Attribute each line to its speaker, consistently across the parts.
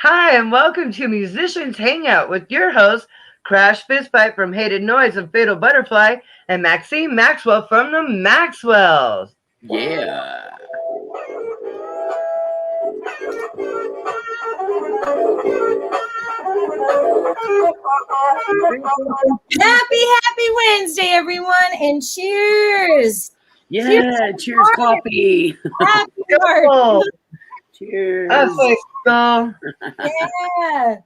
Speaker 1: Hi, and welcome to Musicians Hangout with your hosts, Crash Fistfight from Hated Noise and Fatal Butterfly, and Maxine Maxwell from the Maxwells.
Speaker 2: Yeah.
Speaker 3: Happy Wednesday, everyone, and cheers.
Speaker 2: Yeah, cheers coffee.
Speaker 3: Happy March.
Speaker 2: Cheers.
Speaker 1: That's like so.
Speaker 3: Yeah.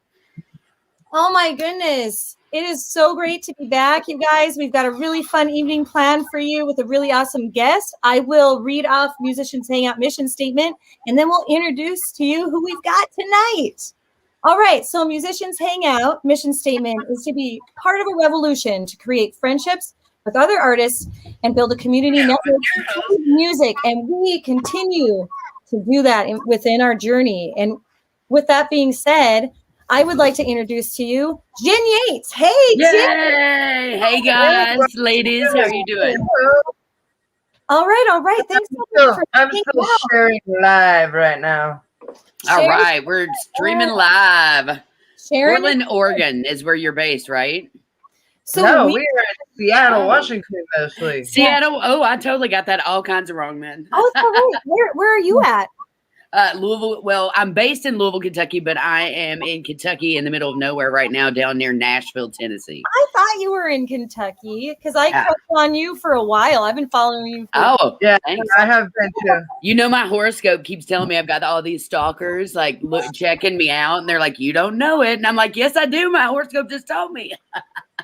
Speaker 3: Oh my goodness. It is so great to be back, you guys. We've got a really fun evening planned for you with a really awesome guest. I will read off Musicians Hangout mission statement, and then we'll introduce to you who we've got tonight. All right, so Musicians Hangout mission statement is to be part of a revolution to create friendships with other artists and build a community network of music, and we continue to do that within our journey. And with that being said, I would like to introduce to you Jen Yates. Hey, Jen.
Speaker 2: Yay! Hey guys, ladies, how are you doing?
Speaker 3: All right. Thanks so much for
Speaker 1: I'm still sharing live right now.
Speaker 2: All right, we're streaming live.
Speaker 3: Sharon,
Speaker 2: Portland, Oregon is where you're based, right?
Speaker 3: So
Speaker 1: no, we are in Seattle, Washington, mostly.
Speaker 2: Seattle. Oh, I totally got that all kinds of wrong, man.
Speaker 3: Oh, it's all right. Where are you at?
Speaker 2: Louisville. Well, I'm based in Louisville, Kentucky, but I am in Kentucky in the middle of nowhere right now, down near Nashville, Tennessee.
Speaker 3: I thought you were in Kentucky because I clicked on you for a while. I've been following you.
Speaker 1: Yeah,
Speaker 2: thanks.
Speaker 1: I have been too.
Speaker 2: You know, my horoscope keeps telling me I've got all these stalkers like checking me out, and they're like, "You don't know it," and I'm like, "Yes, I do. My horoscope just told me."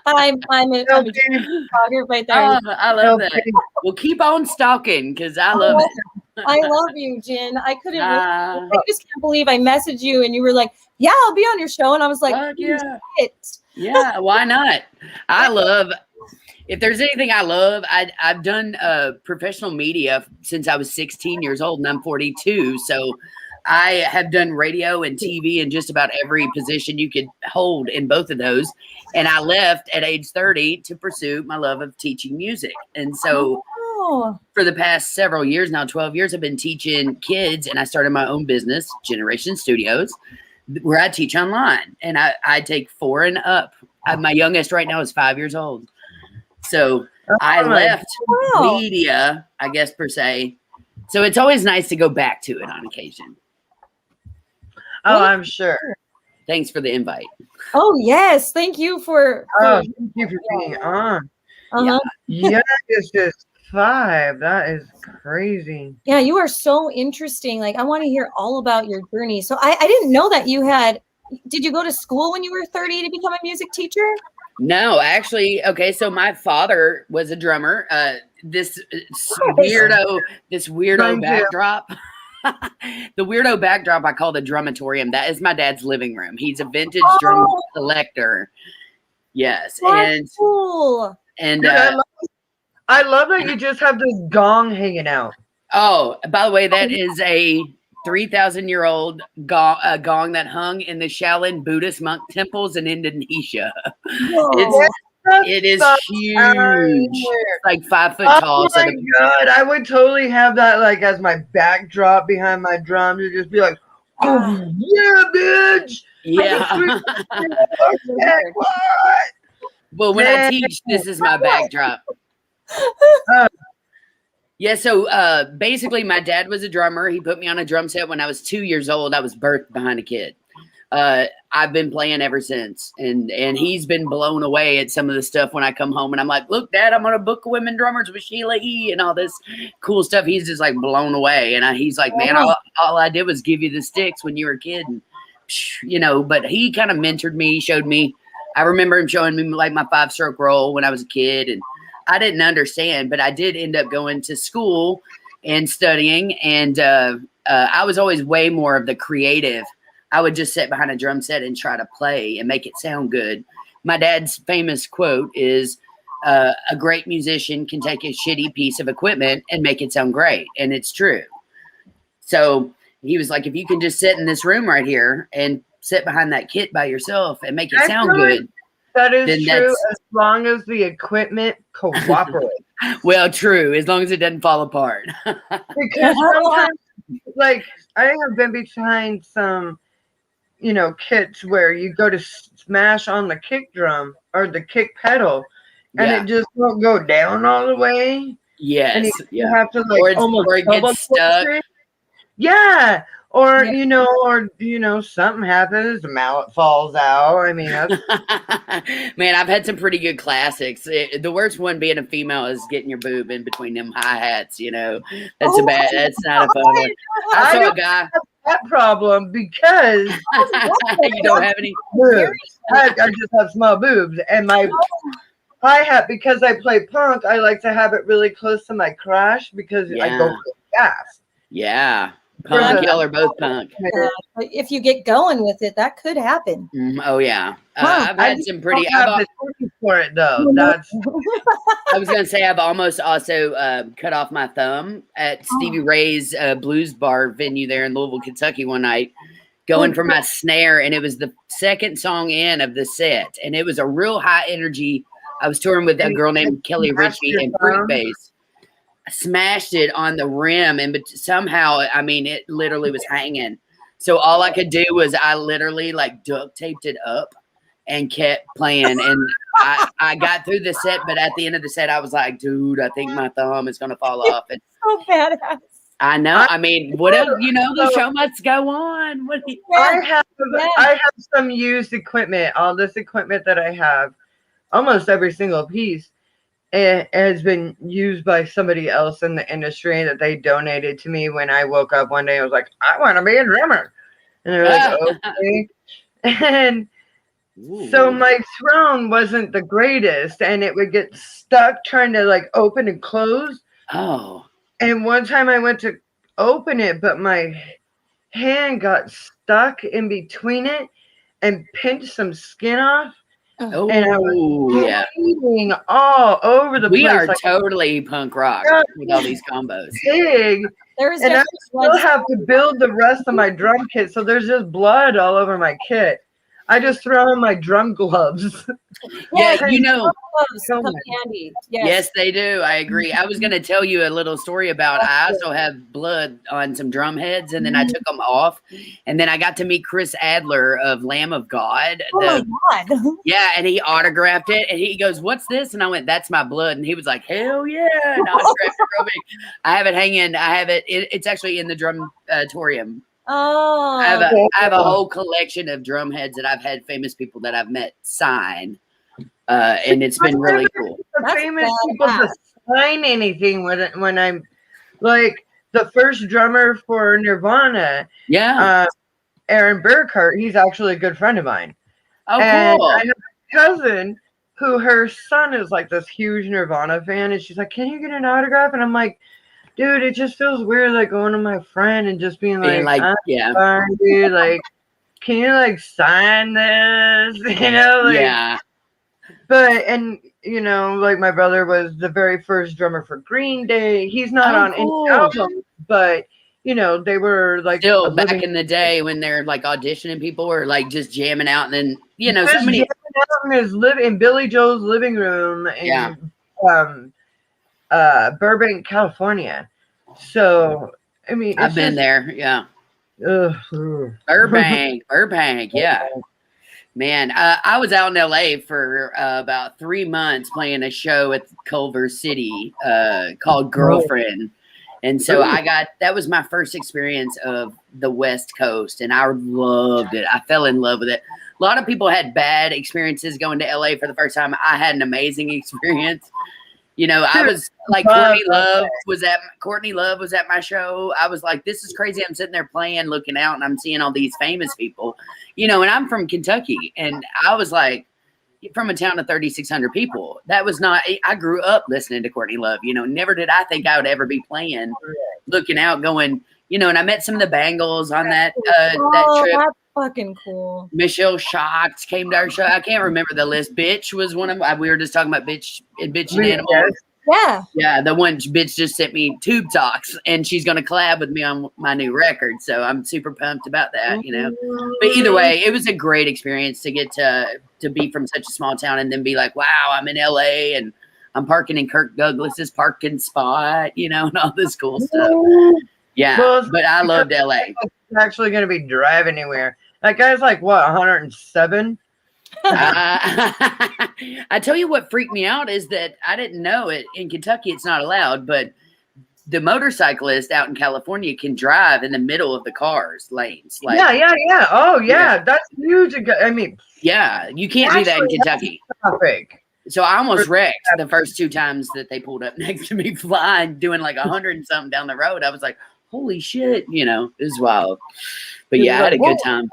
Speaker 3: I'm a stalker right there.
Speaker 2: I love that. Well, keep on stalking because I love it.
Speaker 3: I love you, Jen. I couldn't. I just can't believe I messaged you and you were like, "Yeah, I'll be on your show," and I was like,
Speaker 2: yeah, why not? I love. If there's anything I love, I've done professional media since I was 16 years old, and I'm 42. So I have done radio and TV in just about every position you could hold in both of those. And I left at age 30 to pursue my love of teaching music. And so for the past several years now, 12 years, I've been teaching kids, and I started my own business, Generation Studios, where I teach online. And I take 4 and up. My youngest right now is 5 years old. So I left media, I guess, per se. So it's always nice to go back to it on occasion.
Speaker 1: Oh, I'm sure.
Speaker 2: Thanks for the invite.
Speaker 3: Oh, yes. Thank you for
Speaker 1: thank you for being on. Yeah, it's just 5. That is crazy.
Speaker 3: Yeah, you are so interesting. Like, I want to hear all about your journey. So I didn't know that you had. Did you go to school when you were 30 to become a music teacher?
Speaker 2: No, actually, okay. So my father was a drummer. This weirdo backdrop. The weirdo backdrop I call the drumatorium. That is my dad's living room. He's a vintage drum collector. Yes,
Speaker 3: that's cool.
Speaker 2: And
Speaker 1: I love that you just have this gong hanging out.
Speaker 2: Oh, by the way, that is a 3,000-year-old gong that hung in the Shaolin Buddhist monk temples in Indonesia. It is huge, like 5 foot tall.
Speaker 1: Oh my God, I would totally have that like as my backdrop behind my drums. It'd just be like, oh yeah, bitch.
Speaker 2: Yeah.
Speaker 1: What?
Speaker 2: Well, when I teach, this is my backdrop. Yeah, so basically my dad was a drummer. He put me on a drum set when I was 2 years old. I was birthed behind a kid. I've been playing ever since, and he's been blown away at some of the stuff when I come home and I'm like, look, Dad, I'm on a book of women drummers with Sheila E. and all this cool stuff. He's just like blown away. And he's like, man, all I did was give you the sticks when you were a kid. And, you know, but he kind of mentored me, showed me. I remember him showing me like my 5-stroke roll when I was a kid, and I didn't understand, but I did end up going to school and studying. And I was always way more of the creative. I would just sit behind a drum set and try to play and make it sound good. My dad's famous quote is, a great musician can take a shitty piece of equipment and make it sound great. And it's true. So he was like, if you can just sit in this room right here and sit behind that kit by yourself and make it sound good.
Speaker 1: That is true as long as the equipment cooperates.
Speaker 2: Well, true, as long as it doesn't fall apart.
Speaker 1: Because sometimes, like, I have been behind some kits where you go to smash on the kick drum or the kick pedal, and
Speaker 2: Yeah.
Speaker 1: it just won't go down all the way.
Speaker 2: Yes.
Speaker 1: And you
Speaker 2: Yeah.
Speaker 1: have to like almost
Speaker 2: Or it
Speaker 1: double
Speaker 2: gets stuck.
Speaker 1: twist it. Yeah. Or,
Speaker 3: Yeah.
Speaker 1: something happens, the mallet falls out. I mean, that's
Speaker 2: Man, I've had some pretty good classics. The worst one being a female is getting your boob in between them hi-hats, That's that's not a fun one. I saw a guy.
Speaker 1: have that problem because
Speaker 2: You don't have any.
Speaker 1: boobs. I just have small boobs. And my hi-hat, because I play punk, I like to have it really close to my crotch because I go really fast.
Speaker 2: Yeah. Punk, y'all are both punk.
Speaker 3: But if you get going with it, that could happen.
Speaker 2: Oh yeah, I've had some pretty.
Speaker 1: Have the turkey for it though. That's.
Speaker 2: I was gonna say I've almost also cut off my thumb at Stevie Ray's blues bar venue there in Louisville, Kentucky one night, going for my snare, and it was the second song in of the set, and it was a real high energy. I was touring with a girl named Kelly Ritchie in Freakbase. Smashed it on the rim, and somehow, I mean, it literally was hanging. So all I could do was I literally like duct taped it up and kept playing. And I got through the set, but at the end of the set, I was like, dude, I think my thumb is going to fall off. And
Speaker 3: So badass.
Speaker 2: I know. I mean, what else? The show must go on.
Speaker 1: I have some used equipment. All this equipment that I have, almost every single piece, it has been used by somebody else in the industry that they donated to me when I woke up one day. I was like, I want to be a drummer. And they were like, okay. And so my throne wasn't the greatest, and it would get stuck trying to like open and close.
Speaker 2: Oh.
Speaker 1: And one time I went to open it, but my hand got stuck in between it and pinched some skin off.
Speaker 2: Oh,
Speaker 1: and I was bleeding all over the place.
Speaker 2: We are totally punk rock with all these combos.
Speaker 1: Big. And I still have to build the rest of my drum kit, so there's just blood all over my kit. I just throw on my drum gloves.
Speaker 2: Yeah,
Speaker 3: gloves come handy.
Speaker 2: Yes, they do. I agree. I was going to tell you a little story about. I also have blood on some drum heads, and then I took them off, and then I got to meet Chris Adler of Lamb of God.
Speaker 3: My God!
Speaker 2: Yeah, and he autographed it, and he goes, "What's this?" And I went, "That's my blood." And he was like, "Hell yeah!" And I autographed it real big. I have it hanging. I have it. It's actually in the drumatorium.
Speaker 3: Oh,
Speaker 2: I have a whole collection of drum heads that I've had famous people that I've met sign, and it's been really cool.
Speaker 1: Famous people to sign anything when I'm like the first drummer for Nirvana.
Speaker 2: Yeah,
Speaker 1: Aaron Burkhart. He's actually a good friend of mine.
Speaker 2: Oh,
Speaker 1: and
Speaker 2: cool.
Speaker 1: I have a cousin who her son is like this huge Nirvana fan, and she's like, "Can you get an autograph?" And I'm like, dude, it just feels weird, like going to my friend and just being like
Speaker 2: yeah,
Speaker 1: fine, dude, like, can you like sign this?
Speaker 2: Yeah.
Speaker 1: But like my brother was the very first drummer for Green Day. He's not on any album, but they were like
Speaker 2: still back in the day when they're like auditioning people or like just jamming out, and then so many
Speaker 1: jamming out in Billy Joel's living room in Burbank, California. So I mean,
Speaker 2: I've been there. Yeah. Burbank, yeah. Man, I was out in LA for about 3 months playing a show at Culver City called Girlfriend. And so that was my first experience of the West Coast, and I loved it. I fell in love with it. A lot of people had bad experiences going to LA for the first time. I had an amazing experience. I was like, Courtney Love was at my show. I was like, this is crazy. I'm sitting there playing, looking out, and I'm seeing all these famous people, and I'm from Kentucky, and I was like, from a town of 3,600 people. That was not, I grew up listening to Courtney Love, never did I think I would ever be playing, looking out, going, and I met some of the Bangles on that trip.
Speaker 3: That's fucking cool.
Speaker 2: Michelle Shocked came to our show. I can't remember the list. Bitch was one of we were just talking about bitch and animals. Yeah, the one bitch just sent me Tube Talks, and she's going to collab with me on my new record. So I'm super pumped about that, But either way, it was a great experience to get to be from such a small town and then be like, wow, I'm in LA and I'm parking in Kirk Douglas's parking spot, and all this cool stuff. Yeah, but I loved LA.
Speaker 1: I'm actually going to be driving anywhere. That guy's like what, 107?
Speaker 2: I tell you what freaked me out is that I didn't know it in Kentucky. It's not allowed, but the motorcyclist out in California can drive in the middle of the cars lanes. Like,
Speaker 1: yeah. Oh yeah, that's huge. I mean,
Speaker 2: yeah, you can't do that in Kentucky.
Speaker 1: Traffic.
Speaker 2: So I almost wrecked the first 2 times that they pulled up next to me flying, doing like 100 and something down the road. I was like, holy shit, you know, it was wild. But yeah, I had a good time.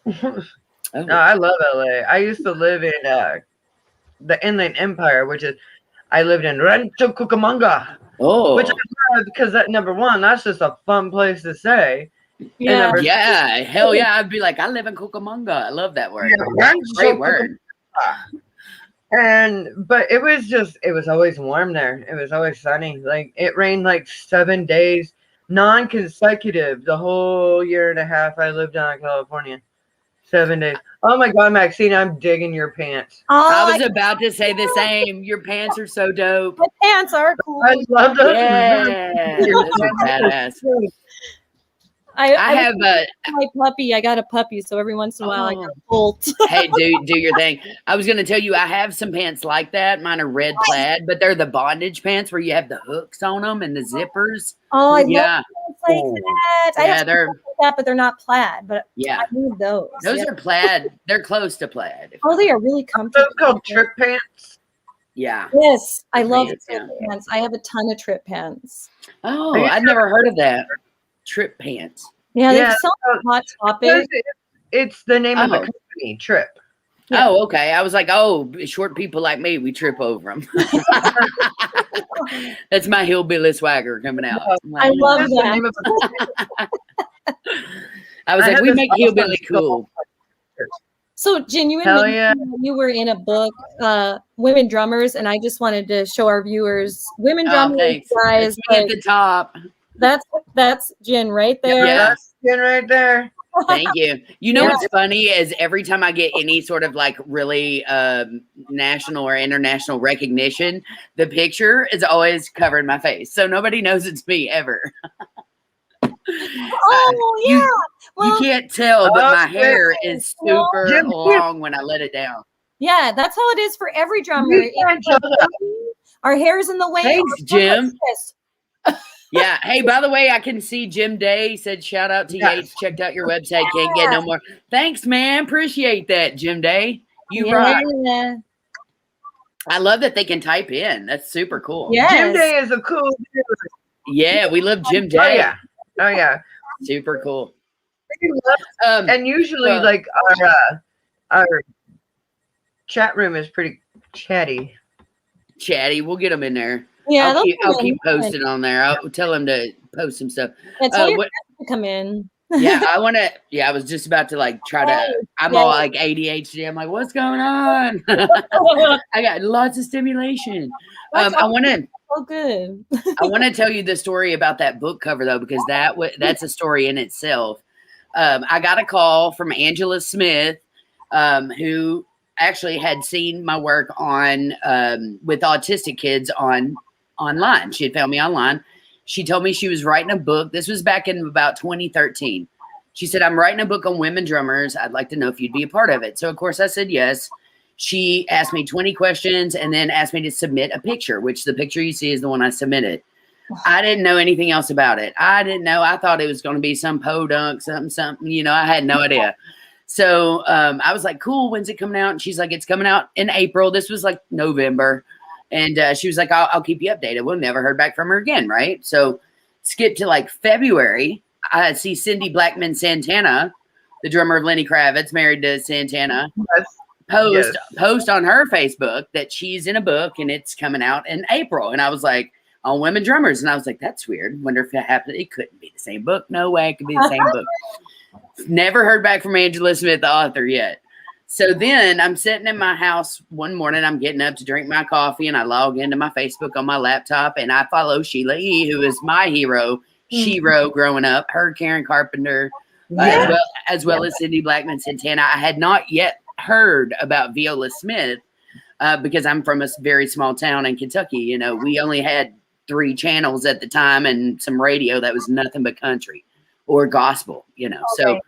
Speaker 1: Oh. No, I love LA. I used to live in the Inland Empire, which is, I lived in Rancho Cucamonga.
Speaker 2: Oh,
Speaker 1: which I love because that, number one, that's just a fun place to say.
Speaker 3: Yeah,
Speaker 2: yeah, hell yeah! I'd be like, I live in Cucamonga. I love that word.
Speaker 1: Yeah,
Speaker 2: great word.
Speaker 1: But it was always warm there. It was always sunny. Like it rained like 7 days, non-consecutive, the whole year and a half I lived down in California. 7 days. Oh my God, Maxine, I'm digging your pants.
Speaker 3: Oh,
Speaker 2: I was about to say the same. Your pants are so dope.
Speaker 3: My pants are cool.
Speaker 1: I love those.
Speaker 2: Yeah, those are badass. I have
Speaker 3: my puppy. I got a puppy, so every once in a while I got a bolt.
Speaker 2: Hey, do your thing. I was gonna tell you, I have some pants like that. Mine are red plaid, but they're the bondage pants where you have the hooks on them and the zippers.
Speaker 3: Oh, I love pants like that. I have
Speaker 2: they're
Speaker 3: like that, but they're not plaid. But
Speaker 2: yeah,
Speaker 3: I need those.
Speaker 2: Those are plaid. They're close to plaid.
Speaker 3: Oh, they are really comfortable.
Speaker 1: Those called trip pants.
Speaker 2: Yeah.
Speaker 3: Yes, I love trip
Speaker 2: yeah.
Speaker 3: pants. I have a ton of trip pants.
Speaker 2: Oh, I'd never heard of that. Trip pants.
Speaker 3: Yeah, they're so hot topic.
Speaker 1: It's the name of the company, Trip.
Speaker 2: Yeah. Oh, okay. I was like, oh, short people like me, we trip over them. That's my hillbilly swagger coming out.
Speaker 3: I love that.
Speaker 2: I was like, we make hillbilly cool.
Speaker 3: So, Jen, you were in a book, Women Drummers, and I just wanted to show our viewers Women Drummers, guys.
Speaker 2: At the top.
Speaker 3: That's Jen right there.
Speaker 2: Yeah,
Speaker 1: that's Jen right there.
Speaker 2: Thank you. You know what's funny is every time I get any sort of like really national or international recognition, the picture is always covering my face, so nobody knows it's me ever.
Speaker 3: Oh yeah.
Speaker 2: You can't tell, but my hair is super long when I let it down.
Speaker 3: Yeah, that's how it is for every drummer. Our hair is in the way.
Speaker 2: Thanks, Jim. Yeah. Hey, by the way, I can see Jim Day said, shout out to Yates. Checked out your website. Can't get no more. Thanks, man. Appreciate that, Jim Day. You rock. I love that they can type in. That's super cool.
Speaker 3: Yes.
Speaker 1: Jim Day is a cool dude.
Speaker 2: Yeah, we love Jim Day.
Speaker 1: Oh, yeah.
Speaker 2: Super cool.
Speaker 1: And usually, like, our chat room is pretty chatty.
Speaker 2: Chatty. We'll get them in there.
Speaker 3: Yeah,
Speaker 2: I'll keep posting on there. I'll tell them to post some stuff.
Speaker 3: Tell your to come in.
Speaker 2: Yeah, I want to. Yeah, I was just about to like try to. I'm all like ADHD. I'm like, what's going on? I got lots of stimulation. I want to.
Speaker 3: Oh, good.
Speaker 2: I want to tell you the story about that book cover though, because that's a story in itself. I got a call from Angela Smith, who actually had seen my work on with autistic kids online. She had found me online. She told me she was writing a book. This was back in about 2013. She said, I'm writing a book on women drummers. I'd like to know if you'd be a part of it. So, of course, I said yes. She asked me 20 questions and then asked me to submit a picture, which the picture you see is the one I submitted. I didn't know anything else about it. I didn't know. I thought it was going to be some podunk, something. You know, I had no idea. So I was like, cool. When's it coming out? And she's like, it's coming out in April. This was like November. And she was like, I'll keep you updated. We'll never heard back from her again, right? So skip to like February. I see Cindy Blackman Santana, the drummer of Lenny Kravitz, married to Santana, post on her Facebook that she's in a book and it's coming out in April. And I was like, on women drummers. And I was like, that's weird. Wonder if it happened. It couldn't be the same book. No way it could be the same book. Never heard back from Angela Smith, the author, yet. So then I'm sitting in my house one morning. I'm getting up to drink my coffee and I log into my Facebook on my laptop and I follow Sheila E., who is my hero. Shiro growing up, her Karen Carpenter, as well as Cindy Blackman Santana. I had not yet heard about Viola Smith because I'm from a very small town in Kentucky. You know, we only had 3 channels at the time and some radio that was nothing but country or gospel, you know. Okay. So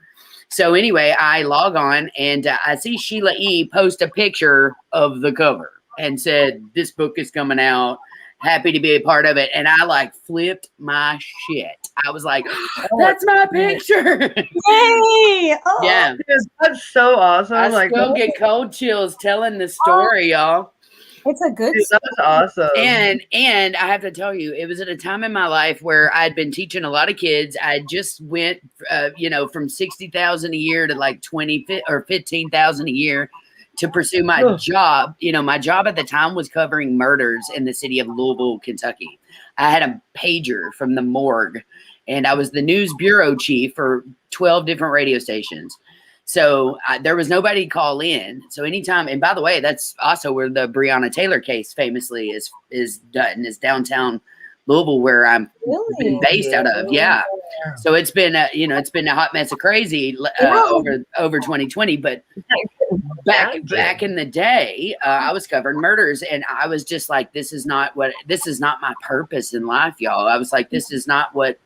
Speaker 2: So anyway, I log on and I see Sheila E. post a picture of the cover and said, "This book is coming out. Happy to be a part of it." And I like flipped my shit. I was like, "That's my picture!"
Speaker 3: Yay! Oh.
Speaker 2: Yeah,
Speaker 1: that's so awesome.
Speaker 2: I still get cold chills telling the story, y'all.
Speaker 3: It's a good
Speaker 1: Dude, that's awesome.
Speaker 2: And I have to tell you, it was at a time in my life where I'd been teaching a lot of kids. I just went, from 60,000 a year to like 20 or 15,000 a year to pursue my job. My job at the time was covering murders in the city of Louisville, Kentucky. I had a pager from the morgue, and I was the news bureau chief for 12 different radio stations. So there was nobody to call in. So anytime, and by the way, that's also where the Breonna Taylor case famously is done, is downtown Louisville, where I'm based out of. Yeah. So it's been it's been a hot mess of crazy over 2020. But back in the day, I was covering murders, and I was just like, this is not my purpose in life, y'all. I was like, this is not what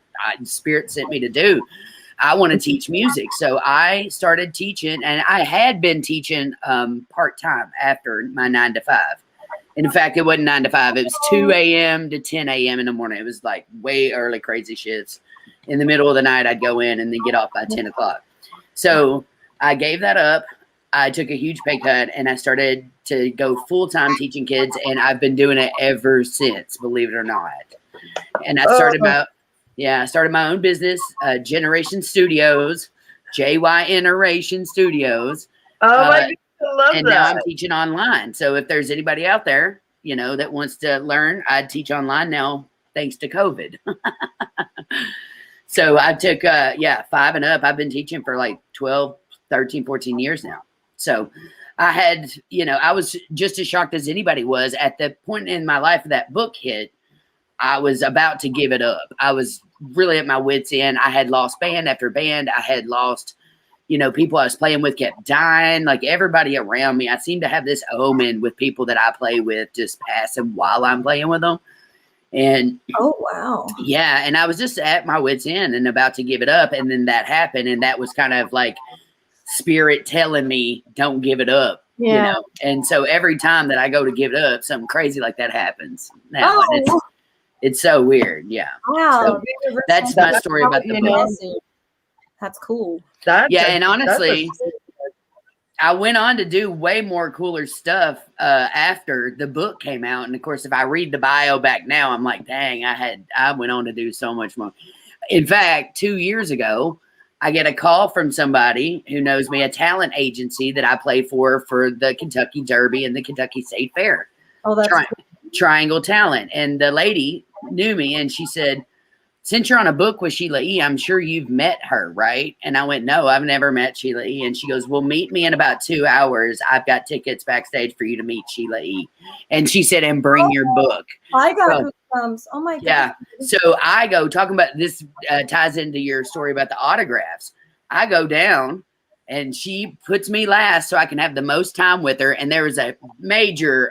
Speaker 2: Spirit sent me to do. I want to teach music. So I started teaching, and I had been teaching part-time after my 9 to 5. And in fact, it wasn't 9 to 5. It was 2 a.m. to 10 a.m. in the morning. It was like way early, crazy shits. In the middle of the night, I'd go in and then get off by 10 o'clock. So I gave that up. I took a huge pay cut, and I started to go full-time teaching kids, and I've been doing it ever since, believe it or not. And I started I started my own business, Generation Studios, JY Iteration Studios.
Speaker 1: Oh my God, I love
Speaker 2: and
Speaker 1: that.
Speaker 2: now I'm teaching online. So if there's anybody out there, that wants to learn, I'd teach online now, thanks to COVID. So I took, 5 and up. I've been teaching for like 12, 13, 14 years now. So I had, I was just as shocked as anybody was at the point in my life that book hit. I was about to give it up. I was really at my wit's end. I had lost band after band. I had lost, people I was playing with kept dying. Like everybody around me, I seem to have this omen with people that I play with just passing while I'm playing with them. And
Speaker 3: oh, wow.
Speaker 2: Yeah. And I was just at my wit's end and about to give it up. And then that happened. And that was kind of like Spirit telling me, don't give it up.
Speaker 3: Yeah.
Speaker 2: And so every time that I go to give it up, something crazy like that happens now. And it's so weird. Yeah.
Speaker 3: Wow.
Speaker 2: So that's my story about the book.
Speaker 3: That's cool.
Speaker 2: And honestly, I went on to do way more cooler stuff after the book came out. And of course, if I read the bio back now, I'm like, dang, I went on to do so much more. In fact, 2 years ago, I get a call from somebody who knows me, a talent agency that I play for the Kentucky Derby and the Kentucky State Fair.
Speaker 3: Oh, that's
Speaker 2: Triangle Talent. And the lady knew me, and she said, since you're on a book with Sheila E., I'm sure you've met her, right? And I went, no, I've never met Sheila E. And she goes, well, meet me in about 2 hours. I've got tickets backstage for you to meet Sheila E. And she said, and bring your book.
Speaker 3: I got goosebumps. Oh my God.
Speaker 2: Yeah. So I go, talking about this ties into your story about the autographs. I go down, and she puts me last so I can have the most time with her. And there was a major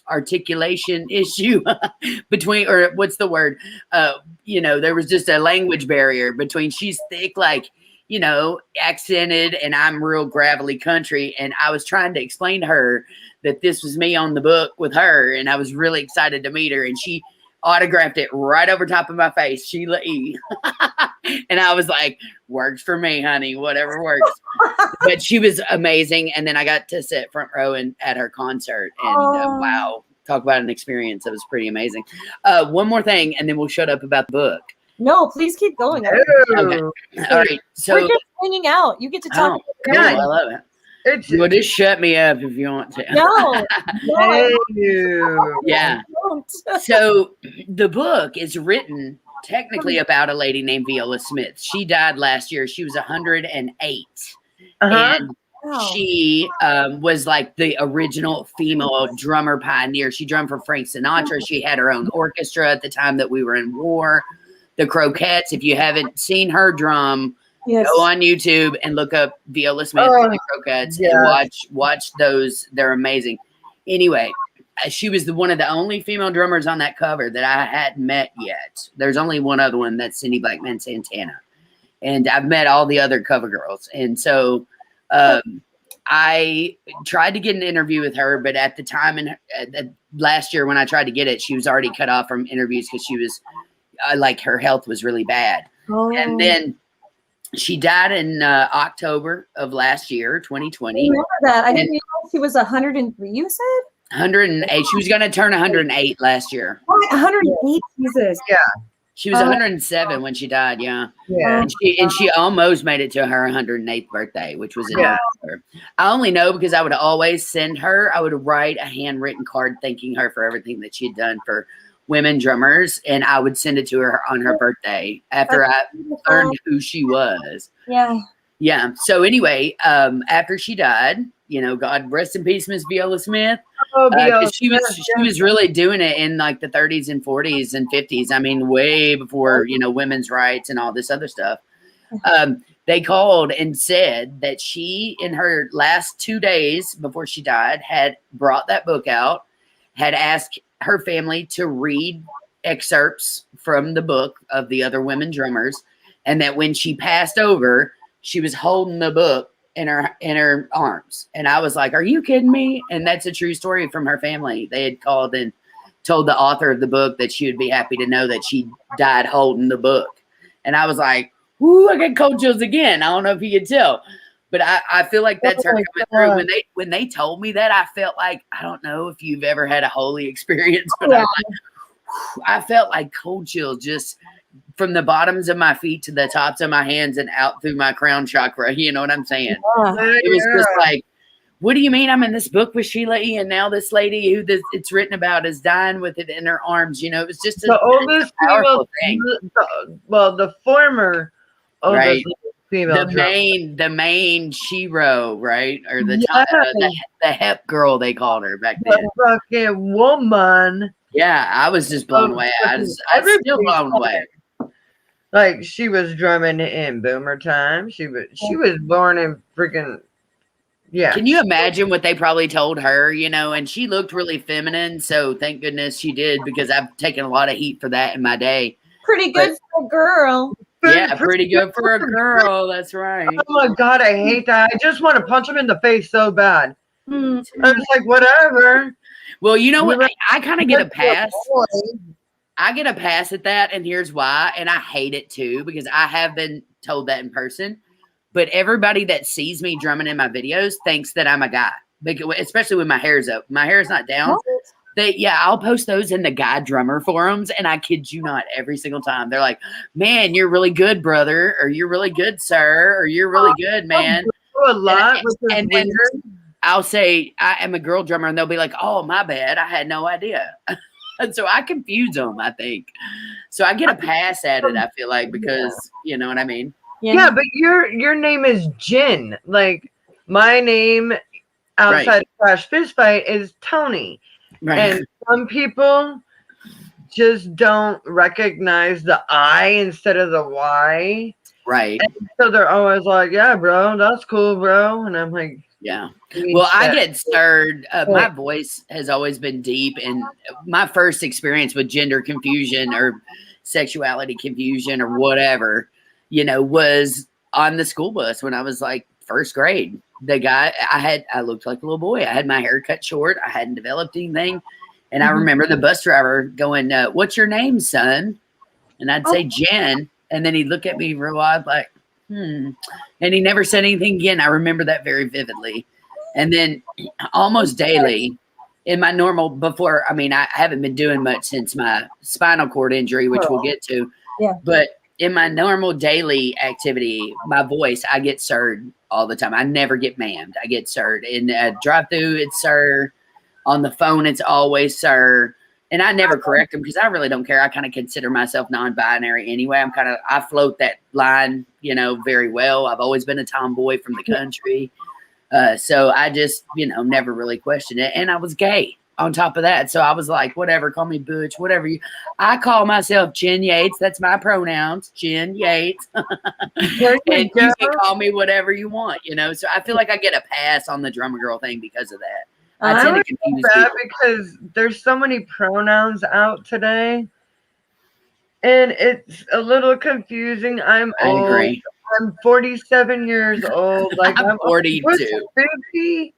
Speaker 2: articulation issue between, or what's the word? There was just a language barrier between, she's thick, like, accented, and I'm real gravelly country. And I was trying to explain to her that this was me on the book with her. And I was really excited to meet her. And she autographed it right over top of my face, Sheila E. And I was like, works for me, honey, whatever works. But she was amazing. And then I got to sit front row at her concert. And wow, talk about an experience. That was pretty amazing. One more thing, and then we'll shut up about the book.
Speaker 3: No, please keep going.
Speaker 2: Okay. All right. So
Speaker 3: we're just hanging out. You get to talk.
Speaker 2: Cool. I love it. Well, just shut me up if you want to.
Speaker 3: No.
Speaker 1: Thank you.
Speaker 2: Yeah. So the book is written technically about a lady named Viola Smith. She died last year. She was 108. And she was like the original female drummer pioneer. She drummed for Frank Sinatra. She had her own orchestra at the time that we were in war. The Croquettes. If you haven't seen her drum, go on YouTube and look up Viola Smith and the Croquettes and watch those. They're amazing. Anyway, she was one of the only female drummers on that cover that I hadn't met yet. There's only one other one, that's Cindy Blackman Santana. and I've met all the other cover girls. And so I tried to get an interview with her, but at the time last year when I tried to get it, she was already cut off from interviews because she was like her health was really bad.
Speaker 3: Oh.
Speaker 2: And then she died in October of last year, 2020.
Speaker 3: I remember that. I didn't realize she was 103, you said?
Speaker 2: 108. She was going to turn 108 last year.
Speaker 3: Oh, 108, Jesus.
Speaker 1: Yeah.
Speaker 2: She was 107 when she died. Yeah.
Speaker 1: Yeah.
Speaker 2: And she almost made it to her 108th birthday, which was in November. I only know because I would always send her, I would write a handwritten card thanking her for everything that she'd done for women drummers. And I would send it to her on her birthday after I learned who she was.
Speaker 3: Yeah.
Speaker 2: Yeah. So anyway, after she died, you know, God rest in peace, Miss Viola Smith. She was really doing it in like the 30s and 40s and 50s. I mean, way before, you know, women's rights and all this other stuff. They called and said that she, in her last 2 days before she died, had brought that book out, had asked her family to read excerpts from the book of the other women drummers, and that when she passed over, she was holding the book in her arms. And I was like, are you kidding me? And that's a true story from her family. They had called and told the author of the book that she would be happy to know that she died holding the book. And I was like, ooh, I got cold chills again. I don't know if you could tell, but I feel like that's her coming through. When they told me that, I felt like, I don't know if you've ever had a holy experience, but I felt like cold chills just from the bottoms of my feet to the tops of my hands and out through my crown chakra. You know what I'm saying? It was just like, what do you mean I'm in this book with Sheila E. and now this lady who it's written about is dying with it in her arms? You know, it was just
Speaker 1: the oldest
Speaker 2: powerful thing.
Speaker 1: The former oldest female.
Speaker 2: The main Shiro, right? Or the Hep girl, they called her back then.
Speaker 1: The fucking woman.
Speaker 2: Yeah, I was just blown away. I was still blown away.
Speaker 1: Like, she was drumming in Boomer time. She was born in freaking, yeah.
Speaker 2: Can you imagine what they probably told her, you know? And she looked really feminine, so thank goodness she did, because I've taken a lot of heat for that in my day.
Speaker 3: Pretty good for a girl.
Speaker 2: Yeah, pretty good for a girl. That's right.
Speaker 1: Oh my God, I hate that. I just want to punch him in the face so bad. I was like, whatever.
Speaker 2: Well, you know what? I kind of get a pass. I get a pass at that, and here's why. And I hate it too, because I have been told that in person. But everybody that sees me drumming in my videos thinks that I'm a guy, especially when my hair's up. My hair's not down. I'll post those in the guy drummer forums, and I kid you not, every single time they're like, "Man, you're really good, brother," or "You're really good, sir," or "You're really good, man."
Speaker 1: A lot,
Speaker 2: and then I'll say I am a girl drummer, and they'll be like, "Oh, my bad, I had no idea." And so I confuse them, I think. So I get a pass at it, I feel like, because you know what I mean?
Speaker 1: Yeah, but your name is Jen. Like, my name outside of Crash Fist Fight is Tony. Right. And some people just don't recognize the I instead of the Y.
Speaker 2: Right.
Speaker 1: And so they're always like, yeah, bro, that's cool, bro. And I'm like,
Speaker 2: yeah. Well, I get stirred. My voice has always been deep. And my first experience with gender confusion or sexuality confusion or whatever, you know, was on the school bus when I was like first grade. The guy I looked like a little boy. I had my hair cut short. I hadn't developed anything. And I remember the bus driver going, "What's your name, son?" And I'd say Jen. And then he'd look at me real odd, like, And he never said anything again. I remember that very vividly. And then almost daily in my normal I haven't been doing much since my spinal cord injury, which we'll get to.
Speaker 3: Yeah.
Speaker 2: But in my normal daily activity, my voice, I get sirred all the time. I never get ma'amed. I get sirred. In a drive-through, it's sir. On the phone, it's always sir. And I never correct them because I really don't care. I kind of consider myself non-binary anyway. I float that line, you know, very well. I've always been a tomboy from the country. So I just, you know, never really questioned it. And I was gay on top of that. So I was like, whatever, call me Butch, whatever I call myself Jen Yates. That's my pronouns, Jen Yates. And you can call me whatever you want, you know. So I feel like I get a pass on the drummer girl thing because of that. I tend to confuse people
Speaker 1: because there's so many pronouns out today. and it's a little confusing. I'm
Speaker 2: I
Speaker 1: old.
Speaker 2: agree.
Speaker 1: I'm 47 years old. Like
Speaker 2: I'm 42.
Speaker 1: almost 50.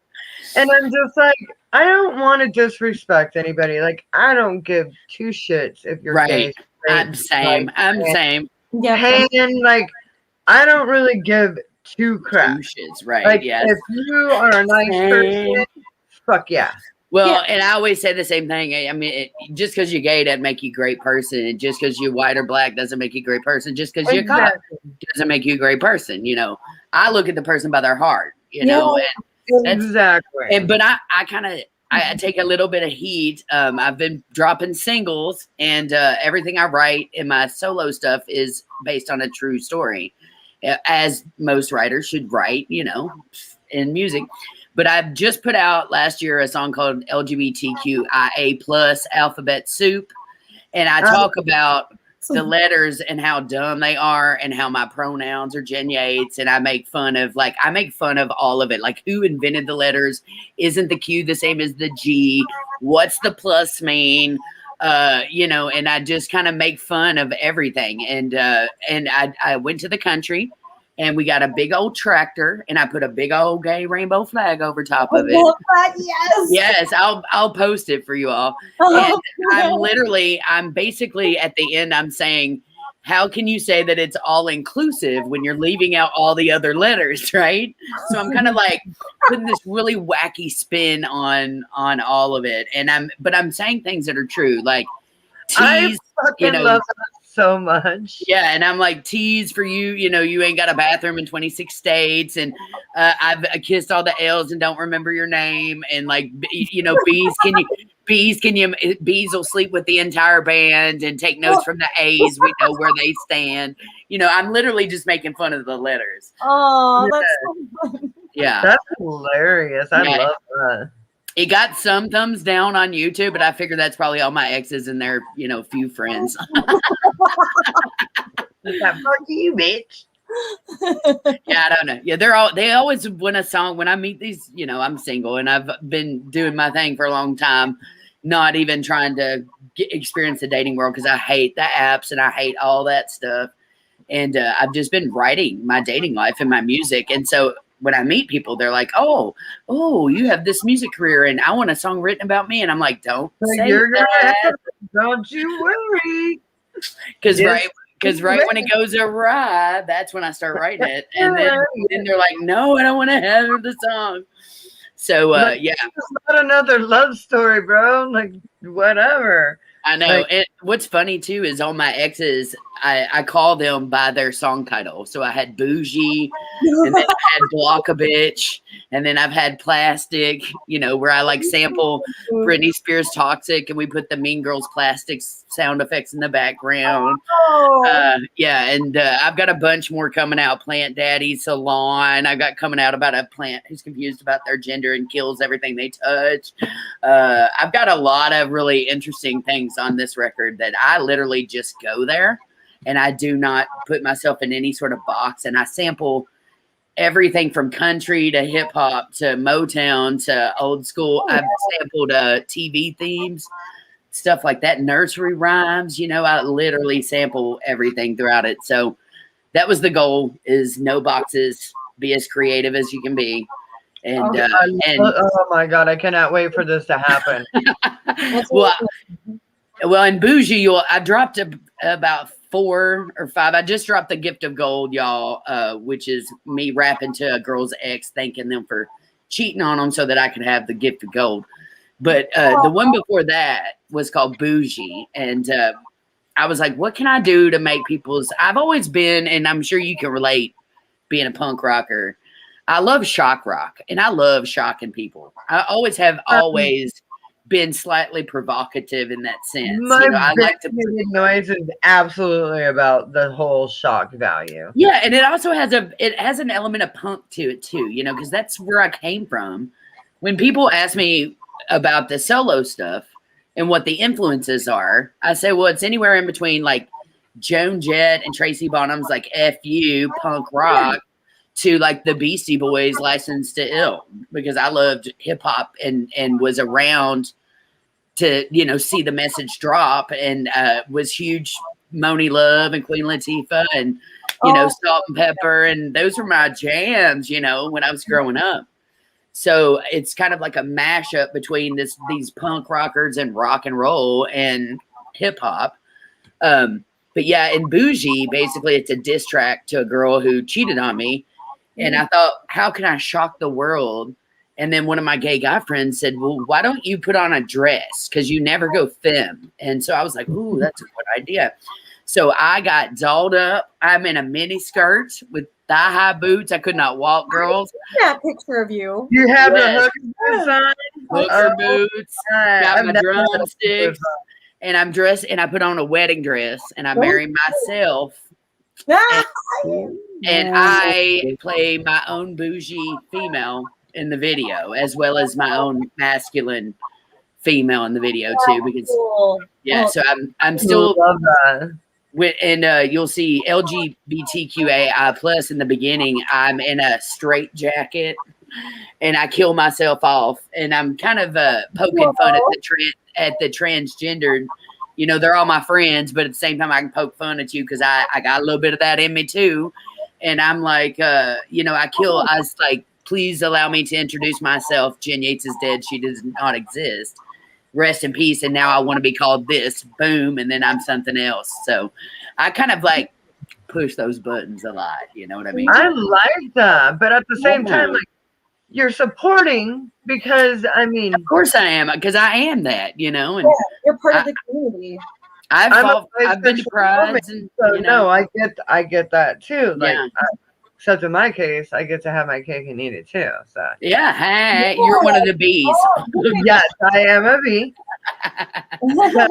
Speaker 1: And I'm just like, I don't want to disrespect anybody. Like, I don't give two shits if you're gay.
Speaker 2: Right. I'm same.
Speaker 1: Like,
Speaker 2: I'm same.
Speaker 3: Yeah.
Speaker 1: Pan, like, I don't really give two crap.
Speaker 2: Two shits, right?
Speaker 1: Like,
Speaker 2: Yes.
Speaker 1: if you are a nice person, fuck yeah.
Speaker 2: Well, and I always say the same thing. I mean, just because you're gay doesn't make you a great person. And just because you're white or black doesn't make you a great person. Just because you're cop doesn't make you a great person. You know, I look at the person by their heart, you know. And
Speaker 1: Exactly.
Speaker 2: But I kind of, I take a little bit of heat. I've been dropping singles, and everything I write in my solo stuff is based on a true story, as most writers should write, you know, in music. But I've just put out last year a song called LGBTQIA plus Alphabet Soup, and I talk about the letters and how dumb they are and how my pronouns are Jen Yates, and I make fun of all of it. Like, who invented the letters? Isn't the Q the same as the G? What's the plus mean? You know, and I just kind of make fun of everything. And I went to the country, and we got a big old tractor, and I put a big old gay rainbow flag over top of it. Yes, I'll post it for you all. And I'm basically at the end, I'm saying, how can you say that it's all inclusive when you're leaving out all the other letters, right? So I'm kind of like putting this really wacky spin on all of it, and I'm saying things that are true, like
Speaker 1: I fucking love that so much.
Speaker 2: Yeah, and I'm like, tease for you, you know, you ain't got a bathroom in 26 states, and I've kissed all the L's and don't remember your name, and like, you know, bees will sleep with the entire band and take notes from the A's. We know where they stand. You know, I'm literally just making fun of the letters.
Speaker 3: Oh, that's so fun.
Speaker 2: Yeah,
Speaker 1: that's hilarious. I love that.
Speaker 2: It got some thumbs down on YouTube, but I figure that's probably all my exes and their, you know, few friends.
Speaker 1: Fuck you, bitch.
Speaker 2: Yeah, I don't know. Yeah, they always win a song when I meet these, you know, I'm single and I've been doing my thing for a long time, not even trying to experience the dating world because I hate the apps and I hate all that stuff. And I've just been writing my dating life and my music. And so when I meet people, they're like, oh, you have this music career and I want a song written about me. And I'm like, don't say that.
Speaker 1: Don't you worry.
Speaker 2: Because right when it goes awry, that's when I start writing it. And then they're like, no, I don't want to have the song. So, yeah.
Speaker 1: It's not another love story, bro. Like, whatever.
Speaker 2: I know. Like, and what's funny, too, is all my exes, I call them by their song title. So I had Bougie, and then I had Block a Bitch, and then I've had Plastic, you know, where I like sample Britney Spears Toxic, and we put the Mean Girls Plastic sound effects in the background. Yeah, and I've got a bunch more coming out. Plant Daddy, Salon. I've got coming out about a plant who's confused about their gender and kills everything they touch. I've got a lot of really interesting things on this record that I literally just go there. And I do not put myself in any sort of box. And I sample everything from country to hip hop to Motown to old school. I've sampled TV themes, stuff like that, nursery rhymes. You know, I literally sample everything throughout it. So that was the goal: is no boxes, be as creative as you can be. And
Speaker 1: oh my God, I cannot wait for this to happen.
Speaker 2: Well, in Bougie, I dropped about 4 or 5. I just dropped The Gift of Gold, y'all, which is me rapping to a girl's ex, thanking them for cheating on them so that I could have the gift of gold. But the one before that was called Bougie. And I was like, what can I do to make I've always been, and I'm sure you can relate, being a punk rocker. I love shock rock, and I love shocking people. I always been slightly provocative in that sense.
Speaker 1: I like to noise is absolutely about the whole shock value.
Speaker 2: Yeah, and it also has an element of punk to it too, you know, because that's where I came from. When people ask me about the solo stuff and what the influences are, I say, well, it's anywhere in between like Joan Jett and Tracy Bonham's like F.U. punk rock to like the Beastie Boys' Licensed to Ill, because I loved hip hop and was around to, you know, see the message drop, and was huge Moni Love and Queen Latifah and, Salt and Pepper. And those were my jams, when I was growing up. So it's kind of like a mashup between these punk rockers and rock and roll and hip hop. But yeah, in Bougie, basically it's a diss track to a girl who cheated on me. And I thought, how can I shock the world? And then one of my gay guy friends said, well, why don't you put on a dress? Because you never go femme. And so I was like, ooh, that's a good idea. So I got dolled up. I'm in a mini skirt with thigh-high boots. I could not walk, girls.
Speaker 3: That picture of you.
Speaker 1: You have the hooker boots on?
Speaker 2: Hooker boots. Got my drumsticks. And I'm dressed, and I put on a wedding dress, and I marry myself. And I play my own bougie female in the video, as well as my own masculine female in the video too. Because so I'm still
Speaker 1: love that.
Speaker 2: And you'll see LGBTQAI plus in the beginning. I'm in a straight jacket, and I kill myself off, and I'm kind of poking fun at the transgendered. They're all my friends, but at the same time, I can poke fun at you because I got a little bit of that in me too. And I'm like, I was like, please allow me to introduce myself. Jen Yates is dead. She does not exist. Rest in peace. And now I want to be called this. Boom. And then I'm something else. So I kind of like push those buttons a lot. You know what I mean?
Speaker 1: I like that. But at the same time, like, you're supporting because, I mean.
Speaker 2: Of course I am. Because I am that, And
Speaker 3: you're part of the community.
Speaker 2: I've been to prides, and
Speaker 1: so no, I get that too. Like, except in my case, I get to have my cake and eat it too. So
Speaker 2: hey, you're one of the bees.
Speaker 1: Yes, I am a bee. So,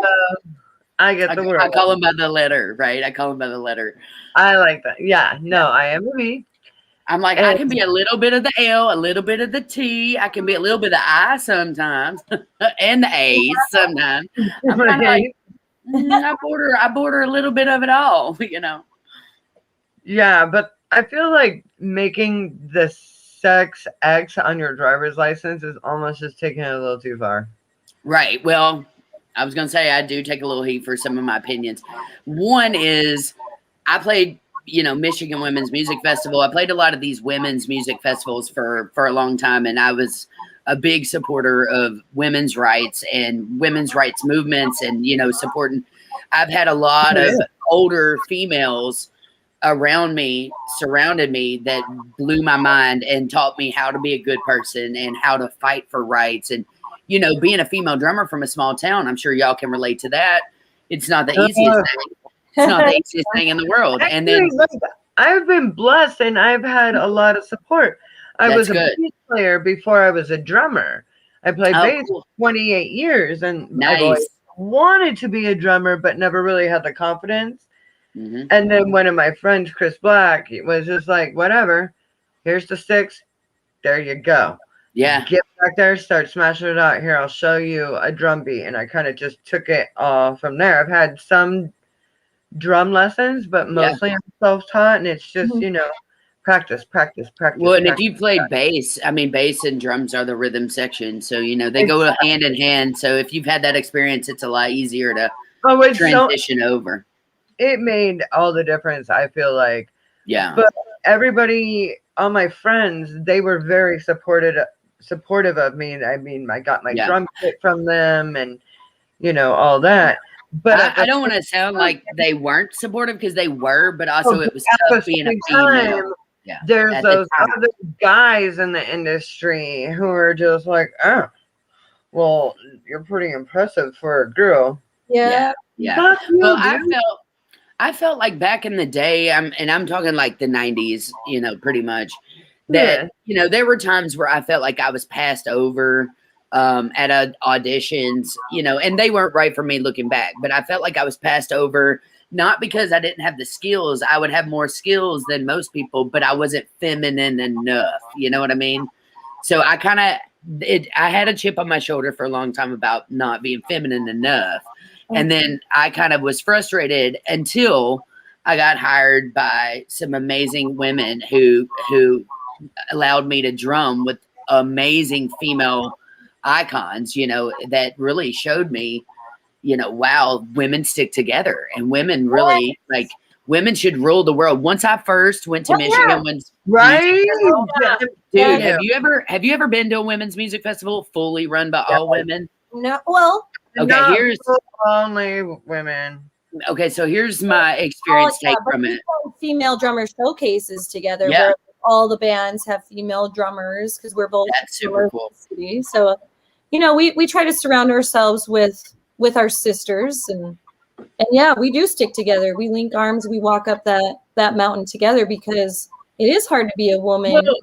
Speaker 1: I get the word.
Speaker 2: I call them by the letter, right? I call them by the letter.
Speaker 1: I like that. Yeah, no, I am a bee.
Speaker 2: I'm like, I can be a little bit of the L, a little bit of the T. I can be a little bit of the I sometimes, and the A's sometimes. I'm kind of like, I border a little bit of it all,
Speaker 1: Yeah, but I feel like making the sex X on your driver's license is almost just taking it a little too far.
Speaker 2: Right. Well, I was going to say I do take a little heat for some of my opinions. One is I played, Michigan Women's Music Festival. I played a lot of these women's music festivals for a long time, and I was a big supporter of women's rights and women's rights movements and, supporting. I've had a lot of older females around me, surrounded me, that blew my mind and taught me how to be a good person and how to fight for rights. And, being a female drummer from a small town, I'm sure y'all can relate to that. It's not the easiest thing. It's not the easiest thing in the world.
Speaker 1: Actually,
Speaker 2: and then
Speaker 1: I've been blessed and I've had a lot of support. I was a bass player before I was a drummer. I played bass for 28 years and I've always wanted to be a drummer, but never really had the confidence. Mm-hmm. And then one of my friends, Chris Black, was just like, whatever, here's the sticks. There you go.
Speaker 2: Yeah.
Speaker 1: Get back there, start smashing it out. Here, I'll show you a drum beat. And I kind of just took it all from there. I've had some drum lessons, but mostly I'm self-taught. And it's just, practice.
Speaker 2: Well, and if you play bass, bass and drums are the rhythm section. So, they go hand in hand. So if you've had that experience, it's a lot easier to transition over.
Speaker 1: It made all the difference, I feel like.
Speaker 2: Yeah.
Speaker 1: But everybody, all my friends, they were very supportive of me. I got my drum kit from them and, all that. But
Speaker 2: I don't want to sound like they weren't supportive because they were, but also it was tough being a female. Yeah.
Speaker 1: There's those other guys in the industry who are just like, oh, well, you're pretty impressive for a girl.
Speaker 3: Yeah.
Speaker 2: Yeah. Well, I felt like back in the day, I'm talking like the 90s, pretty much, that, there were times where I felt like I was passed over at auditions, and they weren't right for me looking back, but I felt like I was passed over, not because I didn't have the skills. I would have more skills than most people, but I wasn't feminine enough. You know what I mean? So I had a chip on my shoulder for a long time about not being feminine enough. And then I kind of was frustrated until I got hired by some amazing women who allowed me to drum with amazing female icons, that really showed me, wow, women stick together, and women really women should rule the world. Once I first went to Michigan,
Speaker 1: right?
Speaker 2: Dude, have you ever been to a women's music festival fully run by all women?
Speaker 3: No, well,
Speaker 2: okay, here's
Speaker 1: only women.
Speaker 2: Okay, so here's my experience take from it.
Speaker 3: Female drummer showcases together where all the bands have female drummers because we're both
Speaker 2: super cool.
Speaker 3: City. So, we try to surround ourselves with our sisters and yeah, we do stick together. We link arms. We walk up that mountain together because it is hard to be a woman.
Speaker 1: Well,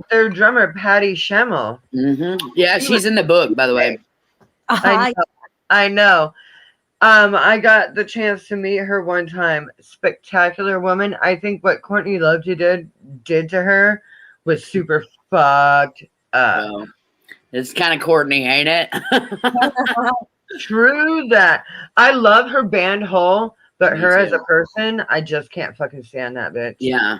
Speaker 1: their drummer Patty Schemmel.
Speaker 2: Mm-hmm. Yeah, she's in the book, by the way.
Speaker 1: I know. I got the chance to meet her one time. Spectacular woman. I think what Courtney Love did to her was super fucked up.
Speaker 2: Well, it's kind of Courtney, ain't it?
Speaker 1: True that. I love her band Hole, but her as a person, I just can't fucking stand that bitch.
Speaker 2: Yeah,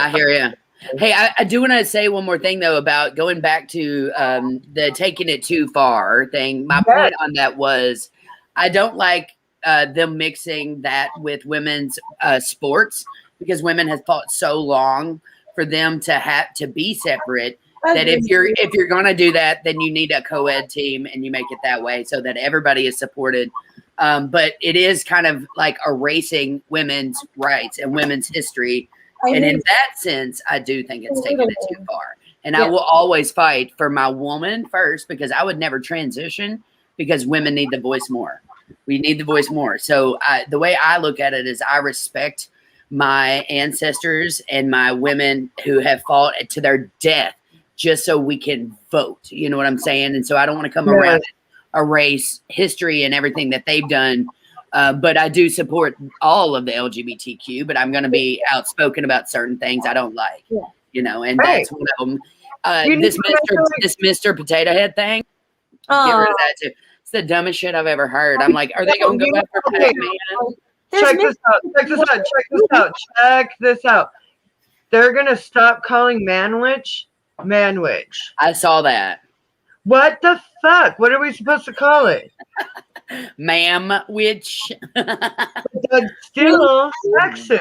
Speaker 2: I hear you. Hey, I do want to say one more thing, though, about going back to the taking it too far thing. My point on that was I don't like them mixing that with women's sports because women have fought so long for them to have to be separate that if you're going to do that, then you need a co-ed team and you make it that way so that everybody is supported. But it is kind of like erasing women's rights and women's history. And in that sense, I do think it's taking it too far. And I will always fight for my woman first because I would never transition because women need the voice more. We need the voice more. So the way I look at it is I respect my ancestors and my women who have fought to their death just so we can vote. You know what I'm saying? And so I don't want to come around and erase history and everything that they've done. But I do support all of the LGBTQ, but I'm going to be outspoken about certain things I don't like, and that's one of them. This Mr. Potato Head thing, get rid of that too. It's the dumbest shit I've ever heard. I'm like, are they going to go after Pac-Man?
Speaker 1: Check this out. They're going to stop calling Manwich.
Speaker 2: I saw that.
Speaker 1: What the fuck? What are we supposed to call it?
Speaker 2: Ma'am, which
Speaker 1: that's still sexist.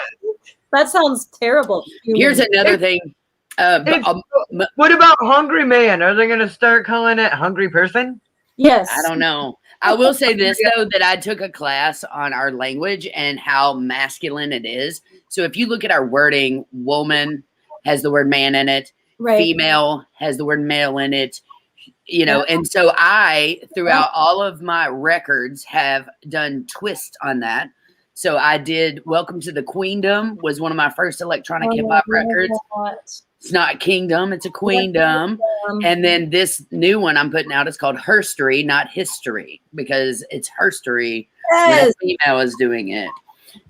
Speaker 3: That sounds terrible.
Speaker 2: Here's another thing.
Speaker 1: What about hungry man? Are they going to start calling it hungry person?
Speaker 3: Yes.
Speaker 2: I don't know. I will say this, though, that I took a class on our language and how masculine it is. So if you look at our wording, woman has the word man in it. Right. Female has the word male in it. And so I, throughout all of my records, have done twists on that. So I did Welcome to the Queendom was one of my first electronic hip hop records. It's not kingdom, it's a queendom. And then this new one I'm putting out is called Herstory, not history, because it's herstory when a female is doing it.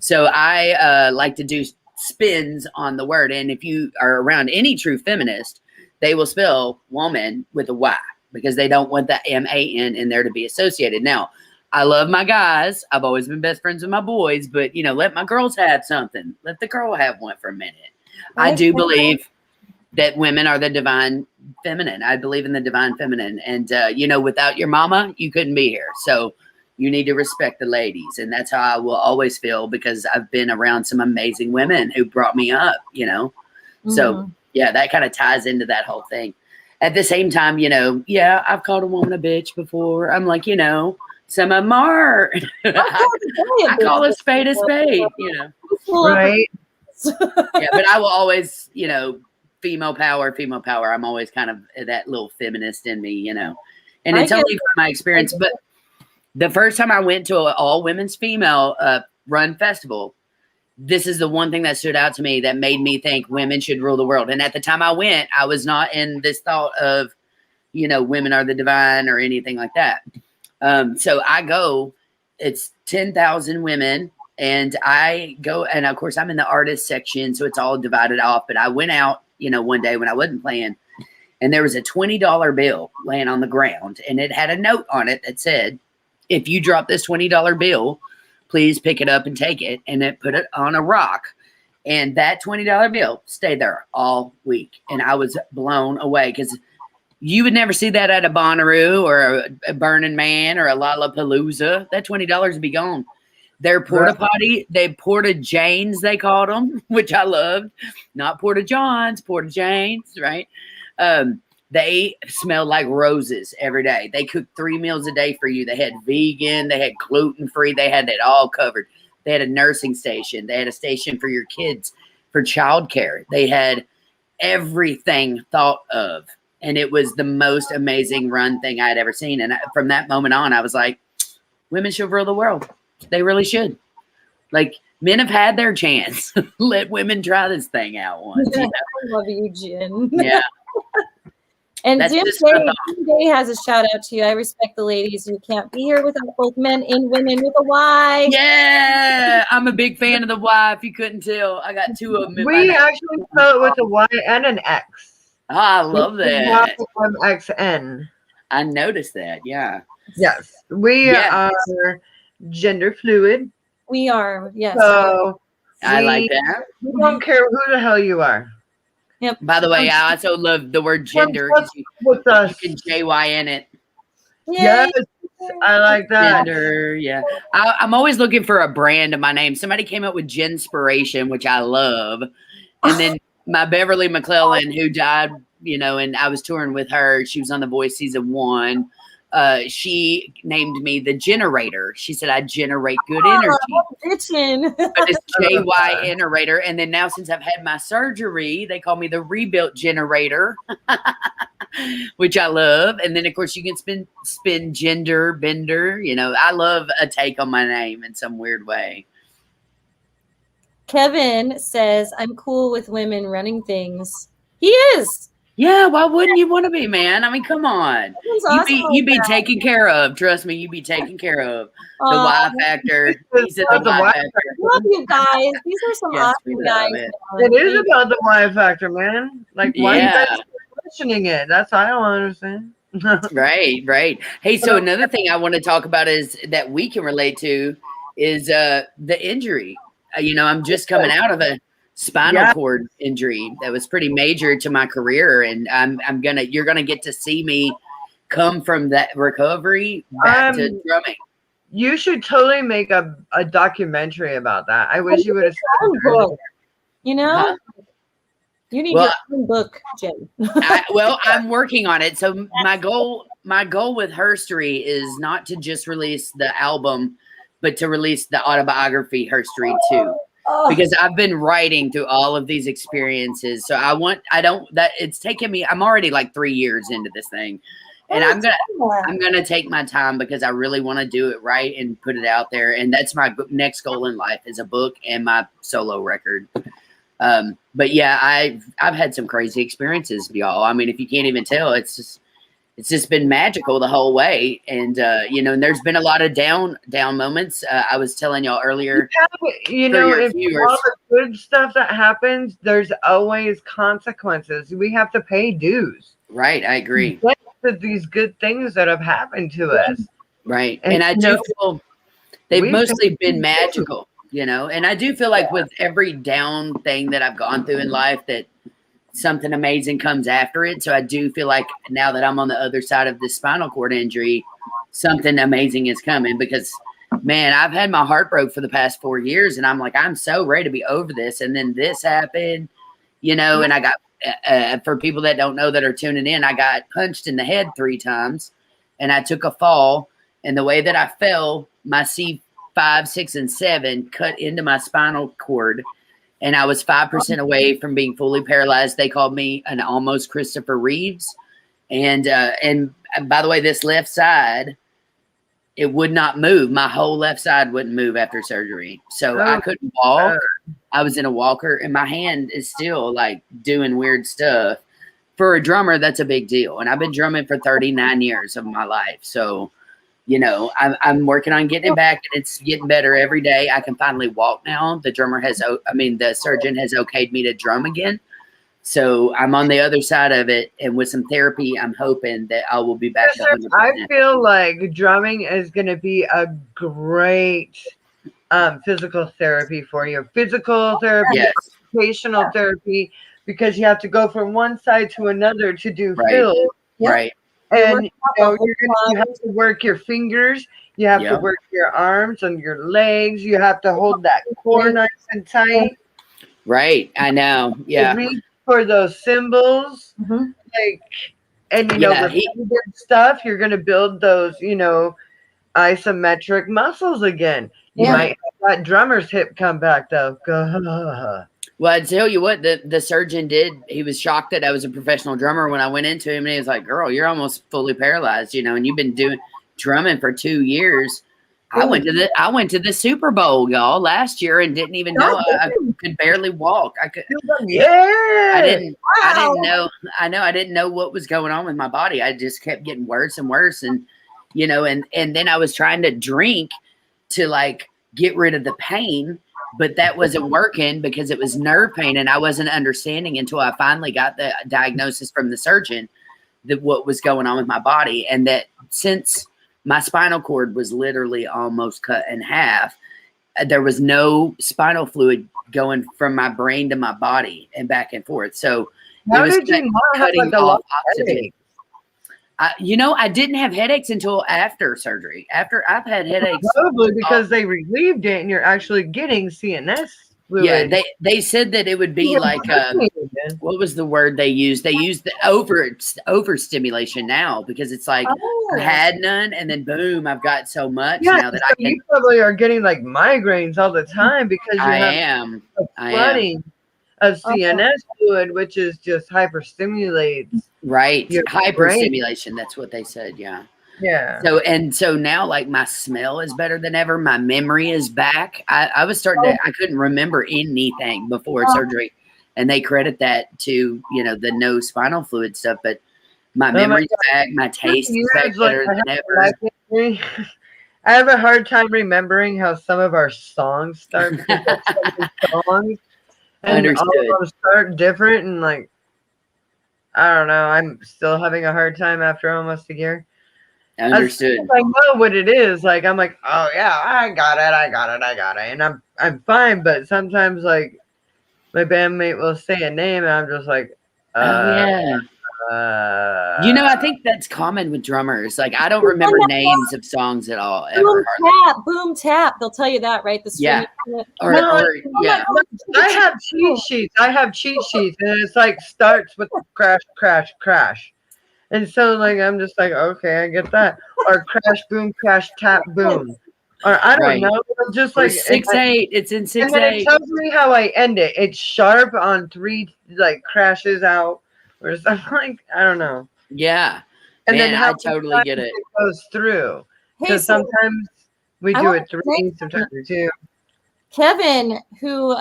Speaker 2: So I like to do spins on the word. And if you are around any true feminist, they will spell woman with a Y because they don't want that MAN in there to be associated. Now, I love my guys. I've always been best friends with my boys, but, let my girls have something. Let the girl have one for a minute. I do believe that women are the divine feminine. I believe in the divine feminine. And, without your mama, you couldn't be here. So you need to respect the ladies. And that's how I will always feel because I've been around some amazing women who brought me up, So, yeah, that kind of ties into that whole thing. At the same time, I've called a woman a bitch before. I'm like, some of them are. I call a spade, Right. Yeah, but I will always, female power. I'm always kind of that little feminist in me, and it's only from my experience. But the first time I went to an all women's female run festival, this is the one thing that stood out to me that made me think women should rule the world. And at the time I went, I was not in this thought of, women are the divine or anything like that. So I go, it's 10,000 women. And I go, and of course I'm in the artist section, so it's all divided off. But I went out, one day when I wasn't playing, and there was a $20 bill laying on the ground, and it had a note on it that said, if you drop this $20 bill, please pick it up and take it. And it put it on a rock. And that $20 bill stayed there all week. And I was blown away because You would never see that at a Bonnaroo or a Burning Man or a Lollapalooza. That $20 would be gone. Their porta potty, they porta janes, they called them, which I loved. Not porta johns, porta janes, right? They smelled like roses every day. They cooked 3 meals a day for you. They had vegan, they had gluten-free, they had it all covered. They had a nursing station. They had a station for your kids, for childcare. They had everything thought of. And it was the most amazing run thing I had ever seen. And from that moment on, I was like, women should rule the world. They really should. Like, men have had their chance. Let women try this thing out once. You know?
Speaker 3: I love you, Jen.
Speaker 2: Yeah.
Speaker 3: And Jim Day has a shout out to you. I respect the ladies. You can't be here without both men and women with a Y.
Speaker 2: Yeah. I'm a big fan of the Y, if you couldn't tell. I got 2 of them.
Speaker 1: We actually spell it with a Y and an X.
Speaker 2: Oh, I love that.
Speaker 1: MXN.
Speaker 2: I noticed that. Yeah.
Speaker 1: Yes. We are gender fluid.
Speaker 3: We are. Yes.
Speaker 1: So
Speaker 2: I like that.
Speaker 1: We don't care who the hell you are.
Speaker 3: Yep.
Speaker 2: By the way, I also love the word gender.
Speaker 1: With us.
Speaker 2: You can JY in it.
Speaker 3: Yay.
Speaker 1: Yes. I like that.
Speaker 2: Gender, yeah. I'm always looking for a brand of my name. Somebody came up with Genspiration, which I love. And then my Beverly McClellan, who died, you know, and I was touring with her. She was on The Voice season 1. She named me the Generator. She said I generate good energy. But it's JY Generator. And then now, since I've had my surgery, they call me the Rebuilt Generator, which I love. And then, of course, you can spin gender bender. You know, I love a take on my name in some weird way.
Speaker 3: Kevin says, I'm cool with women running things. He is.
Speaker 2: Yeah, why wouldn't you want to be, man? I mean, come on. You be taken care of. Trust me, you be taken care of. The Y factor. He said the Y factor.
Speaker 3: Love you guys. These are some awesome guys.
Speaker 1: It is about the Y factor, man. Like, why are you guys questioning it? That's what I don't understand.
Speaker 2: Right. Hey, so another thing I want to talk about is that we can relate to is the injury. You know, I'm just coming out of a spinal cord injury that was pretty major to my career, and you're gonna get to see me come from that recovery back to drumming.
Speaker 1: You should totally make a documentary about that. I wish you would have said
Speaker 3: book. You know, you need your own book, Jen.
Speaker 2: I'm working on it. So my goal with Herstory is not to just release the album, but to release the autobiography Herstory too. Because I've been writing through all of these experiences. So it's taken me, I'm already like 3 years into this thing. And I'm gonna take my time because I really want to do it right and put it out there. And that's my next goal in life, is a book and my solo record. But yeah, I've had some crazy experiences, y'all. I mean, if you can't even tell, it's just been magical the whole way. And, you know, and there's been a lot of down moments. I was telling y'all earlier,
Speaker 1: you know, if all the good stuff that happens, there's always consequences. We have to pay dues.
Speaker 2: Right. I agree.
Speaker 1: These good things that have happened to us.
Speaker 2: Right. And I do feel they've mostly been magical, you know, and I do feel like with every down thing that I've gone through in life that something amazing comes after it. So I do feel like now that I'm on the other side of this spinal cord injury, something amazing is coming, because man, I've had my heart broke for the past 4 years, and I'm like, I'm so ready to be over this. And then this happened, you know, and I got, for people that don't know that are tuning in, I got punched in the head 3 times, and I took a fall, and the way that I fell, my C5, 6, and 7 cut into my spinal cord. And I was 5% away from being fully paralyzed. They called me an almost Christopher Reeves. And by the way, this left side, it would not move. My whole left side wouldn't move after surgery. So I couldn't walk. I was in a walker, and my hand is still like doing weird stuff. For a drummer, that's a big deal. And I've been drumming for 39 years of my life. So, you know, I'm working on getting it back, and it's getting better every day. I can finally walk now. The surgeon has okayed me to drum again. So I'm on the other side of it, and with some therapy, I'm hoping that I will be back.
Speaker 1: I feel like drumming is going to be a great physical therapy for you. Physical therapy, occupational therapy, because you have to go from one side to another to do fills.
Speaker 3: Yep.
Speaker 2: Right.
Speaker 1: And you have to work your fingers, you have to
Speaker 2: Yep.
Speaker 1: work your arms and your legs, you have to hold that core nice and tight.
Speaker 2: Right. I know. Yeah.
Speaker 1: Reach for those symbols.
Speaker 3: Mhm.
Speaker 1: Like, and
Speaker 2: Yeah,
Speaker 1: repetitive stuff, you're gonna build those, isometric muscles again. You
Speaker 3: Yeah.
Speaker 1: might have that drummer's hip come back though. Gah.
Speaker 2: Well, I tell you what, the surgeon did. He was shocked that I was a professional drummer when I went into him, and he was like, "Girl, you're almost fully paralyzed, and you've been doing drumming for 2 years." I went to the Super Bowl, y'all, last year, and didn't even know I could barely walk.
Speaker 1: Yeah.
Speaker 2: I didn't know. I didn't know what was going on with my body. I just kept getting worse and worse, and and then I was trying to drink to like get rid of the pain. But that wasn't working because it was nerve pain, and I wasn't understanding until I finally got the diagnosis from the surgeon that what was going on with my body, and that since my spinal cord was literally almost cut in half, there was no spinal fluid going from my brain to my body and back and forth. So
Speaker 1: how did you not have like a lot of
Speaker 2: oxygen. I didn't have headaches until after surgery. After I've had headaches,
Speaker 1: probably because they relieved it, and you're actually getting CNS fluid.
Speaker 2: Yeah, they said that it would be like what was the word they used? They used the overstimulation now because it's like I had none, and then boom, I've got so much now that I can.
Speaker 1: You probably are getting like migraines all the time because you have flooding of CNS fluid, which is just hyperstimulates.
Speaker 2: Right. Hyperstimulation. That's what they said. Yeah.
Speaker 1: Yeah.
Speaker 2: So now like my smell is better than ever. My memory is back. I was starting to, I couldn't remember anything before surgery, and they credit that to, the no spinal fluid stuff, but my memory's back. My taste is back better than ever.
Speaker 1: I have a hard time remembering how some of our songs start. And all of them start different, and like, I don't know. I'm still having a hard time after almost a year.
Speaker 2: Understood.
Speaker 1: I know what it is. Like, I'm like, oh yeah, I got it, and I'm fine. But sometimes, like, my bandmate will say a name, and I'm just like,
Speaker 2: I think that's common with drummers. Like, I don't remember names of songs at all. Ever.
Speaker 3: Boom tap. They'll tell you that, right? The
Speaker 2: yeah.
Speaker 1: I have cheat sheets. And it's like starts with crash, crash, crash. And so, like, I'm just like, okay, I get that. Or crash, boom, crash, tap, boom. Or I don't know. Just like
Speaker 2: 6/8. It's in 6/8.
Speaker 1: And then it tells me how I end it. It's sharp on 3, like, crashes out. Or something like, I don't know.
Speaker 2: Yeah.
Speaker 1: And then how
Speaker 2: I totally get it.
Speaker 1: Goes through. Because sometimes we do it 3, sometimes 2.
Speaker 3: Kevin, who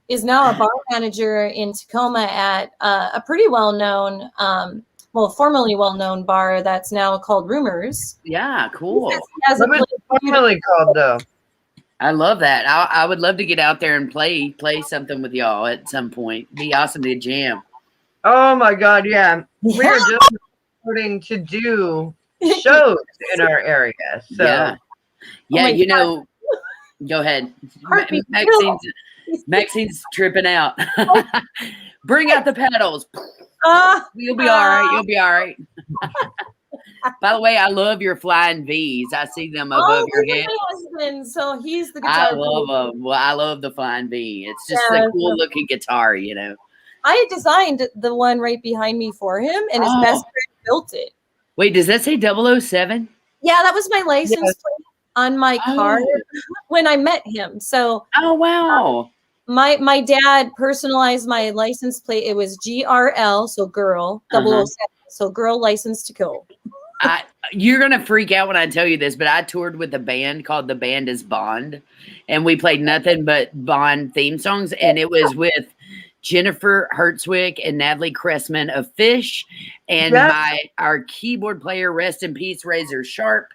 Speaker 3: is now a bar manager in Tacoma at a pretty well-known, formerly well-known bar that's now called Rumors.
Speaker 2: Yeah, cool.
Speaker 1: What is it formerly called, though?
Speaker 2: I love that. I would love to get out there and play something with y'all at some point. Be awesome to jam.
Speaker 1: Oh my God, yeah. We're just starting to do shows in our area. So
Speaker 2: go ahead. Maxine's tripping out. Bring out the pedals. You'll be all right. By the way, I love your flying V's. I see them above your head.
Speaker 3: Husband, so he's the guitar.
Speaker 2: I love them. Well, I love the flying V. It's just a cool looking guitar,
Speaker 3: I designed the one right behind me for him, and his best friend built it.
Speaker 2: Wait, does that say 007?
Speaker 3: Yeah, that was my license plate on my car when I met him. So,
Speaker 2: wow.
Speaker 3: My dad personalized my license plate. It was GRL, so girl, 007, so girl license to kill.
Speaker 2: You're going to freak out when I tell you this, but I toured with a band called The Band is Bond, and we played nothing but Bond theme songs, and it was with Jennifer Hertzwick and Natalie Cressman of Fish, and our keyboard player, rest in peace, Razor Sharp,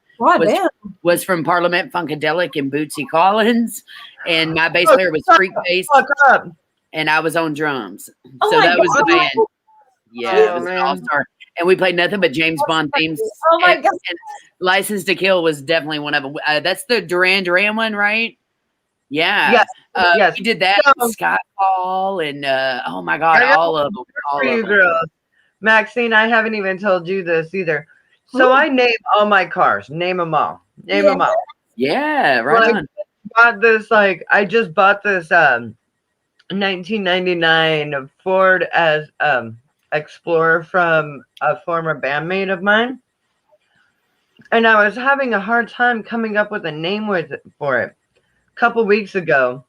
Speaker 2: was from Parliament Funkadelic and Bootsy Collins, and my bass player was Freak Bass, and I was on drums. So that was the band. Yeah, it was an all-star. And we played nothing but James Bond themes.
Speaker 3: Oh my God.
Speaker 2: And License to Kill was definitely one of them. That's the Duran Duran one, right? Yeah. Yes. We did that, Skyfall, and oh my God, all of them.
Speaker 1: Girls. Maxine, I haven't even told you this either. So I name all my cars. Name them all. Name them all.
Speaker 2: Yeah, right on.
Speaker 1: I just bought this 1999 Ford as Explorer from a former bandmate of mine. And I was having a hard time coming up with a name for it. A couple weeks ago,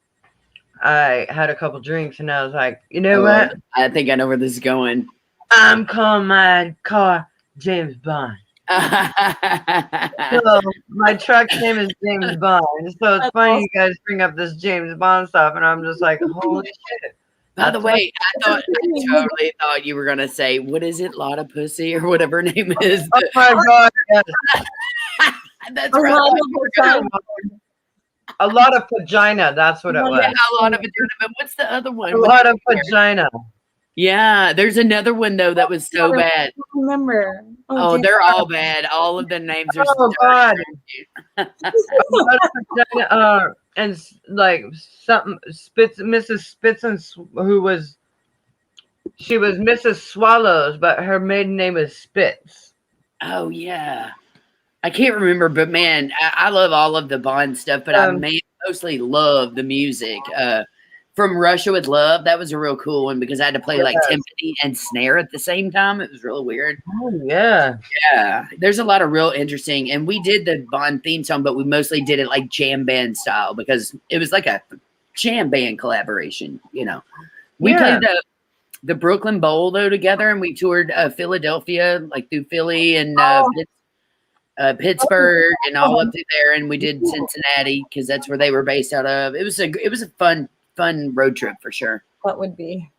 Speaker 1: I had a couple drinks and I was like, you know what?
Speaker 2: I think I know where this is going.
Speaker 1: I'm calling my car James Bond. So my truck's name is James Bond. So it's funny you guys bring up this James Bond stuff, and I'm just like, holy shit.
Speaker 2: By the way, I totally thought you were gonna say, what is it, Lotta Pussy or whatever her name is.
Speaker 1: Oh my god, yes.
Speaker 2: That's right.
Speaker 1: A lot of vagina, that's what it was.
Speaker 2: Yeah, a lot of vagina, but what's the other one?
Speaker 1: A lot of vagina.
Speaker 2: Yeah, there's another one though that was so bad.
Speaker 3: I don't remember.
Speaker 2: Oh, they're all bad. All of the names are
Speaker 1: so god. And like something Mrs. Spitz, she was Mrs. Swallows, but her maiden name is Spitz.
Speaker 2: Oh yeah. I can't remember, but man, I love all of the Bond stuff, but I mostly love the music. From Russia with Love, that was a real cool one because I had to play like timpani and snare at the same time. It was really weird.
Speaker 1: Oh yeah.
Speaker 2: Yeah. There's a lot of real interesting, and we did the Bond theme song, but we mostly did it like jam band style because it was like a jam band collaboration, you know. We played the Brooklyn Bowl though together, and we toured Philadelphia, like through Philly and Pittsburgh and all up through there, and we did Cincinnati because that's where they were based out of. It was a fun road trip for sure.
Speaker 3: What would be?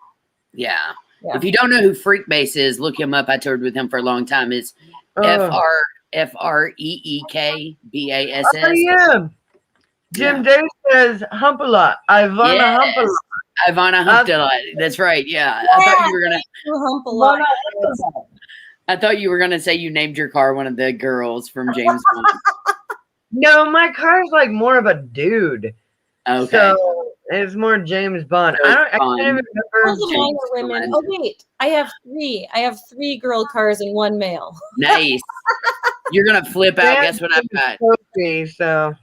Speaker 2: Yeah. If you don't know who Freakbass is, look him up. I toured with him for a long time. It's FREEKBASS.
Speaker 1: Oh yeah. Jim Day says hump a lot. Ivana hump a lot.
Speaker 2: Ivana humped a lot. That's right. Yeah. I thought you were gonna
Speaker 3: hump a lot.
Speaker 2: I thought you were gonna say you named your car one of the girls from James Bond.
Speaker 1: No, my car's like more of a dude.
Speaker 2: Okay.
Speaker 1: So it's more James Bond. I can't even remember.
Speaker 3: Women. Oh wait, I have three. I have 3 girl cars and 1 male.
Speaker 2: Nice. You're gonna flip out. Guess what I've got?
Speaker 1: So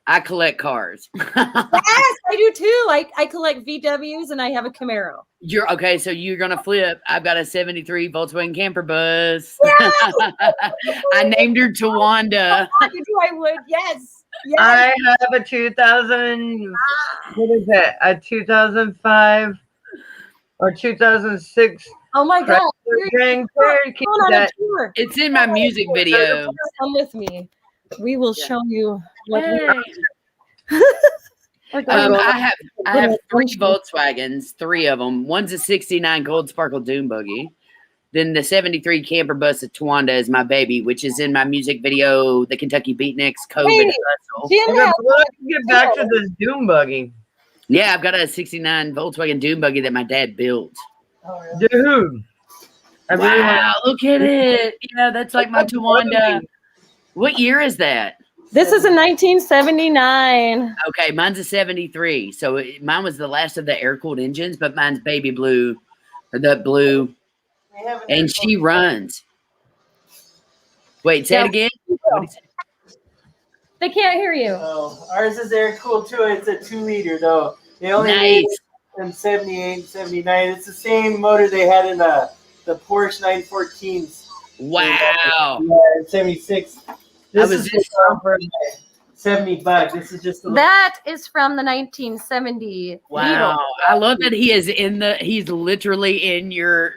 Speaker 2: I collect cars.
Speaker 3: Yes, I do too. I collect VWs and I have a Camaro.
Speaker 2: You're okay. So you're gonna flip. I've got a '73 Volkswagen camper bus.
Speaker 3: Yes!
Speaker 2: I named her Tawanda.
Speaker 3: I would. Yes. Yes.
Speaker 1: I have a 2000. What is it? A 2005 or 2006.
Speaker 3: Oh my god!
Speaker 2: It's in my music video.
Speaker 3: Come with me. We will show you what
Speaker 2: I have 3 Volkswagens, 3 of them. One's a '69 Gold Sparkle Dune Buggy. Then the '73 camper bus of Tawanda is my baby, which is in my music video, the Kentucky Beatniks COVID Hustle.
Speaker 1: Get back to this Dune Buggy.
Speaker 2: Yeah, I've got a '69 Volkswagen Dune Buggy that my dad built.
Speaker 1: Oh, yeah. Dude.
Speaker 2: Wow, look at it. Yeah, that's like my Tawanda. What year is that?
Speaker 3: This is a 1979.
Speaker 2: Okay, mine's a '73. So mine was the last of the air-cooled engines, but mine's baby blue, or the blue, and she runs. Wait, say it again.
Speaker 3: They can't hear you.
Speaker 4: Oh, ours is air-cooled too. It's a 2-liter though. They only made it in '78, '79. It's the same motor they had in the Porsche 914s.
Speaker 2: Wow.
Speaker 4: Yeah, 76. This is just for $70. This is just
Speaker 3: that is from the 1970.
Speaker 2: Wow. I love that he's literally in your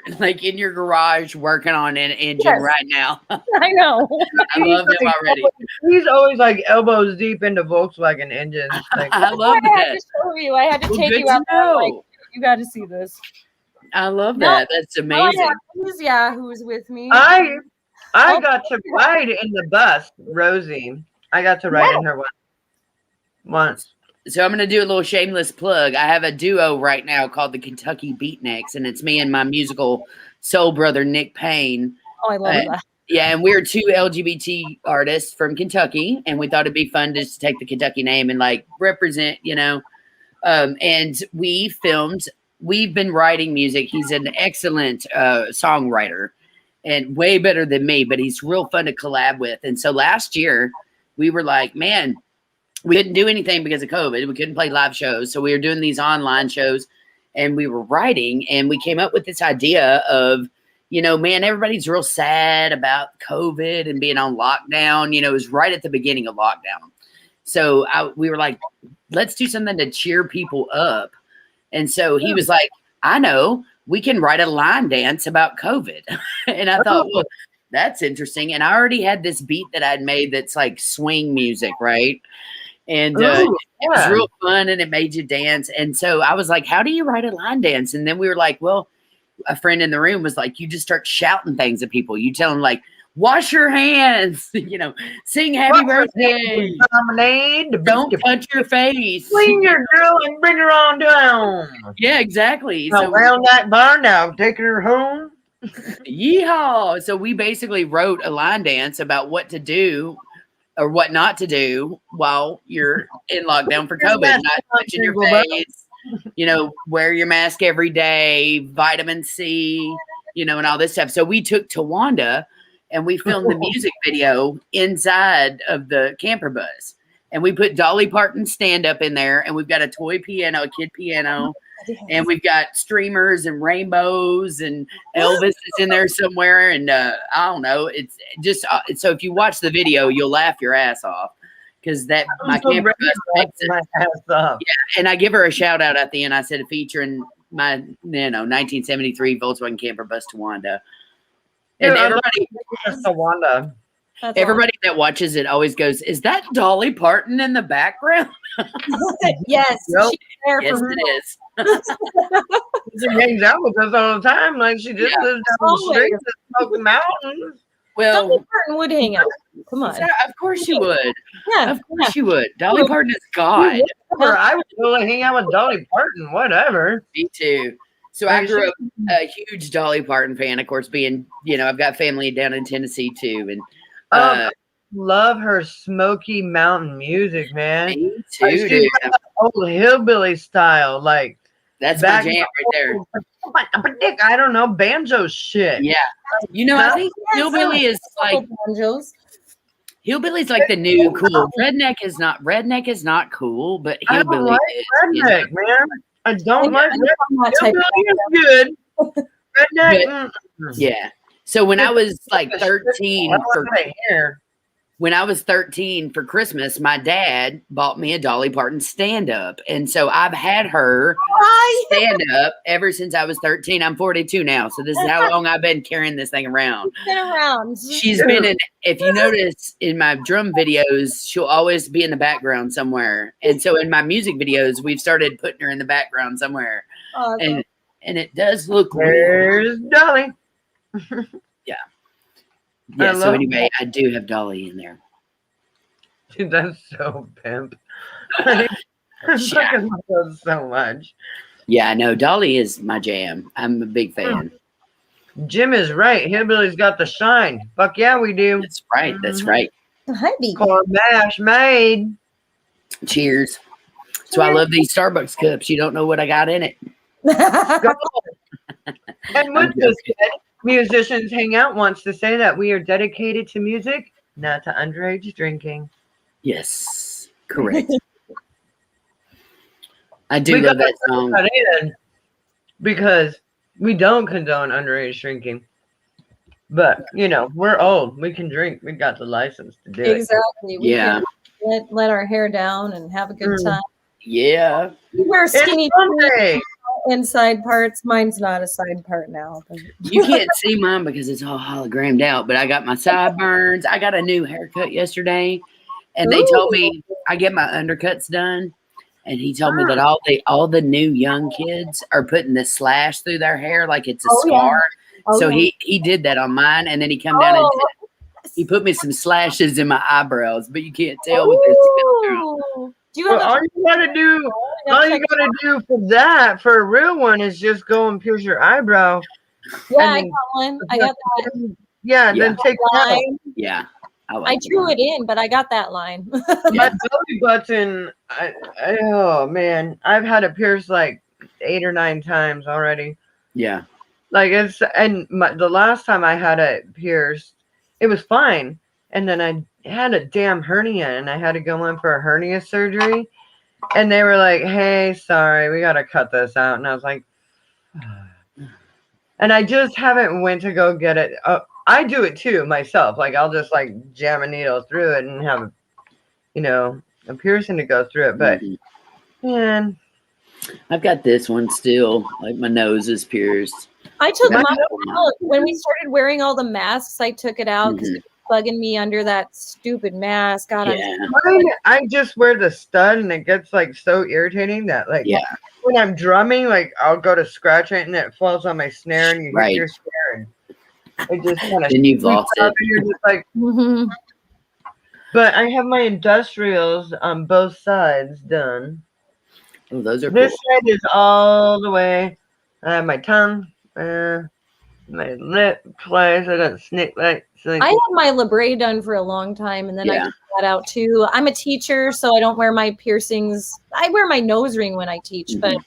Speaker 2: garage working on an engine right now.
Speaker 3: I know.
Speaker 2: I love him already.
Speaker 1: He's always like elbows deep into Volkswagen engines. Like,
Speaker 2: I love that.
Speaker 3: I had to show you. I had to take you out there. Like, you got to see this.
Speaker 2: I love that. That's amazing.
Speaker 3: Who's with me?
Speaker 1: I got to ride in the bus, Rosie. I got to ride in her once.
Speaker 2: So I'm going to do a little shameless plug. I have a duo right now called the Kentucky Beatniks, and it's me and my musical soul brother, Nick Payne.
Speaker 3: Oh, I love that.
Speaker 2: Yeah, and we're 2 LGBT artists from Kentucky, and we thought it'd be fun just to take the Kentucky name and like represent, you know. And we filmed we've been writing music. He's an excellent songwriter and way better than me, but he's real fun to collab with. And so last year we were like, man, we couldn't do anything because of COVID. We couldn't play live shows. So we were doing these online shows and we were writing, and we came up with this idea of, you know, man, everybody's real sad about COVID and being on lockdown. You know, it was right at the beginning of lockdown. So we were like, let's do something to cheer people up. And so he was like, I know, we can write a line dance about COVID. And I thought, well, that's interesting. And I already had this beat that I'd made that's like swing music, right? And it was real fun, and it made you dance. And so I was like, how do you write a line dance? And then we were like, well, a friend in the room was like, you just start shouting things at people. You tell them like, wash your hands, you know, sing happy birthday, don't touch your face,
Speaker 1: clean your girl and bring her on down.
Speaker 2: Yeah, exactly.
Speaker 1: So around that barn now, taking her home.
Speaker 2: Yeehaw. So we basically wrote a line dance about what to do or what not to do while you're in lockdown for COVID. Not touching your face, you know, wear your mask every day, vitamin C, you know, and all this stuff. So we took Tawanda and we filmed the music video inside of the camper bus. And we put Dolly Parton stand up in there, and we've got a toy piano, a kid piano, and we've got streamers and rainbows, and Elvis is in there somewhere. And I don't know, it's just so if you watch the video, you'll laugh your ass off because that my camper bus makes it. Yeah, and I give her a shout out at the end. I said, featuring my 1973 Volkswagen camper bus Tawanda. And everybody that watches it always goes, is that Dolly Parton in the background?
Speaker 3: Yes.
Speaker 2: Yep. Yes, it is.
Speaker 1: She hangs out with us all the time. Like she just lives down the street in Smoky Mountains.
Speaker 2: Well,
Speaker 3: Dolly Parton would hang out. Come on.
Speaker 2: Of course you would.
Speaker 3: Yeah.
Speaker 2: Of course you would. Dolly Parton is God.
Speaker 1: I would really hang out with Dolly Parton, whatever.
Speaker 2: Me too. So I grew up a huge Dolly Parton fan, of course, being, you know, I've got family down in Tennessee too. And
Speaker 1: love her Smoky Mountain music, man.
Speaker 2: Me too, dude.
Speaker 1: Old hillbilly style, like
Speaker 2: that's my jam right there.
Speaker 1: I don't know, banjo shit.
Speaker 2: Yeah. You know, I think hillbilly is like
Speaker 3: banjos.
Speaker 2: Hillbilly's like the new cool. Redneck is not cool, but hillbilly
Speaker 1: like
Speaker 2: is.
Speaker 1: Redneck, man. I don't like redneck. Hillbilly is good. Redneck.
Speaker 2: Yeah. So when I was like 13 when I was 13 for Christmas, my dad bought me a Dolly Parton stand-up. And so I've had her stand up ever since I was 13. I'm 42 now. So this is how long I've been carrying this thing around. She's been in, if you notice in my drum videos, she'll always be in the background somewhere. And so in my music videos, we've started putting her in the background somewhere. And it does look
Speaker 1: Where's Dolly?
Speaker 2: Yeah. Yeah, so anyway, I do have Dolly in there.
Speaker 1: Dude, that's so pimp. I fucking love those so much.
Speaker 2: Yeah, I know. Dolly is my jam. I'm a big fan.
Speaker 1: Jim is right. Hillbilly's got the shine. Fuck yeah, we do.
Speaker 2: That's right. That's right.
Speaker 3: Hi, B.
Speaker 1: Corn mash made.
Speaker 2: Cheers. So I love these Starbucks cups. You don't know what I got in it.
Speaker 1: And with this Musicians Hangout wants to say that we are dedicated to music, not to underage drinking.
Speaker 2: Yes, correct. I do love that song.
Speaker 1: Because we don't condone underage drinking. But, you know, we're old. We can drink. We got the license to do it.
Speaker 3: Exactly. We can let our hair down and have a good time.
Speaker 2: Yeah.
Speaker 3: We wear skinny inside parts. Mine's not a side part now. But.
Speaker 2: You can't see mine because it's all hologrammed out, but I got my sideburns. I got a new haircut yesterday, and they told me I get my undercuts done, and he told me that all the new young kids are putting the slash through their hair like it's a scar. So he did that on mine, and then he come down and he put me some slashes in my eyebrows, but you can't tell with this filter.
Speaker 1: All you gotta do for that, for a real one, is just go and pierce your eyebrow.
Speaker 3: Yeah, I got one. I got that.
Speaker 1: Yeah, then take that.
Speaker 2: Yeah.
Speaker 3: I drew it in, but I got that line.
Speaker 1: My belly button, oh man, I've had it pierced like 8 or 9 times already.
Speaker 2: Yeah.
Speaker 1: Like the last time I had it pierced, it was fine. And then I had a damn hernia and I had to go in for a hernia surgery. And they were like, hey, sorry, we got to cut this out. And I was like, and I just haven't went to go get it. I do it too myself. Like I'll just like jam a needle through it and have, a piercing to go through it. But man,
Speaker 2: I've got this one still. Like my nose is pierced.
Speaker 3: I took mine out when we started wearing all the masks. I took it out because it was bugging me under that stupid mask. God,
Speaker 1: I just wear the stud, and it gets like so irritating that when I'm drumming, like I'll go to scratch it and it falls on my snare, and you hit your snare, and it just kind of.
Speaker 2: Then you've lost it.
Speaker 1: And you're just like. But I have my industrials on both sides done.
Speaker 2: Oh, those are
Speaker 1: this
Speaker 2: cool.
Speaker 1: side is all the way. I have my tongue, my lip place. I got snake bites.
Speaker 3: I had my labret done for a long time, and then I took that out too. I'm a teacher, so I don't wear my piercings. I wear my nose ring when I teach, but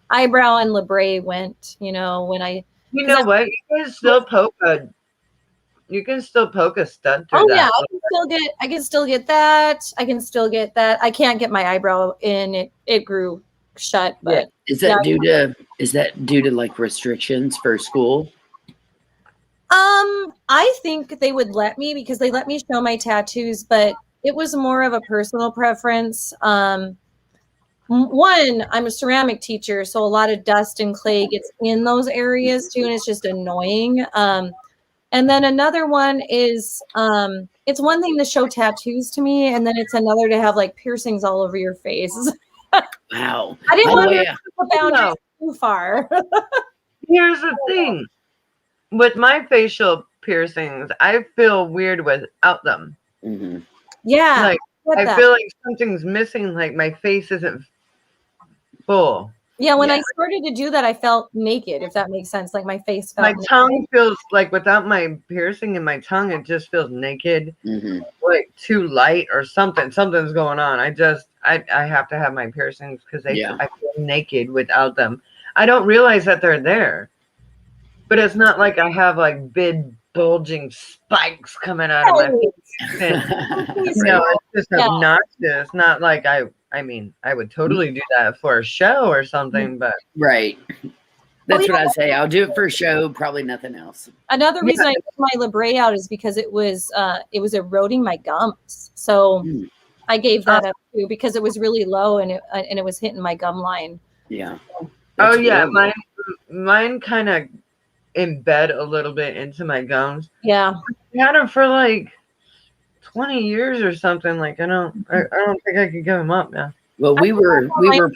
Speaker 3: eyebrow and labret went. When I.
Speaker 1: You know what? You can still poke a. You can still poke a stud through that.
Speaker 3: Yeah, I can still get that. I can't get my eyebrow in. It grew shut, but
Speaker 2: is that due to like restrictions for school?
Speaker 3: I think they would let me because they let me show my tattoos, but it was more of a personal preference. One, I'm a ceramic teacher, so a lot of dust and clay gets in those areas too, and it's just annoying. And then another one is, it's one thing to show tattoos to me, and then it's another to have like piercings all over your face.
Speaker 2: Wow.
Speaker 3: I didn't want to put the boundaries too far.
Speaker 1: Here's the thing. With my facial piercings, I feel weird without them.
Speaker 3: Yeah.
Speaker 1: Like, I feel like something's missing, like my face isn't full.
Speaker 3: Yeah, when I started to do that, I felt naked, if that makes sense. Like my face felt
Speaker 1: naked. Tongue feels like without my piercing in my tongue, it just feels naked, like too light or something. Something's going on. I have to have my piercings because I feel naked without them. I don't realize that they're there, but it's not like I have like big bulging spikes coming out of my face. It's just obnoxious. Not like I mean, I would totally do that for a show or something, but
Speaker 2: that's what I say. I'll do it for a show, probably nothing else.
Speaker 3: Another reason I took my labret out is because it was eroding my gums. So I gave that up too because it was really low and it was hitting my gum line.
Speaker 2: Yeah.
Speaker 1: That's mine kind of embed a little bit into my gums.
Speaker 3: Yeah.
Speaker 1: I had them for like 20 years or something. Like I don't think I could give them up now.
Speaker 2: Well, we were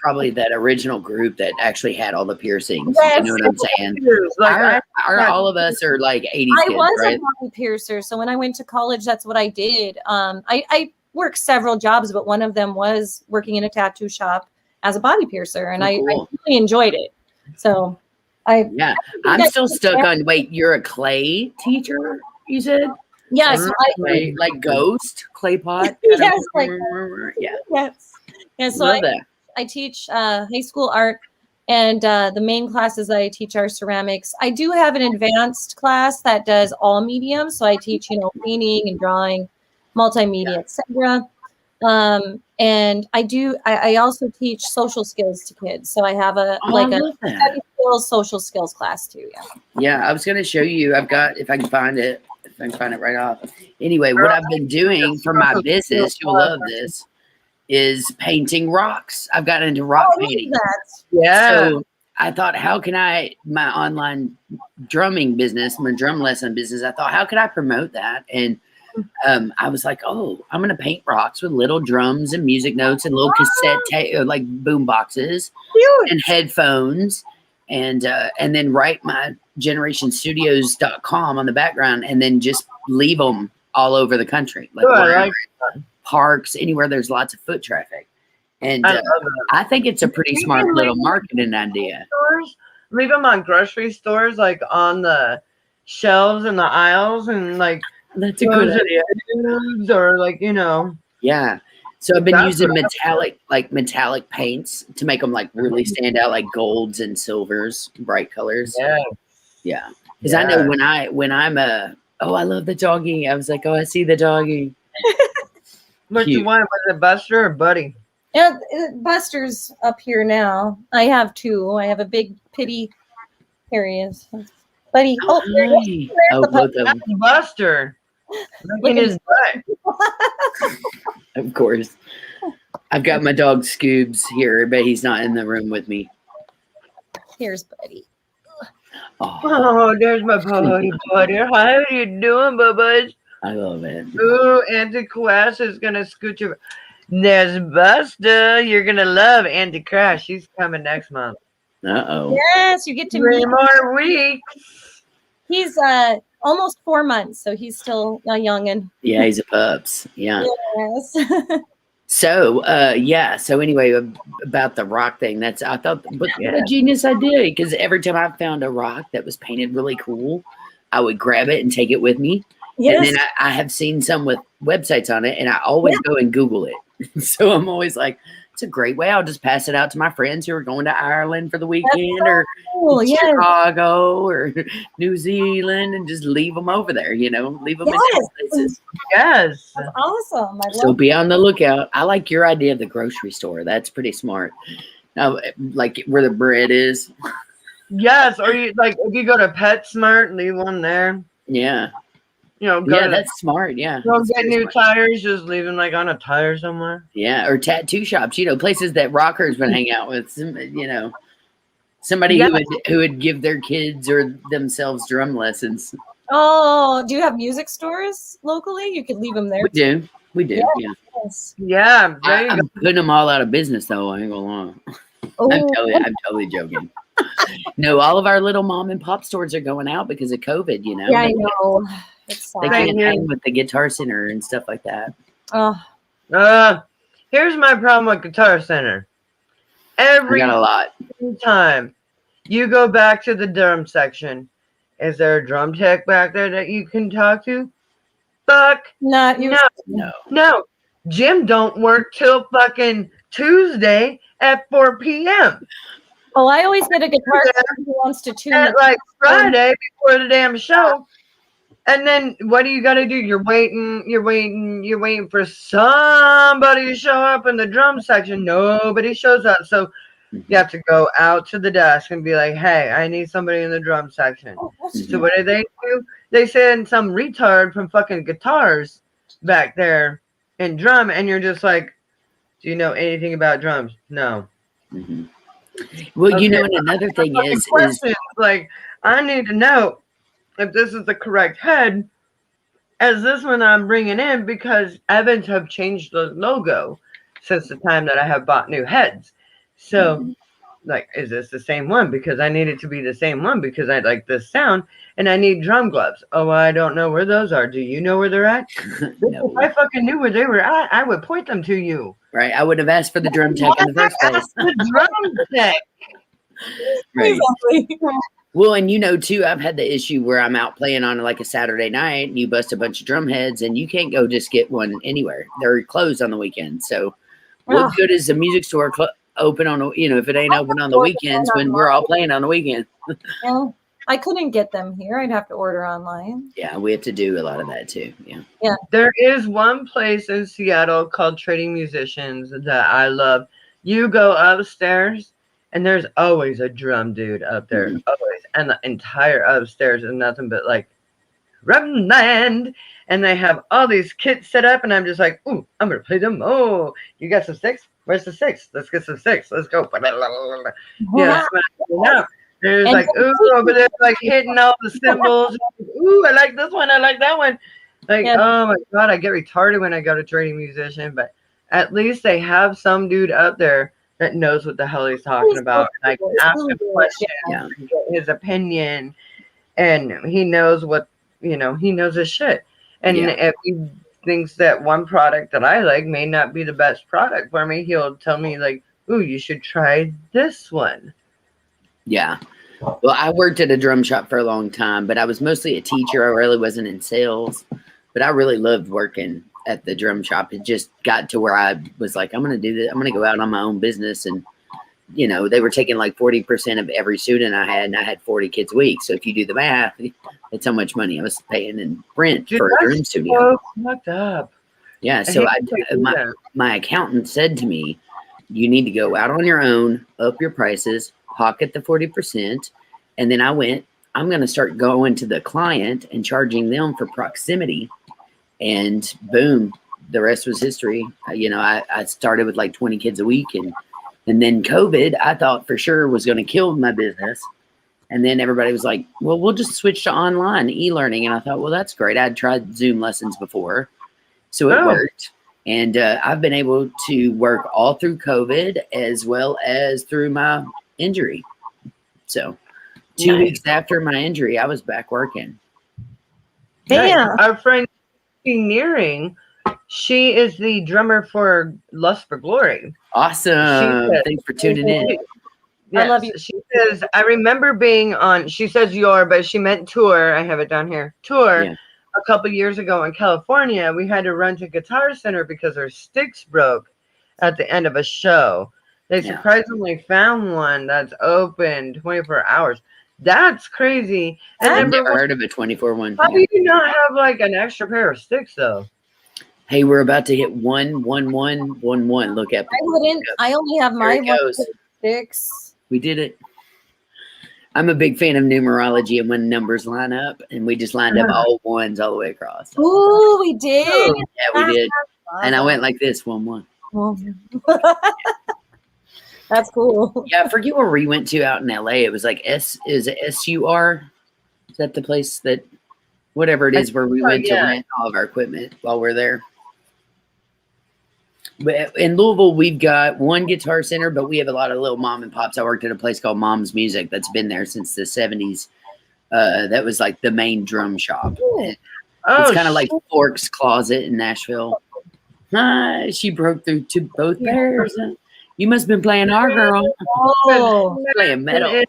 Speaker 2: probably that original group that actually had all the piercings.
Speaker 3: Yes.
Speaker 2: You know what I'm saying? Like all of us are like 80s kids,
Speaker 3: I was
Speaker 2: right?
Speaker 3: a body piercer, so when I went to college, that's what I did. I worked several jobs, but one of them was working in a tattoo shop as a body piercer, and I really enjoyed it. So I'm
Speaker 2: still stuck on. Wait, you're a clay teacher? You said?
Speaker 3: Yes,
Speaker 2: like ghost clay pot.
Speaker 3: Yes,
Speaker 2: yes.
Speaker 3: So I teach high school art, and the main classes that I teach are ceramics. I do have an advanced class that does all mediums, so I teach painting and drawing, multimedia, etc. And I also teach social skills to kids. So I have a social skills class too.
Speaker 2: Yeah, I was going to show you. I've got, if I can find it right off. Anyway, what I've been doing for my business, you'll love this, is painting rocks. I've gotten into rock painting.
Speaker 1: Yeah.
Speaker 2: So I thought, how can my online drumming business, my drum lesson business, I thought, how could I promote that? And I was like, I'm going to paint rocks with little drums and music notes and little cassette like boom boxes and headphones, and then write my generationstudios.com on the background, and then just leave them all over the country, like parks, anywhere there's lots of foot traffic. And I think it's a pretty smart little marketing idea.
Speaker 1: Leave them on grocery stores, like on the shelves and the aisles, and like
Speaker 2: that's a good idea.
Speaker 1: Or like
Speaker 2: Yeah. So I've been
Speaker 1: That's
Speaker 2: using
Speaker 1: what
Speaker 2: metallic paints to make them like really stand out, like golds and silvers, bright colors.
Speaker 1: Yeah.
Speaker 2: Yeah. Because I know when I'm oh, I love the doggy. I was like, oh, I see the doggy.
Speaker 1: What you want? Was it Buster or Buddy?
Speaker 3: Yeah, Buster's up here now. I have two. I have a big pitty. Here he is. Buddy.
Speaker 2: Oh,
Speaker 3: There's
Speaker 2: hi.
Speaker 3: the
Speaker 2: Both
Speaker 3: puppy.
Speaker 2: of them.
Speaker 1: That's Buster. Look at his butt.
Speaker 2: Of course. I've got my dog Scoobs here, but he's not in the room with me.
Speaker 3: Here's Buddy.
Speaker 1: Oh, there's my buddy. How are you doing, Bubba?
Speaker 2: I love it.
Speaker 1: Ooh, Auntie Quest is gonna scoot you. There's Buster. You're gonna love Auntie Crash. She's coming next month.
Speaker 2: Uh-oh.
Speaker 3: Yes, you get to
Speaker 1: 3
Speaker 3: meet.
Speaker 1: more weeks.
Speaker 3: He's almost 4 months, so he's still a youngin.
Speaker 2: Yeah, he's a pups. Yeah.
Speaker 3: Yes.
Speaker 2: So, So anyway, about the rock thing, I thought, what a genius idea. Because every time I found a rock that was painted really cool, I would grab it and take it with me.
Speaker 3: Yes.
Speaker 2: And then I have seen some with websites on it, and I always go and Google it. So I'm always like, it's a great way. I'll just pass it out to my friends who are going to Ireland for the weekend, or
Speaker 3: cool. Yes.
Speaker 2: Chicago or New Zealand, and just leave them over there, leave them in different places.
Speaker 1: Yes.
Speaker 3: That's awesome. I
Speaker 2: So
Speaker 3: love
Speaker 2: be on the lookout. I like your idea of the grocery store. That's pretty smart. Like where the bread is.
Speaker 1: Yes. Or you like if you go to PetSmart, leave one there.
Speaker 2: Yeah.
Speaker 1: Go
Speaker 2: That's smart. Yeah.
Speaker 1: Go get new tires, just leave them like on a tire somewhere.
Speaker 2: Yeah. Or tattoo shops, places that rockers would hang out with, somebody who would give their kids or themselves drum lessons.
Speaker 3: Oh, do you have music stores locally? You could leave them there.
Speaker 2: We do. Yeah.
Speaker 3: Yes.
Speaker 1: Yeah.
Speaker 2: I'm putting them all out of business though. I ain't gonna lie.
Speaker 3: Oh,
Speaker 2: I'm totally joking. No, all of our little mom and pop stores are going out because of COVID,
Speaker 3: Yeah, I know. It's
Speaker 2: They
Speaker 3: sad.
Speaker 2: can't hang with the Guitar Center and stuff like that.
Speaker 3: Oh,
Speaker 1: Here's my problem with Guitar Center. Every
Speaker 2: I got a lot.
Speaker 1: time you go back to the drum section, is there a drum tech back there that you can talk to? Fuck
Speaker 3: not you.
Speaker 1: no. Jim don't work till fucking Tuesday at 4 p.m.
Speaker 3: Oh, I always get a guitar who wants to tune
Speaker 1: At
Speaker 3: it.
Speaker 1: like Friday before the damn show. And then what do you got to do? You're waiting for somebody to show up in the drum section. Nobody shows up. So you have to go out to the desk and be like, hey, I need somebody in the drum section. So what do? They send some retard from fucking guitars back there in drum. And you're just like, do you know anything about drums? No.
Speaker 2: Mm-hmm. Well,
Speaker 1: Okay.
Speaker 2: And another thing is
Speaker 1: like, I need to know if this is the correct head, as this one I'm bringing in, because Evans have changed the logo since the time that I have bought new heads. So, like, is this the same one? Because I need it to be the same one because I like this sound, and I need drum gloves. Oh, I don't know where those are. Do you know where they're at?
Speaker 2: No.
Speaker 1: If I fucking knew where they were at, I would point them to you.
Speaker 2: Right. I would have asked for the drum tech in the first place.
Speaker 1: The drum tech.
Speaker 2: Right.
Speaker 3: Exactly.
Speaker 2: Well, and too, I've had the issue where I'm out playing on like a Saturday night and you bust a bunch of drum heads and you can't go just get one anywhere. They're closed on the weekend. So what good is the music store open on, if it ain't open on the weekends when we're all playing on the weekend?
Speaker 3: Well, I couldn't get them here. I'd have to order online.
Speaker 2: Yeah, we have to do a lot of that too. Yeah.
Speaker 3: Yeah.
Speaker 1: There is one place in Seattle called Trading Musicians that I love. You go upstairs and there's always a drum dude up there. Always. And the entire upstairs is nothing but like drumland. And they have all these kits set up and I'm just like, ooh, I'm gonna play them. Oh, you got some sticks? Where's the six? Let's get some sticks. Let's go. Yeah, there's like, ooh, over there, like hitting all the cymbals. Ooh, I like this one. I like that one. Like, oh my God, I get retarded when I go to Trading Musician, but at least they have some dude up there that knows what the hell he's talking about. And I can ask him questions and get his opinion. And he knows he knows his shit. And if he thinks that one product that I like may not be the best product for me, he'll tell me like, ooh, you should try this one.
Speaker 2: Yeah. Well, I worked at a drum shop for a long time, but I was mostly a teacher. I really wasn't in sales, but I really loved working at the drum shop. It just got to where I was like, I'm going to do this. I'm going to go out on my own business. And, they were taking like 40% of every student I had, and I had 40 kids a week. So if you do the math, that's how much money I was paying in rent for a drum studio.
Speaker 1: So fucked up.
Speaker 2: Yeah. So my accountant said to me, you need to go out on your own, up your prices, pocket the 40%. And then I'm going to start going to the client and charging them for proximity. And boom, the rest was history. I started with like 20 kids a week. And then COVID, I thought for sure was going to kill my business. And then everybody was like, well, we'll just switch to online e-learning. And I thought, well, that's great. I'd tried Zoom lessons before. So it worked. And I've been able to work all through COVID as well as through my injury. So 2 weeks after my injury, I was back working.
Speaker 3: Damn.
Speaker 1: Our friend Nearing, she is the drummer for Lust for Glory.
Speaker 2: Awesome. Thanks for tuning in.
Speaker 1: Yes,
Speaker 3: I love you.
Speaker 1: She says, I remember being on, she says but she meant tour. I have it down here. Tour. Yeah. A couple years ago in California, we had to run to Guitar Center because our sticks broke at the end of a show. They surprisingly found one that's open 24 hours. That's crazy.
Speaker 2: I've never heard of a 24 one.
Speaker 1: How do you not have like an extra pair of sticks though?
Speaker 2: Hey, we're about to hit 1 1 1 1 1. Look at
Speaker 3: I only have my sticks.
Speaker 2: We did it. I'm a big fan of numerology and when numbers line up, and we just lined up all ones all the way across.
Speaker 3: Ooh, we did.
Speaker 2: Yeah, we did. And I went like this, 1 1.
Speaker 3: That's cool.
Speaker 2: Yeah, I forget where we went to out in LA. It was like SUR. Is that the place that, whatever it is, where we went to rent all of our equipment while we're there? But in Louisville, we've got one Guitar Center, but we have a lot of little mom and pops. I worked at a place called Mom's Music that's been there since the 70s. That was like the main drum shop. It's kind of like Fork's Closet in Nashville. She broke through to both pairs. You must have been playing our girl.
Speaker 3: Oh,
Speaker 2: playing metal.
Speaker 3: Yeah.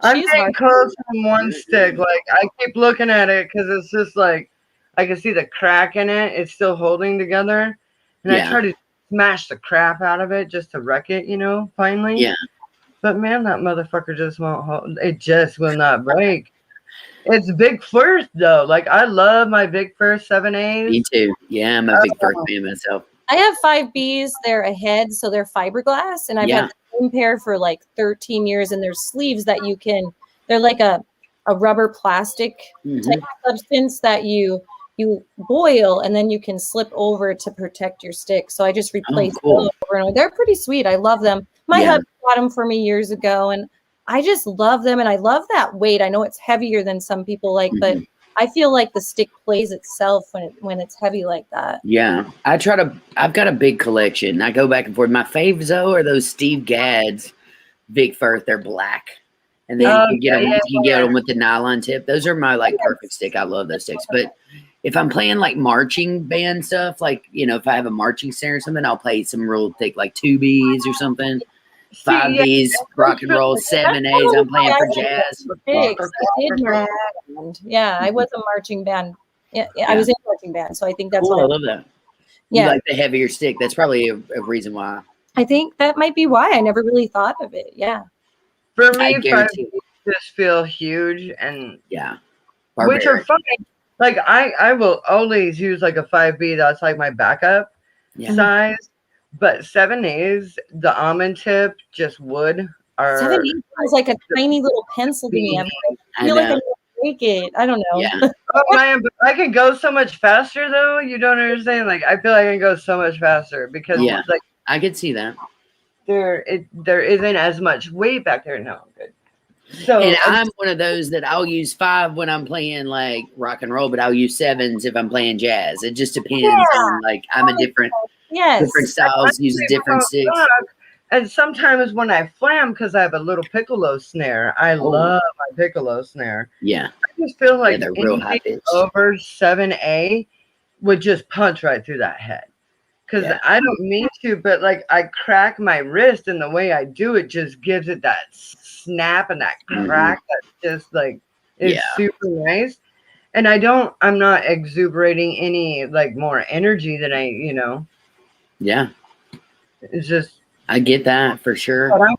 Speaker 1: I'm getting close from one stick. Like I keep looking at it because it's just like I can see the crack in it. It's still holding together, and I try to smash the crap out of it just to wreck it. Finally. Yeah. But man, that motherfucker just won't hold. It just will not break. It's Big First though. Like I love my Big First 7As.
Speaker 2: Me too. Yeah, I'm a Big First fan myself.
Speaker 3: I have 5Bs. They're ahead, so they're fiberglass, and I've had the same pair for like 13 years. And there's sleeves that they're like a rubber plastic type of substance that you boil, and then you can slip over to protect your stick. So I just replaced them over and over. They're pretty sweet. I love them. My husband got them for me years ago, and I just love them. And I love that weight. I know it's heavier than some people like, but I feel like the stick plays itself when it's heavy like that.
Speaker 2: Yeah. I've got a big collection. I go back and forth. My faves though are those Steve Gadd's Big Firth. They're black. And then you can get them with the nylon tip. Those are my perfect stick. I love those sticks. But if I'm playing like marching band stuff, like, if I have a marching center or something, I'll play some real thick, like 2Bs or something. 5Bs, rock and roll, 7As. I'm playing for jazz.
Speaker 3: I was a marching band. I was in a marching band, so I think that's
Speaker 2: I love that.
Speaker 3: Yeah,
Speaker 2: you like the heavier stick. That's probably a reason why.
Speaker 3: I think that might be why I never really thought of it. Yeah.
Speaker 1: For me, 5Bs just feel huge and which are fun. Like I will always use like a 5B. That's like my backup size. But 7As, the almond tip, just wood.
Speaker 3: 7A feels like a tiny little pencil to me. I feel like I can break it. I don't know.
Speaker 2: Yeah.
Speaker 1: Oh man, but I can go so much faster though. You don't understand. Like I feel like I can go so much faster because like
Speaker 2: I could see that.
Speaker 1: There isn't as much weight back there. No, good. So
Speaker 2: and I'm one of those that I'll use 5 when I'm playing like rock and roll, but I'll use 7s if I'm playing jazz. It just depends on like I'm a different styles, use different sticks.
Speaker 1: And sometimes when I flam, because I have a little piccolo snare, I love my piccolo snare.
Speaker 2: Yeah.
Speaker 1: I just feel like
Speaker 2: they're real high pitch.
Speaker 1: Over 7A would just punch right through that head. Because I don't mean to, but like I crack my wrist, and the way I do it just gives it that snap and that crack that just like is super nice. And I'm not exuberating any like more energy than
Speaker 2: Yeah.
Speaker 1: It's just.
Speaker 2: I get that for sure. I'm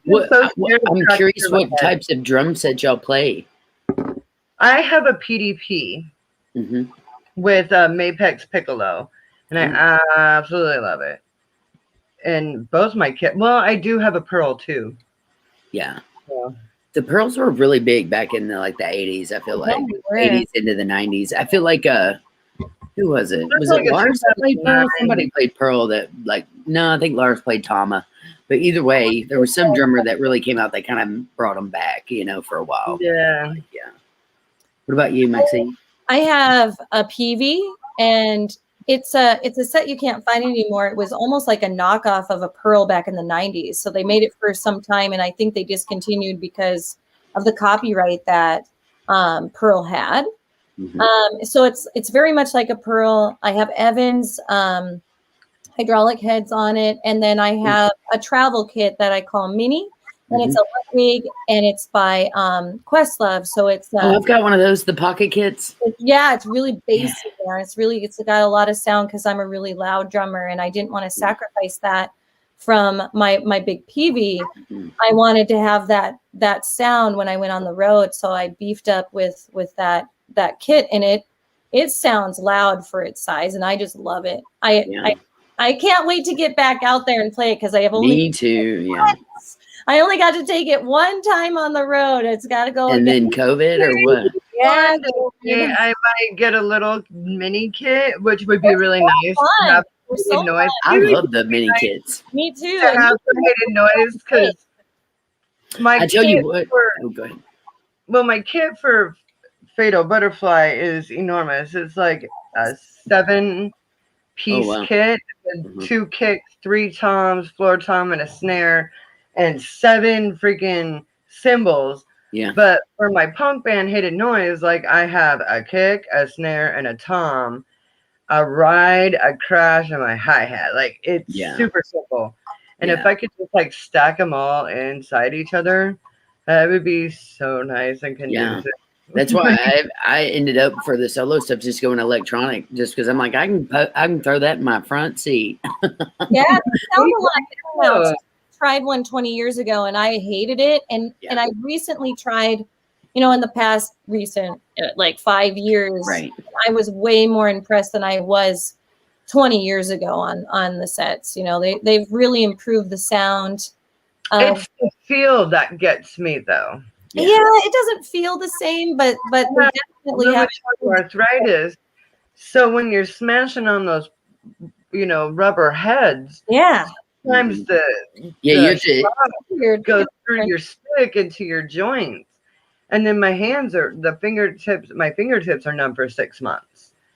Speaker 2: curious what types of drum sets y'all play.
Speaker 1: I have a PDP with a Mapex Piccolo, and I absolutely love it. And both my kit. Well, I do have a Pearl too.
Speaker 2: Yeah. The Pearls were really big back in the 80s. I feel like 80s into the 90s. I feel like who was it? Was it Lars that played Pearl? Somebody played Pearl that no, I think Lars played Tama. But either way, there was some drummer that really came out that kind of brought them back, for a while.
Speaker 1: Yeah.
Speaker 2: Yeah. What about you, Maxine?
Speaker 3: I have a PV, and it's a set you can't find anymore. It was almost like a knockoff of a Pearl back in the 90s. So they made it for some time, and I think they discontinued because of the copyright that Pearl had. So it's very much like a Pearl. I have Evans hydraulic heads on it, and then I have a travel kit that I call Mini, and it's a Ludwig, and it's by Questlove. So it's
Speaker 2: I've got one of those, the pocket kits.
Speaker 3: It's really basic there. It's got a lot of sound because I'm a really loud drummer, and I didn't want to sacrifice that from my big PV. I wanted to have that sound when I went on the road, so I beefed up with that kit, and it sounds loud for its size, and I just love it. I can't wait to get back out there and play it because I have only.
Speaker 2: Me too. Yeah.
Speaker 3: I only got to take it one time on the road. It's got to go.
Speaker 2: And then COVID or what?
Speaker 3: Yeah.
Speaker 1: I might get a little mini kit, which would be really nice. To have noise.
Speaker 2: I love the mini kits.
Speaker 3: Me too.
Speaker 1: To have noise because
Speaker 2: I tell you what. Go ahead.
Speaker 1: Well, my kit for Fatal Butterfly is enormous. It's like a 7-piece kit, with 2 kicks, 3 toms, floor tom, and a snare, and 7 freaking cymbals.
Speaker 2: Yeah.
Speaker 1: But for my punk band Hidden Noise, I have a kick, a snare, and a tom, a ride, a crash, and my hi-hat. It's super simple. And if I could just stack them all inside each other, that would be so nice and conducive.
Speaker 2: Yeah. That's why I ended up for the solo stuff just going electronic, just because I'm like I can throw that in my front seat.
Speaker 3: Yeah, it sounded like I tried one 20 years ago and I hated it, and I recently tried, in the past 5 years. Right. I was way more impressed than I was 20 years ago on the sets. They've really improved the sound.
Speaker 1: It's the feel that gets me though.
Speaker 3: Yeah, it doesn't feel the same, but they definitely have
Speaker 1: arthritis. So when you're smashing on those, rubber heads, sometimes the goes through your stick into your joints, and then my fingertips are numb for 6 months.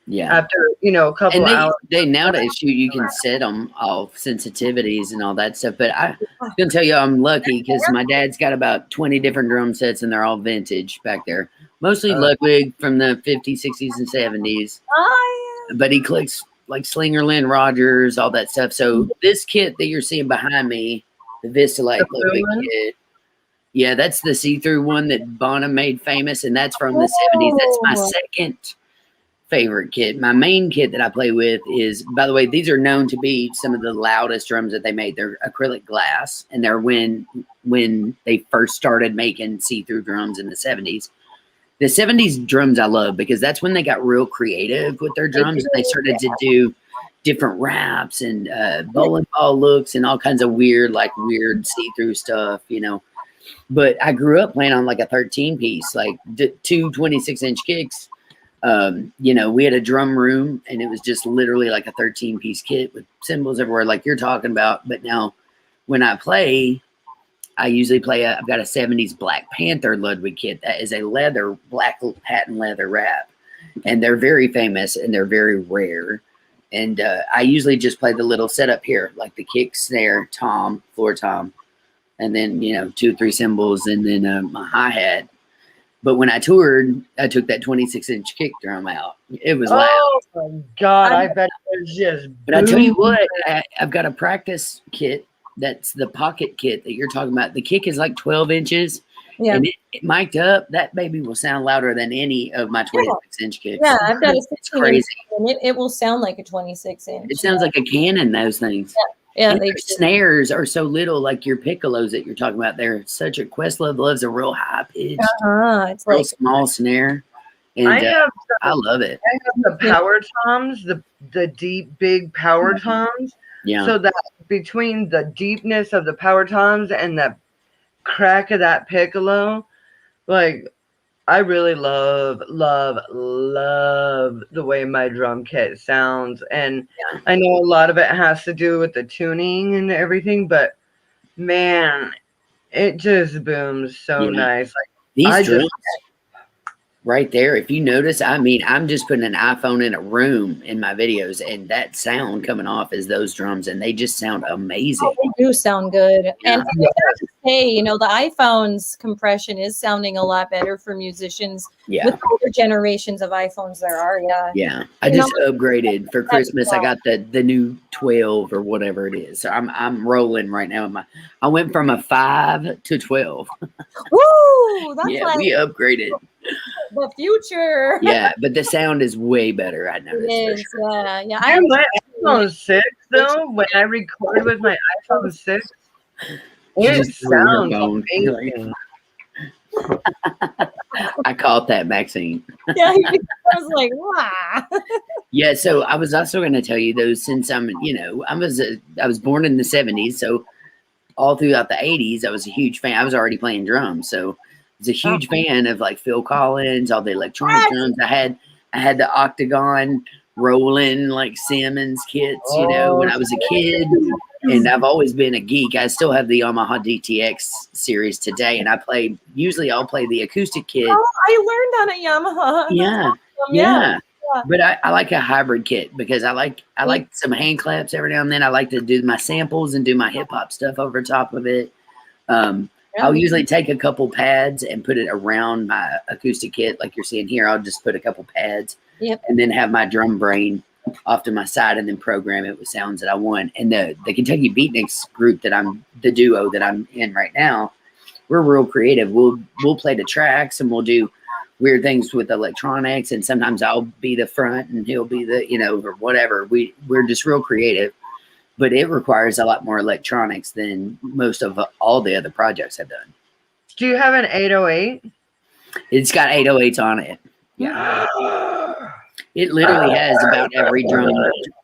Speaker 2: Yeah.
Speaker 1: After a couple hours.
Speaker 2: They nowadays you can set them off sensitivities and all that stuff. But I'm gonna tell you, I'm lucky because my dad's got about 20 different drum sets and they're all vintage back there. Mostly Ludwig from the 50s, 60s, and 70s. Oh, yeah. But he collects Slingerland, Rogers, all that stuff. So this kit that you're seeing behind me, the Vistalite Ludwig kit. Yeah, that's the see-through one that Bonham made famous, and that's from the 70s. That's my second favorite kit. My main kit that I play with is, by the way, these are known to be some of the loudest drums that they made. They're acrylic glass, and they're when they first started making see-through drums in the 70s. The 70s drums I love because that's when they got real creative with their drums. They started to do different wraps and bowling ball looks and all kinds of weird see-through stuff, But I grew up playing on a 13-piece, 2 26-inch kicks. We had a drum room and it was just literally a 13-piece kit with cymbals everywhere like you're talking about. But now when I play, I usually play I've got a 70s Black Panther Ludwig kit that is a black patent leather wrap. And they're very famous and they're very rare. And I usually just play the little setup here, like the kick, snare, tom, floor tom, and then, 2 or 3 cymbals and then my hi-hat. But when I toured, I took that 26-inch kick drum out. It was loud.
Speaker 1: Oh, my God. I bet it was just
Speaker 2: But I tell you what, I've got a practice kit. That's the pocket kit that you're talking about. The kick is 12 inches,
Speaker 3: Yeah.
Speaker 2: And it mic'd up, that baby will sound louder than any of my 26-inch kicks.
Speaker 3: Yeah, I've got a 16
Speaker 2: It's crazy.
Speaker 3: and it will sound like a 26-inch.
Speaker 2: It sounds like a cannon, those things.
Speaker 3: Yeah,
Speaker 2: and their snares are so little, like your piccolos that you're talking about. They're such a Questlove loves a real high pitch,
Speaker 3: it's
Speaker 2: real
Speaker 3: like
Speaker 2: small snare, and I love it.
Speaker 1: I have the power toms, the deep, big power toms.
Speaker 2: Yeah.
Speaker 1: So that between the deepness of the power toms and the crack of that piccolo, like I really love the way my drum kit sounds. And I know a lot of it has to do with the tuning and everything, but man, it just booms so nice. Like
Speaker 2: these drums right there, if you notice, I mean, I'm just putting an iPhone in a room in my videos, and that sound coming off is those drums, and they just sound amazing.
Speaker 3: Oh, they do sound good. And I have to say, you know, the iPhone's compression is sounding a lot better for musicians with older generations of iPhones there are.
Speaker 2: Yeah. I just upgraded for Christmas. I got the new 12 or whatever it is. So I'm rolling right now. I went from a 5 to 12.
Speaker 3: Woo! That's
Speaker 2: like we upgraded.
Speaker 3: The future.
Speaker 2: Yeah, but the sound is way better. I know.
Speaker 3: It is. Sure. Yeah.
Speaker 1: I my iPhone 6 though. When I record with my iPhone 6, it sounds amazing.
Speaker 2: I caught that, Maxine.
Speaker 3: Yeah, I was like, wow.
Speaker 2: Yeah, so I was also going to tell you though, since I'm, you know, I was born in the 70s, so all throughout the 80s, I was a huge fan. I was already playing drums, so I was a huge fan of like Phil Collins, all the electronic drums. I had the Octagon Roland like Simmons kits, you know, when I was a kid. And I've always been a geek. I still have the Yamaha DTX series today, and I'll play the acoustic kit.
Speaker 3: Oh, I learned on a Yamaha.
Speaker 2: Yeah. But I like a hybrid kit because I like some hand claps every now and then. I like to do my samples and do my hip hop stuff over top of it. I'll usually take a couple pads and put it around my acoustic kit, like you're seeing here. I'll just put a couple pads, and then have my drum brain off to my side, and then program it with sounds that I want. And the Kentucky Beatniks group the duo that I'm in right now, we're real creative. We'll play the tracks and we'll do weird things with electronics, and sometimes I'll be the front and he'll be the, you know, or whatever. We're just real creative, but it requires a lot more electronics than most of all the other projects I've done.
Speaker 1: Do you have an 808?
Speaker 2: It's got 808s on it. Yeah. It literally has about every drum.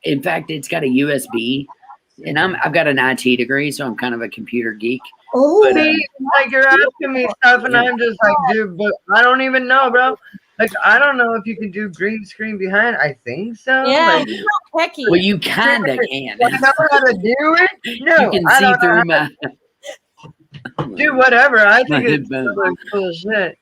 Speaker 2: In fact, it's got a USB, and I've got an IT degree, so I'm kind of a computer geek.
Speaker 3: Oh,
Speaker 1: but, like you're asking me stuff, and I'm just like, dude, but I don't even know, bro. Like, I don't know if you can do green screen behind. I think so.
Speaker 3: Yeah,
Speaker 1: like,
Speaker 2: well, you kind of can.
Speaker 1: I know how to do it. No,
Speaker 2: you can see through my.
Speaker 1: Do whatever. I think it's really cool shit.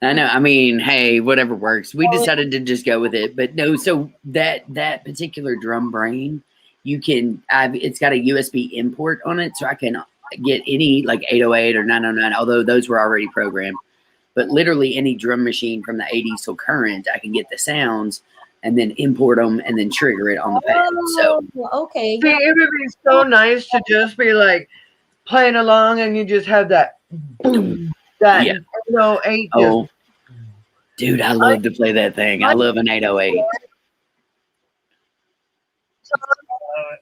Speaker 2: I know. I mean, hey, whatever works. We decided to just go with it. But no, so that particular drum brain, it's got a USB import on it, so I can get any like 808 or 909, although those were already programmed. But literally any drum machine from the 80s till current, I can get the sounds and then import them and then trigger it on the pad. So
Speaker 3: okay.
Speaker 1: See, it would be so nice to just be like playing along and you just have that boom. That 808.
Speaker 2: Oh, dude, I love to play that thing. I love an 808.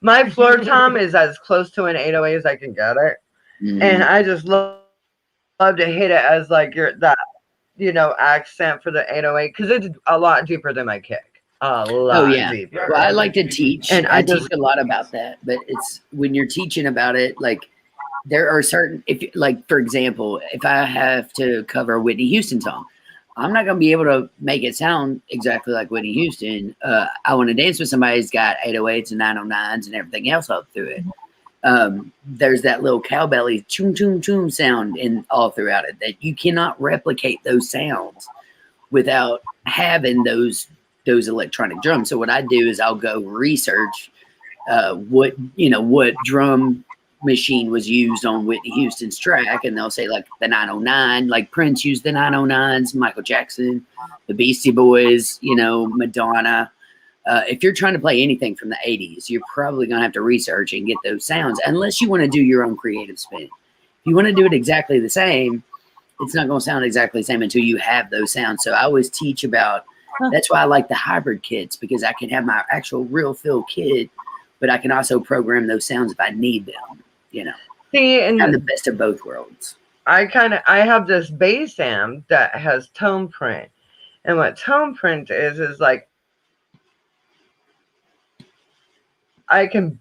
Speaker 1: My floor tom is as close to an 808 as I can get it, and I just love to hit it as like that, you know, accent for the 808 because it's a lot deeper than my kick. A lot deeper.
Speaker 2: Well, I like to teach, and I teach a lot about that. But it's when you're teaching about it, like. There are certain, for example, if I have to cover a Whitney Houston song, I'm not going to be able to make it sound exactly like Whitney Houston. I Want to Dance with Somebody's got 808s and 909s and everything else up through it. There's that little cowbelly choom, choom, choom sound all throughout it that you cannot replicate those sounds without having those electronic drums. So what I do is I'll go research what drum machine was used on Whitney Houston's track, and they'll say like the 909, like Prince used the 909s, Michael Jackson, the Beastie Boys, you know, Madonna. If you're trying to play anything from the 80s, you're probably going to have to research and get those sounds unless you want to do your own creative spin. If you want to do it exactly the same, it's not going to sound exactly the same until you have those sounds. So I always teach about, that's why I like the hybrid kits, because I can have my actual real fill kit, but I can also program those sounds if I need them, you know.
Speaker 1: See, and
Speaker 2: I'm the best of both worlds.
Speaker 1: I have this bass amp that has tone print. And what tone print is like, I can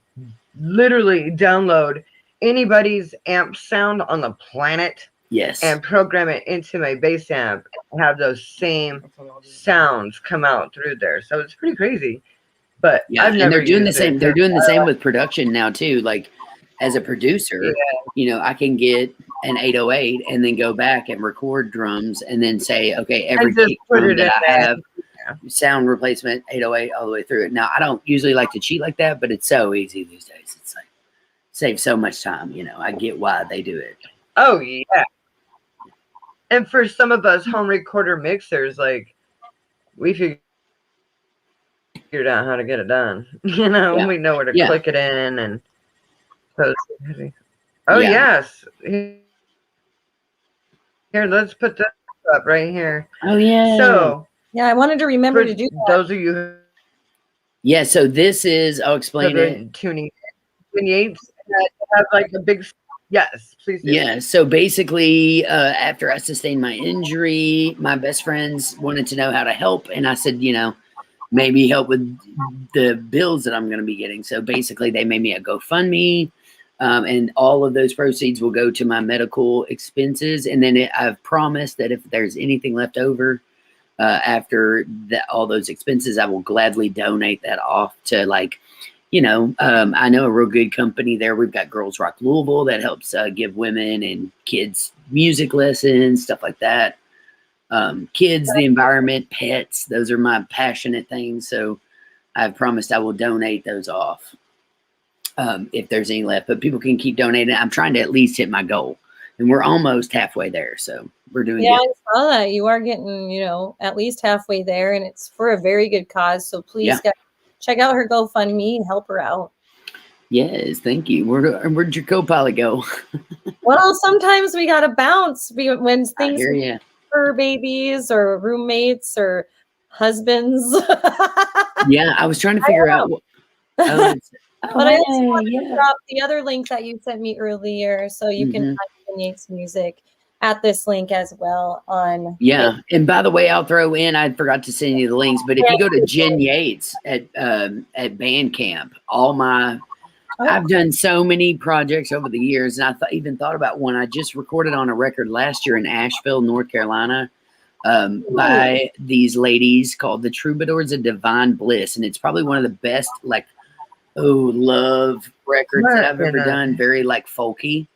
Speaker 1: literally download anybody's amp sound on the planet.
Speaker 2: Yes.
Speaker 1: And program it into my bass amp and have those same sounds come out through there. So it's pretty crazy. But
Speaker 2: yeah, and they're doing the same. They're doing the same with production now too. Like as a producer, you know, I can get an 808 and then go back and record drums and then say, okay, every kick drum that I have, sound replacement 808 all the way through it. Now I don't usually like to cheat like that, but it's so easy these days. It's like saves so much time. You know, I get why they do it.
Speaker 1: Oh yeah. And for some of us home recorder mixers, like we figured out how to get it done. You know, we know where to click it in and post it. Oh yes. Here, let's put that up right here.
Speaker 2: Oh yeah.
Speaker 1: So
Speaker 3: yeah, I wanted to remember to do that.
Speaker 1: Those of you.
Speaker 2: Yeah. So this is. I'll explain it.
Speaker 1: Tuning Yates that have like a big. Yes, please do.
Speaker 2: Yeah, so basically, after I sustained my injury, my best friends wanted to know how to help, and I said, you know, maybe help with the bills that I'm going to be getting. So basically, they made me a GoFundMe, and all of those proceeds will go to my medical expenses. And then I've promised that if there's anything left over after all those expenses, I will gladly donate that off to like. You know, I know a real good company there. We've got Girls Rock Louisville that helps give women and kids music lessons, stuff like that. Kids, the environment, pets, those are my passionate things. So I've promised I will donate those off if there's any left. But people can keep donating. I'm trying to at least hit my goal. And we're almost halfway there. So we're doing good.
Speaker 3: I saw that. You are getting, you know, at least halfway there. And it's for a very good cause. So please, guys. Check out her GoFundMe and help her out.
Speaker 2: Yes, thank you. Where'd your co-pilot go?
Speaker 3: Well, sometimes we gotta bounce when things for babies or roommates or husbands.
Speaker 2: Yeah, I was trying to figure out.
Speaker 3: But I also want to drop the other link that you sent me earlier, so you can find Yates music at this link as well on
Speaker 2: and by the way, I'll throw in, I forgot to send you the links, but if you go to Jen Yates at Bandcamp, I've done so many projects over the years, and I even thought about one I just recorded on a record last year in Asheville, North Carolina, by these ladies called the Troubadours of Divine Bliss, and it's probably one of the best love records that I've ever done. Very like folky.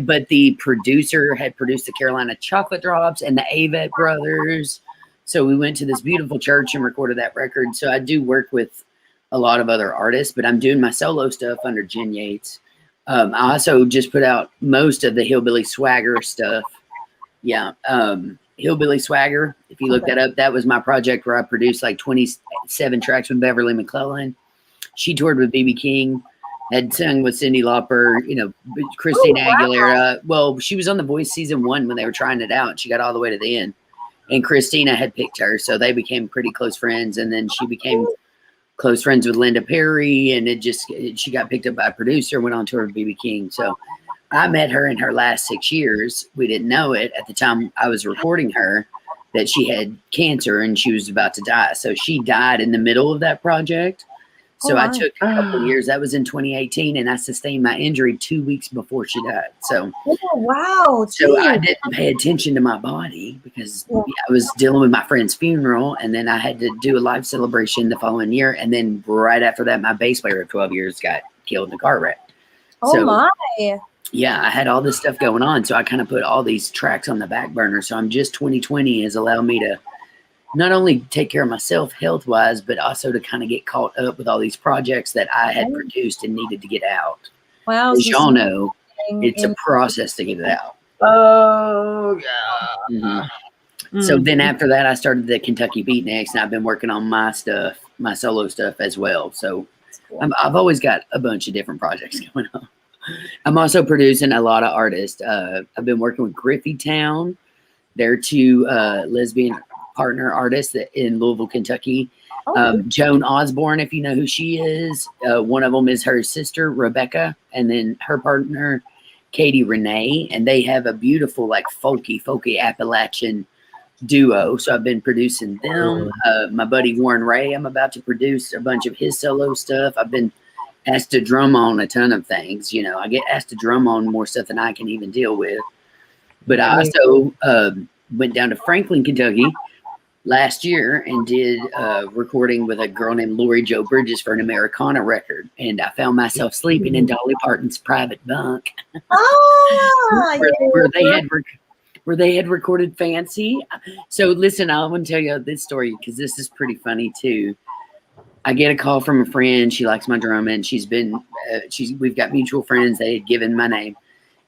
Speaker 2: But the producer had produced the Carolina Chocolate Drops and the Avett Brothers. So we went to this beautiful church and recorded that record. So I do work with a lot of other artists, but I'm doing my solo stuff under Jen Yates. I also just put out most of the Hillbilly Swagger stuff. Yeah. Hillbilly Swagger, if you look that up, that was my project where I produced like 27 tracks with Beverly McClellan. She toured with B.B. King. Had sung with Cyndi Lauper, you know, Christina Aguilera. Well, she was on The Voice season 1 when they were trying it out. She got all the way to the end. And Christina had picked her, so they became pretty close friends. And then she became close friends with Linda Perry, and she got picked up by a producer, went on tour with B.B. King. So I met her in her last 6 years. We didn't know it at the time I was recording her that she had cancer and she was about to die. So she died in the middle of that project. So I took a couple of years. That was in 2018, and I sustained my injury 2 weeks before she died. So, So I didn't pay attention to my body because I was dealing with my friend's funeral, and then I had to do a live celebration the following year. And then right after that, my bass player of 12 years got killed in a car wreck. Yeah, I had all this stuff going on. So I kind of put all these tracks on the back burner. So 2020 has allowed me to not only take care of myself health-wise, but also to kind of get caught up with all these projects that I had produced and needed to get out.
Speaker 3: Wow.
Speaker 2: As y'all know, it's a process to get it out.
Speaker 1: Oh, yeah.
Speaker 2: So then after that, I started the Kentucky Beatniks, and I've been working on my stuff, my solo stuff as well. So I've always got a bunch of different projects going on. I'm also producing a lot of artists. I've been working with Griffey Town. They're two lesbian partner artists in Louisville, Kentucky. Joan Osborne, if you know who she is. One of them is her sister, Rebecca, and then her partner, Katie Renee. And they have a beautiful, like, folky Appalachian duo. So I've been producing them. My buddy Warren Ray, I'm about to produce a bunch of his solo stuff. I've been asked to drum on a ton of things. You know, I get asked to drum on more stuff than I can even deal with. But I also went down to Franklin, Kentucky last year and did recording with a girl named Lori Jo Bridges for an Americana record. And I found myself sleeping in Dolly Parton's private bunk where they had recorded Fancy. So listen, I want to tell you this story because this is pretty funny too. I get a call from a friend. She likes my drumming. We've got mutual friends. They had given my name.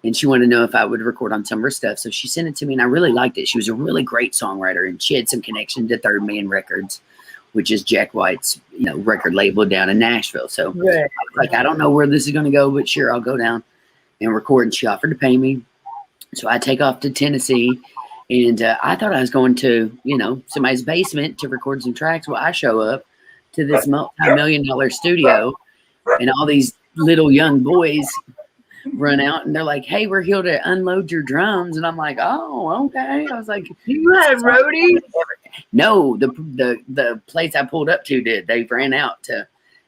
Speaker 2: And she wanted to know if I would record on some of her stuff. So she sent it to me, and I really liked it. She was a really great songwriter, and she had some connection to Third Man Records, which is Jack White's, record label down in Nashville. So I don't know where this is going to go, but sure, I'll go down and record. And she offered to pay me. So I take off to Tennessee, and I thought I was going to, somebody's basement to record some tracks. Well, I show up to this multi-million-dollar studio, and all these little young boys run out and they're like, "Hey, we're here to unload your drums." And I'm like, "Oh, okay." I was like,
Speaker 1: "You had roadies?"
Speaker 2: No, the place I pulled up to did. They ran out to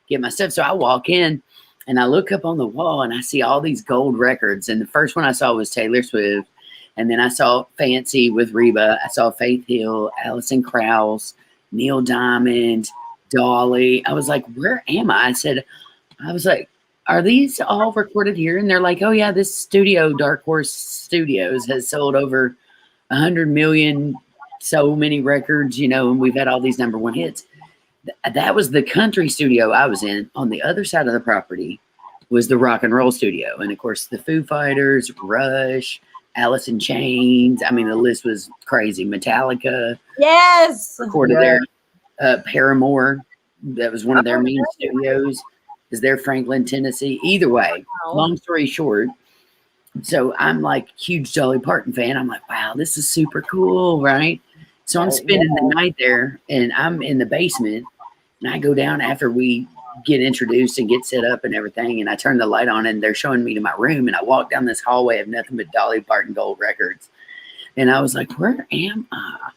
Speaker 2: get my stuff. So I walk in and I look up on the wall and I see all these gold records. And the first one I saw was Taylor Swift. And then I saw Fancy with Reba. I saw Faith Hill, Alison Krauss, Neil Diamond, Dolly. I was like, "Where am I?" I was like, "Are these all recorded here?" And they're like, "Oh yeah, this studio, Dark Horse Studios, has sold over 100 million, so many records, and we've had all these #1 hits." That was the country studio I was in. On the other side of the property was the rock and roll studio. And of course, the Foo Fighters, Rush, Alice in Chains. I mean, the list was crazy. Metallica.
Speaker 3: Yes.
Speaker 2: Recorded there. Paramore. That was one of their main studios. Is there Franklin, Tennessee? Either way, long story short. So I'm like huge Dolly Parton fan. I'm like, wow, this is super cool, right? So I'm spending the night there, and I'm in the basement, and I go down after we get introduced and get set up and everything, and I turn the light on, and they're showing me to my room, and I walk down this hallway of nothing but Dolly Parton gold records, and I was like, where am I?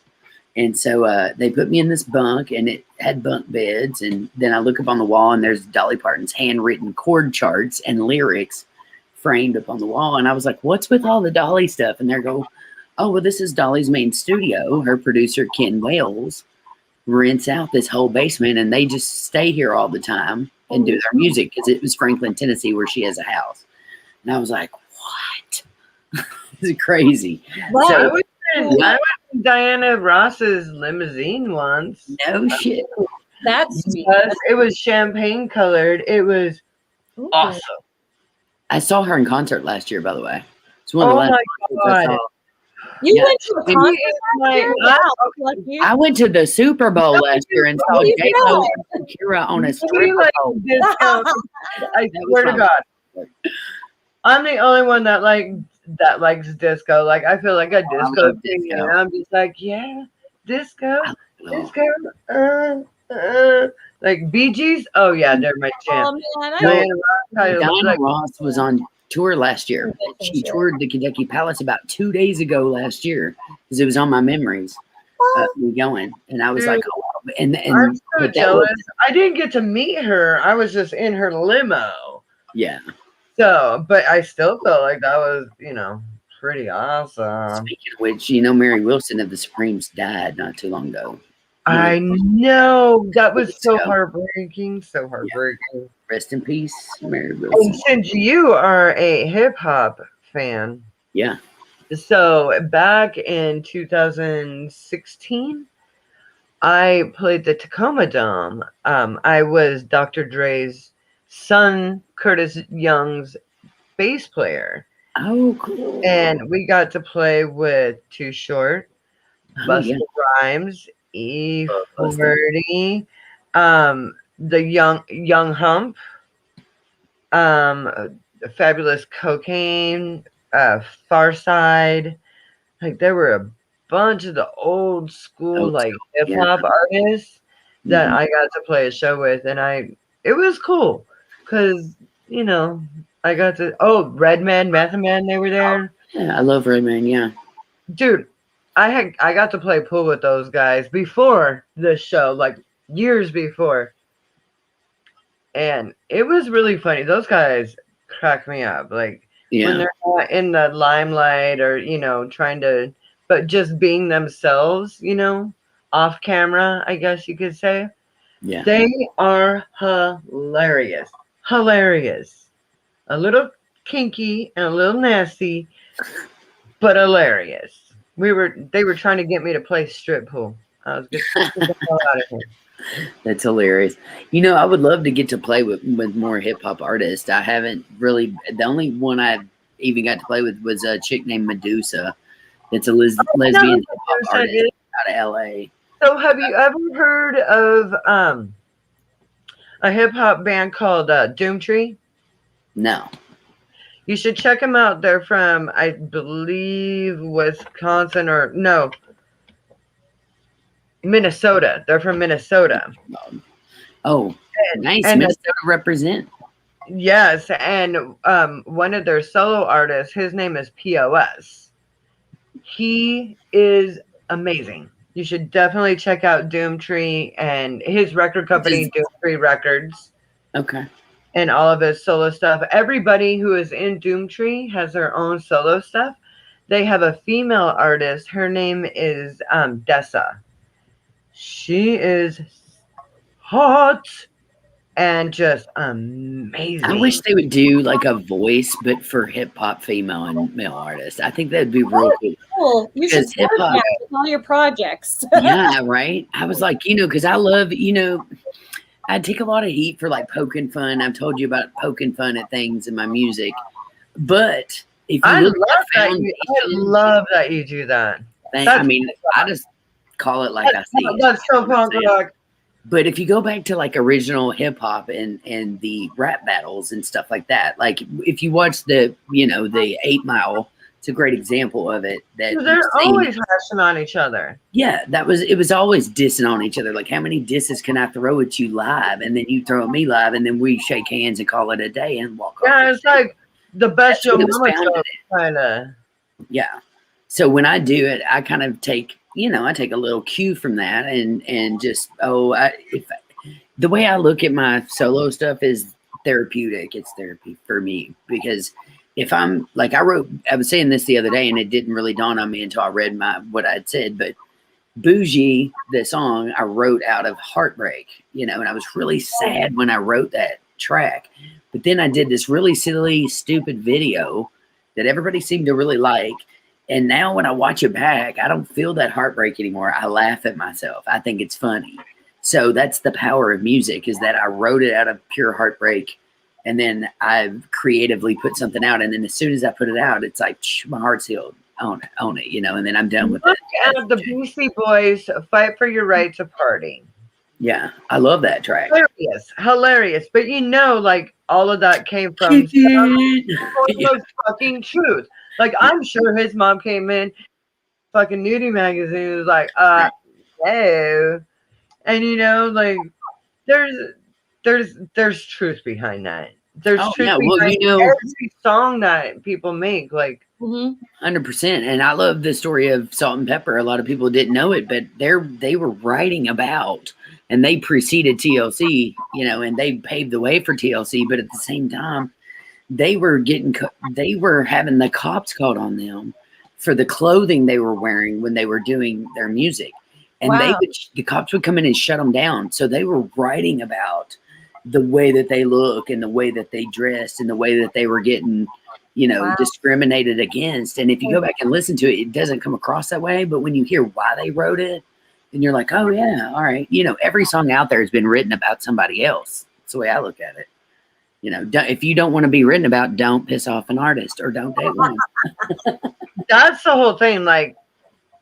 Speaker 2: And so they put me in this bunk, and it had bunk beds, and then I look up on the wall, and there's Dolly Parton's handwritten chord charts and lyrics framed up on the wall, and I was like, what's with all the Dolly stuff? And they go, "Oh, well, this is Dolly's main studio. Her producer, Ken Wales, rents out this whole basement, and they just stay here all the time and do their music," because it was Franklin, Tennessee, where she has a house. And I was like, what? This is crazy.
Speaker 3: Wow.
Speaker 1: So I went to Diana Ross's Limousine once.
Speaker 2: No shit.
Speaker 3: That's sweet.
Speaker 1: It was champagne colored. It was awesome.
Speaker 2: I saw her in concert last year, by the way. It's one of the last concerts I saw.
Speaker 3: You went to a concert last year? Wow.
Speaker 2: I went to the Super Bowl last year and saw J-Lo and Shakira on a stripper pole.
Speaker 1: I swear to God. I'm the only one that likes disco. Like, I feel like a disco thing, and I'm just like, yeah, disco. Like Bee Gees. Oh yeah, they're my jam.
Speaker 2: Diana Ross was on tour last year. She toured the Kentucky Palace about 2 days ago last year because it was on my memories. Me going, and I was like, oh, and
Speaker 1: I'm so jealous. I didn't get to meet her. I was just in her limo.
Speaker 2: Yeah.
Speaker 1: So, but I still felt like that was, pretty awesome.
Speaker 2: Speaking of which, Mary Wilson of the Supremes died not too long ago.
Speaker 1: I know. That was so heartbreaking. So heartbreaking.
Speaker 2: Yeah. Rest in peace, Mary Wilson.
Speaker 1: And since you are a hip hop fan.
Speaker 2: Yeah.
Speaker 1: So back in 2016, I played the Tacoma Dome. I was Dr. Dre's son, Curtis Young's bass player.
Speaker 2: Oh, cool.
Speaker 1: And we got to play with Too Short, Busta Rhymes, E40, the Young Hump, Fabulous Cocaine, Far Side. Like there were a bunch of the old school like hip hop artists that I got to play a show with, and it was cool because I got to Redman, Method Man, they were there.
Speaker 2: Yeah, I love Redman. Yeah,
Speaker 1: dude, I got to play pool with those guys before this show, like years before, and it was really funny. Those guys crack me up, like when they're not in the limelight or trying to, but just being themselves, off camera, I guess you could say.
Speaker 2: Yeah,
Speaker 1: they are hilarious, a little kinky and a little nasty, but hilarious. They were trying to get me to play strip pool. I was just out of here.
Speaker 2: That's hilarious. I would love to get to play with more hip hop artists. I haven't really. The only one I even got to play with was a chick named Medusa. It's a lesbian hip hop artist out of LA.
Speaker 1: So, have you ever heard of a hip hop band called Doomtree?
Speaker 2: No.
Speaker 1: You should check them out. They're from, I believe, Wisconsin or no, Minnesota. They're from Minnesota.
Speaker 2: Oh, nice. And Minnesota represent.
Speaker 1: Yes, and one of their solo artists, his name is POS. He is amazing. You should definitely check out Doomtree and his record company, Doomtree Records.
Speaker 2: Okay.
Speaker 1: And all of his solo stuff. Everybody who is in Doomtree has their own solo stuff. They have a female artist. Her name is Dessa. She is hot and just amazing.
Speaker 2: I wish they would do like a voice, but for hip hop female and male artists. I think that'd be real
Speaker 3: cool. You should hip hop with all your projects.
Speaker 2: Yeah, right. I was like, because I love, I take a lot of heat for like poking fun. I've told you about poking fun at things in my music, but if you look at foundation,
Speaker 1: I love that you do that.
Speaker 2: I just call it like I see it. That's so punk rock. But if you go back to like original hip hop and the rap battles and stuff like that, like if you watch the 8 Mile, it's a great example of it. That
Speaker 1: they're always hashing on each other.
Speaker 2: Yeah, it was always dissing on each other. Like, how many disses can I throw at you live, and then you throw at me live, and then we shake hands and call it a day and walk off.
Speaker 1: Yeah, it's like the best your mama show, kind of.
Speaker 2: Yeah. So when I do it, I kind of take I take a little cue from that, and just the way I look at my solo stuff is therapeutic. It's therapy for me, because if I'm like, I was saying this the other day and it didn't really dawn on me until I read what I'd said, but Bougie, the song, I wrote out of heartbreak, and I was really sad when I wrote that track. But then I did this really silly, stupid video that everybody seemed to really like. And now when I watch it back, I don't feel that heartbreak anymore. I laugh at myself. I think it's funny. So that's the power of music, is that I wrote it out of pure heartbreak. And then I creatively put something out. And then as soon as I put it out, it's like, my heart's healed. Own it, and then I'm done with it.
Speaker 1: And the Beastie Boys, Fight for Your Right to Party.
Speaker 2: Yeah, I love that track.
Speaker 1: Hilarious. But like all of that came from fucking truth. Like, I'm sure his mom came in, fucking nudie magazine, was like, hey. And like there's truth behind that. There's truth behind every song that people make, like
Speaker 2: 100%. And I love the story of Salt and Pepper. A lot of people didn't know it, but they were writing about, and they preceded TLC, and they paved the way for TLC. But at the same time, they were having the cops called on them for the clothing they were wearing when they were doing their music. And the cops would come in and shut them down. So they were writing about the way that they look and the way that they dressed and the way that they were getting, discriminated against. And if you go back and listen to it, it doesn't come across that way. But when you hear why they wrote it, then you're like, oh yeah, all right. Every song out there has been written about somebody else. That's the way I look at it. If you don't want to be written about, don't piss off an artist or don't date one.
Speaker 1: That's the whole thing. Like,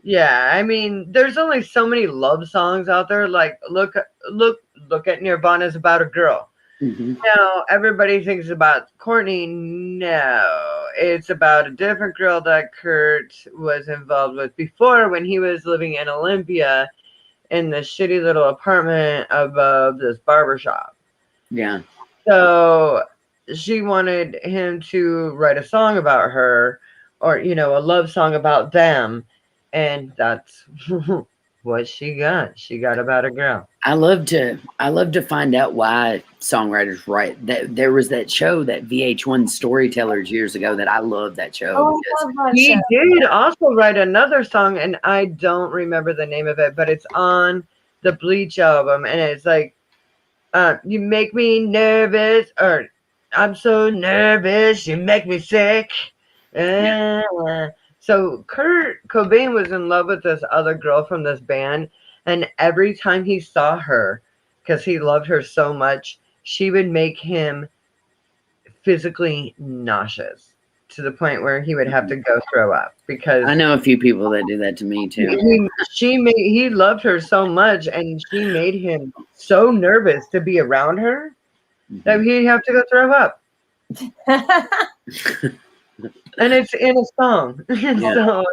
Speaker 1: yeah, there's only so many love songs out there. Like, look at Nirvana's about a girl. No, everybody thinks about Courtney. No, it's about a different girl that Kurt was involved with before when he was living in Olympia in the shitty little apartment above this barbershop.
Speaker 2: Yeah.
Speaker 1: So she wanted him to write a song about her, or a love song about them, and that's what she got. She got about a girl.
Speaker 2: I love to find out why songwriters write. That there was that show, that VH1 Storytellers years ago, that I love that show.
Speaker 3: Oh, I love that
Speaker 1: He
Speaker 3: show.
Speaker 1: did also write another song, and I don't remember the name of it, but it's on the Bleach album, and it's like, you make me nervous, or I'm so nervous, you make me sick. So Kurt Cobain was in love with this other girl from this band, and every time he saw her, because he loved her so much, she would make him physically nauseous to the point where he would have to go throw up, because
Speaker 2: I know a few people that do that to me too.
Speaker 1: he loved her so much, and she made him so nervous to be around her that he'd have to go throw up. And it's in a song.
Speaker 2: Yeah.
Speaker 1: So,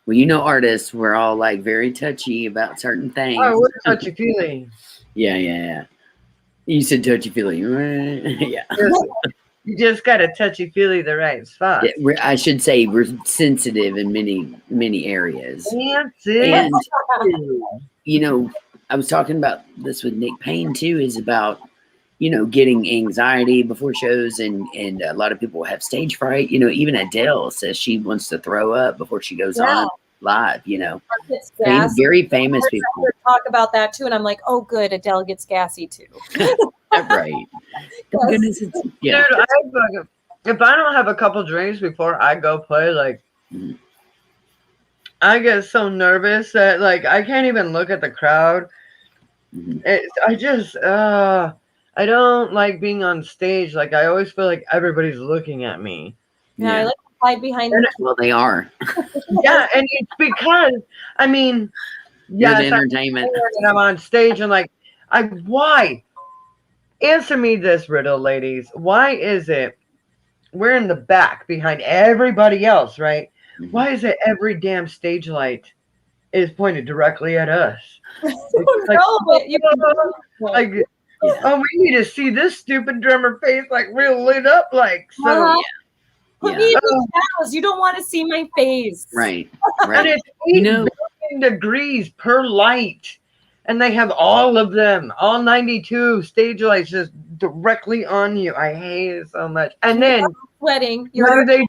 Speaker 2: well, artists, we're all like very touchy about certain things.
Speaker 1: oh, we're touchy feely.
Speaker 2: Yeah. You said touchy feely. Yeah.
Speaker 1: You just got to touchy feely the right spot.
Speaker 2: Yeah, I should say we're sensitive in many areas.
Speaker 1: And
Speaker 2: I was talking about this with Nick Payne too, is about getting anxiety before shows, and a lot of people have stage fright. Even Adele says she wants to throw up before she goes on live. Very famous people
Speaker 3: talk about that too, and I'm like, oh, good, Adele gets gassy too.
Speaker 2: Right. Thank goodness yeah.
Speaker 1: Dude, if I don't have a couple drinks before I go play, like, I get so nervous that I can't even look at the crowd. I don't like being on stage. I always feel like everybody's looking at me.
Speaker 3: Yeah, I like to hide behind them.
Speaker 2: Well, they are.
Speaker 1: Yeah, and it's because,
Speaker 2: You're the entertainment.
Speaker 1: And I'm on stage and why? Answer me this riddle, ladies. Why is it we're in the back behind everybody else, right? Why is it every damn stage light is pointed directly at us? Oh, we need to see this stupid drummer face real lit up, so.
Speaker 3: Put me in the shadows. You don't want to see my face.
Speaker 2: Right.
Speaker 1: And it's 8 billion degrees per light. And they have all of them, all 92 stage lights just directly on you. I hate it so much. And then
Speaker 3: sweating.
Speaker 1: What do?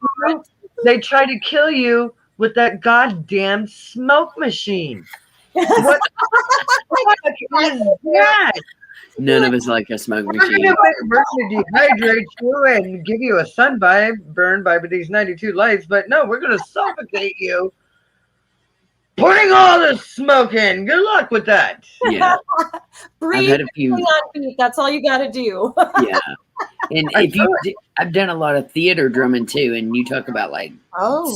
Speaker 1: They try to kill you with that goddamn smoke machine. What is that?
Speaker 2: None of us like a smoke machine.
Speaker 1: We're going to dehydrate you and give you a sunburn by these 92 lights, but no, we're going to suffocate you. Putting all the smoke in. Good luck with that.
Speaker 2: Yeah.
Speaker 3: Breathe.
Speaker 2: I've had a few.
Speaker 3: That's all you got to do.
Speaker 2: Yeah. And I've done a lot of theater drumming too, and you talk about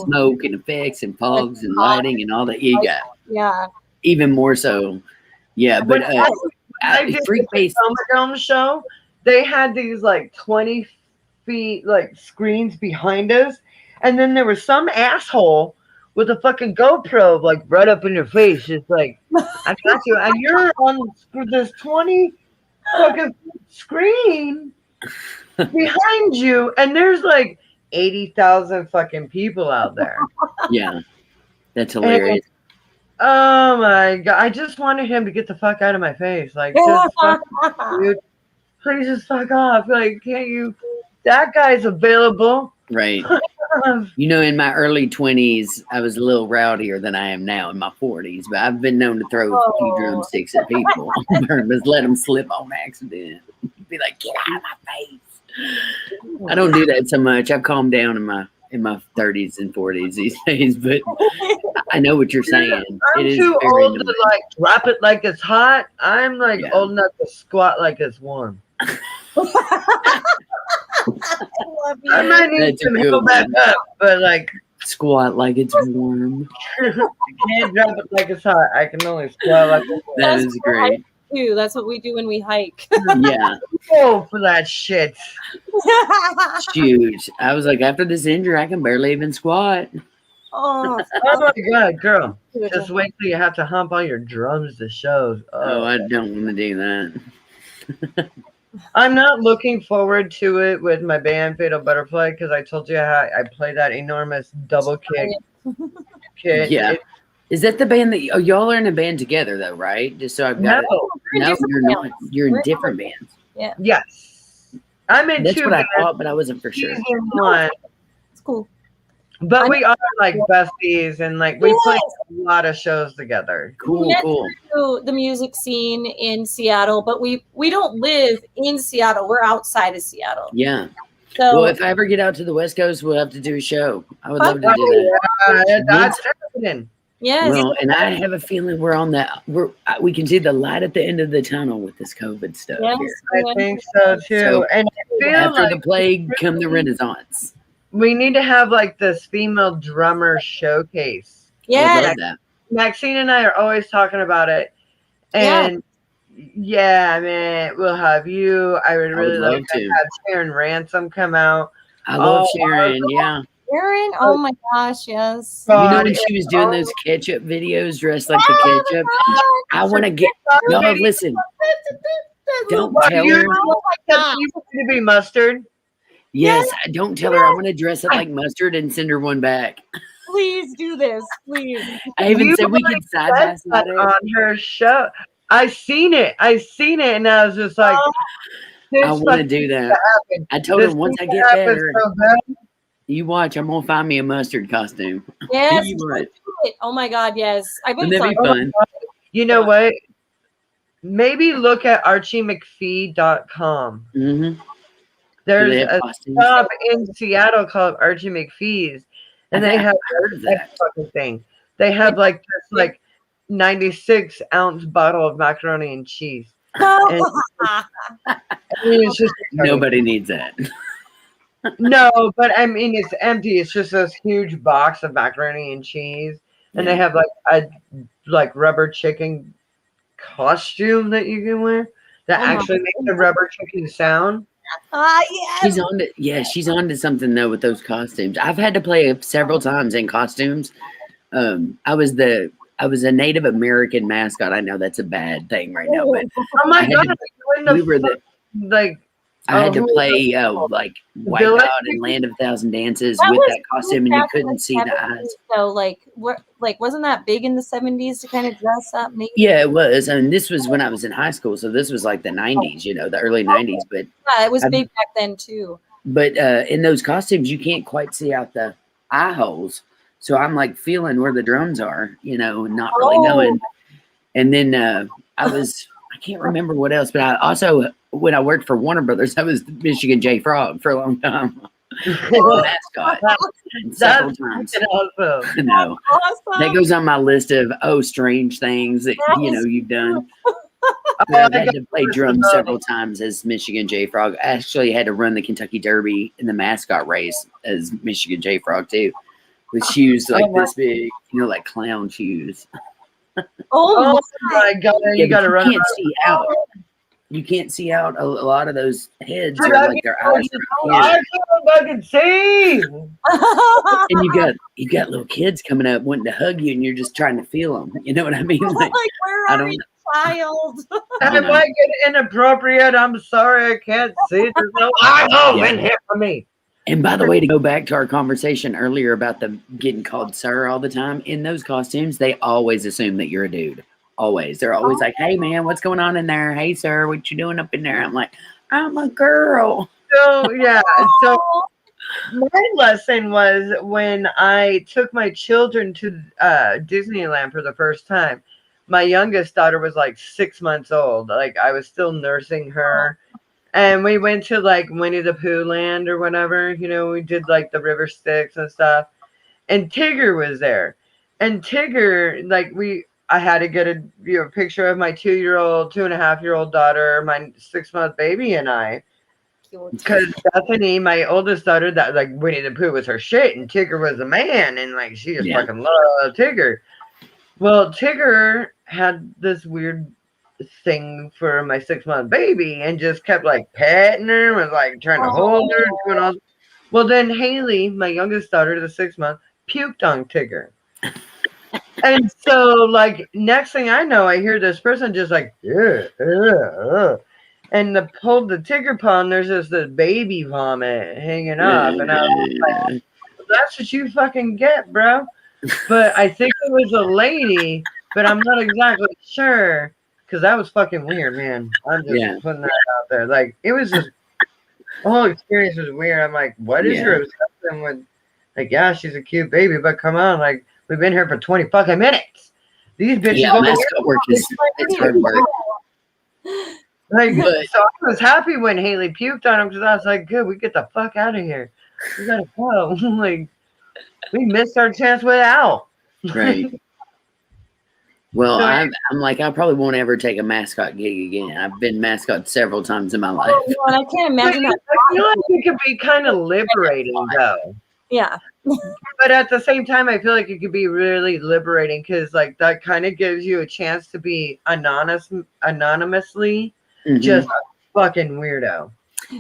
Speaker 2: smoke and effects and fogs and lighting and all that. You got even more so. Yeah, but
Speaker 1: I did the Dome show. They had these 20 feet screens behind us, and then there was some asshole with a fucking GoPro right up in your face, just I got you, and you're on this 20 fucking screen behind you, and there's 80,000 fucking people out there.
Speaker 2: Yeah, that's hilarious.
Speaker 1: Oh my god! I just wanted him to get the fuck out of my face. Just fuck, dude. Please just fuck off. Can't you? That guy's available.
Speaker 2: Right. In my early 20s, I was a little rowdier than I am now in my 40s, but I've been known to throw a few drumsticks at people. Just let them slip on accident. Be like, get out of my face. I don't do that so much. I calm down in my 30s and 40s these days, but I know what you're saying.
Speaker 1: I'm too old to drop it like it's hot. I'm old enough to squat like it's warm. I might need to go back up, but
Speaker 2: squat like it's warm.
Speaker 1: I can't drop it like it's hot. I can only squat like it's warm.
Speaker 2: That is great.
Speaker 3: too. That's what we do when we hike.
Speaker 2: Yeah.
Speaker 1: Go for that shit.
Speaker 2: Huge. I was like, after this injury, I can barely even squat.
Speaker 3: Oh,
Speaker 1: Oh my god, girl.
Speaker 3: do it,
Speaker 1: Just
Speaker 3: Jen.
Speaker 1: wait till you have to hump on your drums to shows.
Speaker 2: Oh, I don't want to do that.
Speaker 1: I'm not looking forward to it with my band Fatal Butterfly because I told you how I play that enormous double kick.
Speaker 2: Yeah. Is that the band that y'all are in a band together though, right? Just so I've got it.
Speaker 3: We're in
Speaker 2: No,
Speaker 3: different
Speaker 2: you're not.
Speaker 3: bands.
Speaker 2: You're in
Speaker 3: We're-
Speaker 2: different bands.
Speaker 1: Yes. I'm in
Speaker 2: That's
Speaker 1: two
Speaker 2: what I
Speaker 1: bands.
Speaker 2: thought, but I wasn't for sure.
Speaker 1: He's in one.
Speaker 3: It's cool.
Speaker 1: But
Speaker 3: I'm-
Speaker 1: we are like besties and like we play a lot of shows together.
Speaker 2: Cool,
Speaker 3: Yes.
Speaker 2: cool.
Speaker 3: To the music scene in Seattle, but we don't live in Seattle. We're outside of Seattle.
Speaker 2: Yeah.
Speaker 3: So
Speaker 2: Well, if I ever get out to the West Coast, we'll have to do a show. I would love to do that.
Speaker 1: That's happening.
Speaker 3: yes,
Speaker 2: Well, and I have a feeling we're on that. We can see the light at the end of the tunnel with this COVID stuff
Speaker 3: yes,
Speaker 2: here.
Speaker 1: I think so too.
Speaker 2: So,
Speaker 1: and I feel
Speaker 2: After
Speaker 1: like
Speaker 2: the plague, come the Renaissance.
Speaker 1: we need to have like this female drummer showcase.
Speaker 2: I would
Speaker 3: yes.
Speaker 2: love that.
Speaker 1: Maxine and I are always talking about it. And yeah, man, we'll have you. I would really
Speaker 2: love
Speaker 1: like to
Speaker 2: to.
Speaker 1: have Sharon Ransom come out.
Speaker 2: I love
Speaker 1: Oh,
Speaker 2: Sharon. Yeah.
Speaker 3: Aaron, oh my gosh, yes.
Speaker 2: You know
Speaker 1: God,
Speaker 2: when she was doing those ketchup videos dressed like the ketchup? I want to get. Y'all listen. Don't tell her.
Speaker 3: Oh my God.
Speaker 1: You want to be mustard?
Speaker 2: Yes, don't tell her. I want to dress up like mustard and send her one back.
Speaker 3: Please do this, please.
Speaker 2: I even
Speaker 1: You
Speaker 2: said we
Speaker 1: already
Speaker 2: could side by
Speaker 1: said
Speaker 2: side
Speaker 1: that
Speaker 2: it.
Speaker 1: on her show. I seen it, and I was just like, this
Speaker 2: I want to
Speaker 1: fucking
Speaker 2: do that.
Speaker 1: happened.
Speaker 2: I told her
Speaker 1: This
Speaker 2: once I
Speaker 1: needs
Speaker 2: get
Speaker 1: to happen
Speaker 2: better,
Speaker 1: so bad.
Speaker 2: you watch. I'm gonna find me a mustard costume.
Speaker 3: Yes.
Speaker 2: You watch.
Speaker 3: Oh my God, yes. I bet
Speaker 2: Wouldn't that
Speaker 3: it's
Speaker 2: be
Speaker 3: on.
Speaker 2: fun?
Speaker 1: You know what? Maybe look at ArchieMcPhee.com.
Speaker 2: Mm-hmm.
Speaker 1: There's
Speaker 2: have
Speaker 1: a
Speaker 2: costumes?
Speaker 1: shop in Seattle called Archie McPhee's, and they have
Speaker 2: heard of
Speaker 1: that
Speaker 2: that.
Speaker 1: fucking thing. They have like this like 96-ounce bottle of macaroni and cheese. And I mean, it's just
Speaker 2: Nobody needs that.
Speaker 1: no, but I mean it's empty. It's just this huge box of macaroni and cheese, and they have like a rubber chicken costume that you can wear that
Speaker 3: Oh my
Speaker 1: actually makes the rubber chicken sound.
Speaker 3: yes.
Speaker 2: She's on to she's on to something though with those costumes. I've had to play several times in costumes. I was a Native American mascot. I know that's a bad thing right now, but
Speaker 1: Oh my
Speaker 2: I had
Speaker 1: god!
Speaker 2: to- we were the
Speaker 1: like
Speaker 2: I had to
Speaker 1: who-
Speaker 2: play like
Speaker 1: Bill-
Speaker 2: Wipeout and Land of a Thousand Dances
Speaker 3: That
Speaker 2: with
Speaker 3: was
Speaker 2: that costume, and you
Speaker 3: back in
Speaker 2: couldn't see the
Speaker 3: 70s,
Speaker 2: eyes.
Speaker 3: So wasn't that big in the 70s to kind of dress up? Maybe.
Speaker 2: Yeah, it was. And this was when I was in high school, so this was like the 90s, the early 90s. But
Speaker 3: Yeah, it was big back then too.
Speaker 2: in those costumes, you can't quite see out the eye holes. So I'm like feeling where the drums are, not really knowing. And then I can't remember what else, but I also, when I worked for Warner Brothers, I was Michigan J Frog for a long time. Mascot. Several times.
Speaker 1: Awesome.
Speaker 2: No.
Speaker 3: Awesome.
Speaker 2: That goes on my list of strange things that you've done. I've had to play drums several times as Michigan J Frog. I actually had to run the Kentucky Derby in the mascot race as Michigan J Frog too, with shoes like this big, like clown shoes.
Speaker 3: Oh,
Speaker 1: Oh my god!
Speaker 2: Yeah,
Speaker 1: You got to
Speaker 2: but
Speaker 1: run.
Speaker 2: can't see out. You can't see out a lot of those heads.
Speaker 1: Dude,
Speaker 2: Are
Speaker 1: I
Speaker 2: like their eyes are
Speaker 1: I
Speaker 2: clear.
Speaker 1: can't fucking see.
Speaker 2: And you got little kids coming up wanting to hug you, and you're just trying to feel them. You know what I mean? Like,
Speaker 3: where
Speaker 2: I
Speaker 3: are
Speaker 2: don't-
Speaker 3: you, child?
Speaker 1: I might get inappropriate. I'm sorry, I can't see. There's no eye hole in here for me.
Speaker 2: And by the way, to go back to our conversation earlier about them getting called sir all the time, in those costumes, they always assume that you're a dude. Always. They're always like, hey, man, what's going on in there? Hey, sir, what you doing up in there? I'm like, I'm a girl.
Speaker 1: So yeah, so my lesson was when I took my children to Disneyland for the first time. My youngest daughter was like 6 months old. Like I was still nursing her. And we went to like Winnie the Pooh land or whatever. We did like the river Styx and stuff. And Tigger was there. And Tigger, I had to get a picture of my 2-year-old, 2.5-year-old daughter, my 6-month baby, and I. Because Bethany, my oldest daughter, that like Winnie the Pooh was her shit, and Tigger was a man, and like she just fucking loved Tigger. Well, Tigger had this weird thing for my 6-month baby and just kept like petting her, was like trying to hold her, doing all. Well, then Haley, my youngest daughter, the 6-month, puked on Tigger. And so, like, next thing I know, I hear this person just like, and pulled the Tigger paw, and there's just this baby vomit hanging up. And I was like, that's what you fucking get, bro. But I think it was a lady, but I'm not exactly sure because that was fucking weird, man. I'm just putting that out there. Like, it was just, the whole experience was weird. I'm like, what is your obsession with, like, yeah, she's a cute baby, but come on, like, we've been here for 20 fucking minutes. These bitches.
Speaker 2: Yeah, mascot work it's hard work.
Speaker 1: Like, so I was happy when Haley puked on him because I was like, good, we get the fuck out of here. We gotta go. Like, we missed our chance with Al.
Speaker 2: Right. Well, so, I'm like, I probably won't ever take a mascot gig again. I've been mascot several times in my life.
Speaker 3: Oh, and I can't imagine that.
Speaker 1: I feel like it could be kind of liberating, though.
Speaker 3: Yeah.
Speaker 1: But at the same time, I feel like it could be really liberating because, like, that kind of gives you a chance to be anonymously just a fucking weirdo.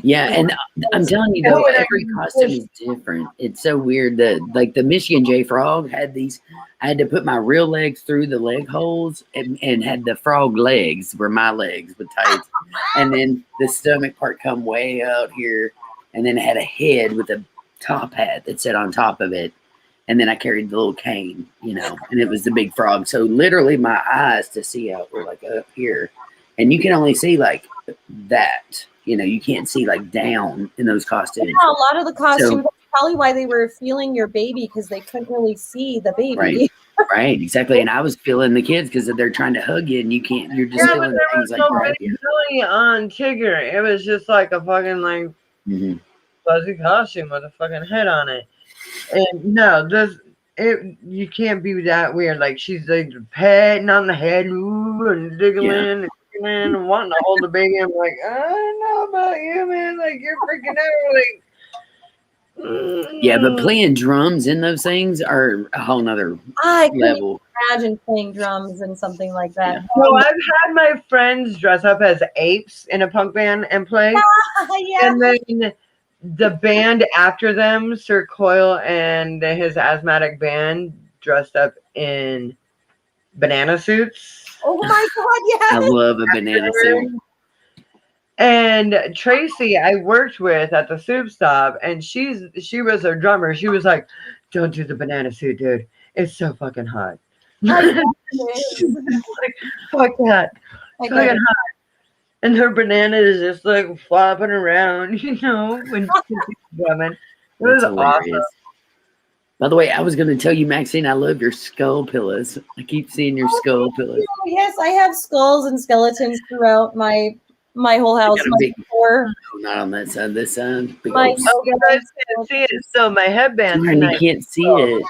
Speaker 2: Yeah, and I'm telling you, though, every costume is different. It's so weird that, like, the Michigan J Frog had these. I had to put my real legs through the leg holes and had the frog legs were my legs with tights. And then the stomach part come way out here. And then it had a head with a top hat that sat on top of it. And then I carried the little cane, you know, and it was the big frog. So literally my eyes to see out were like up here. And you can only see like that. You know, you can't see like down in those costumes.
Speaker 3: Yeah, a lot of the costumes, that's probably why they were feeling your baby because they couldn't really see the baby.
Speaker 2: Right, right, exactly. And I was feeling the kids because they're trying to hug you and you can't. You're just feeling things like that.
Speaker 1: Really on Tigger, it was just like a fucking like fuzzy costume with a fucking head on it. And no, you can't be that weird. Like she's like petting on the head, and diggling. And wanting to hold the baby, I'm like, I don't know about you, man. Like you're freaking out. Like,
Speaker 2: yeah, but playing drums in those things are a whole nother level.
Speaker 3: Imagine playing drums and something like that.
Speaker 1: Yeah. So I've had my friends dress up as apes in a punk band and play, and then the band after them, Sir Coyle and his asthmatic band, dressed up in banana suits.
Speaker 3: Oh my God, yes.
Speaker 2: I love a banana suit.
Speaker 1: And Tracy, I worked with at the soup stop, and she was a drummer. She was like, don't do the banana suit, dude. It's so fucking hot. Like, fuck that. Fucking hot. And her banana is just like flopping around, you know, when she's drumming. It was awesome.
Speaker 2: By the way, I was going to tell you, Maxine, I love your skull pillows. I keep seeing your skull pillows.
Speaker 3: Yes, I have skulls and skeletons throughout my whole house.
Speaker 2: No, not on that side. This side.
Speaker 1: You guys can't see it. So my headband.
Speaker 2: You can't see it. I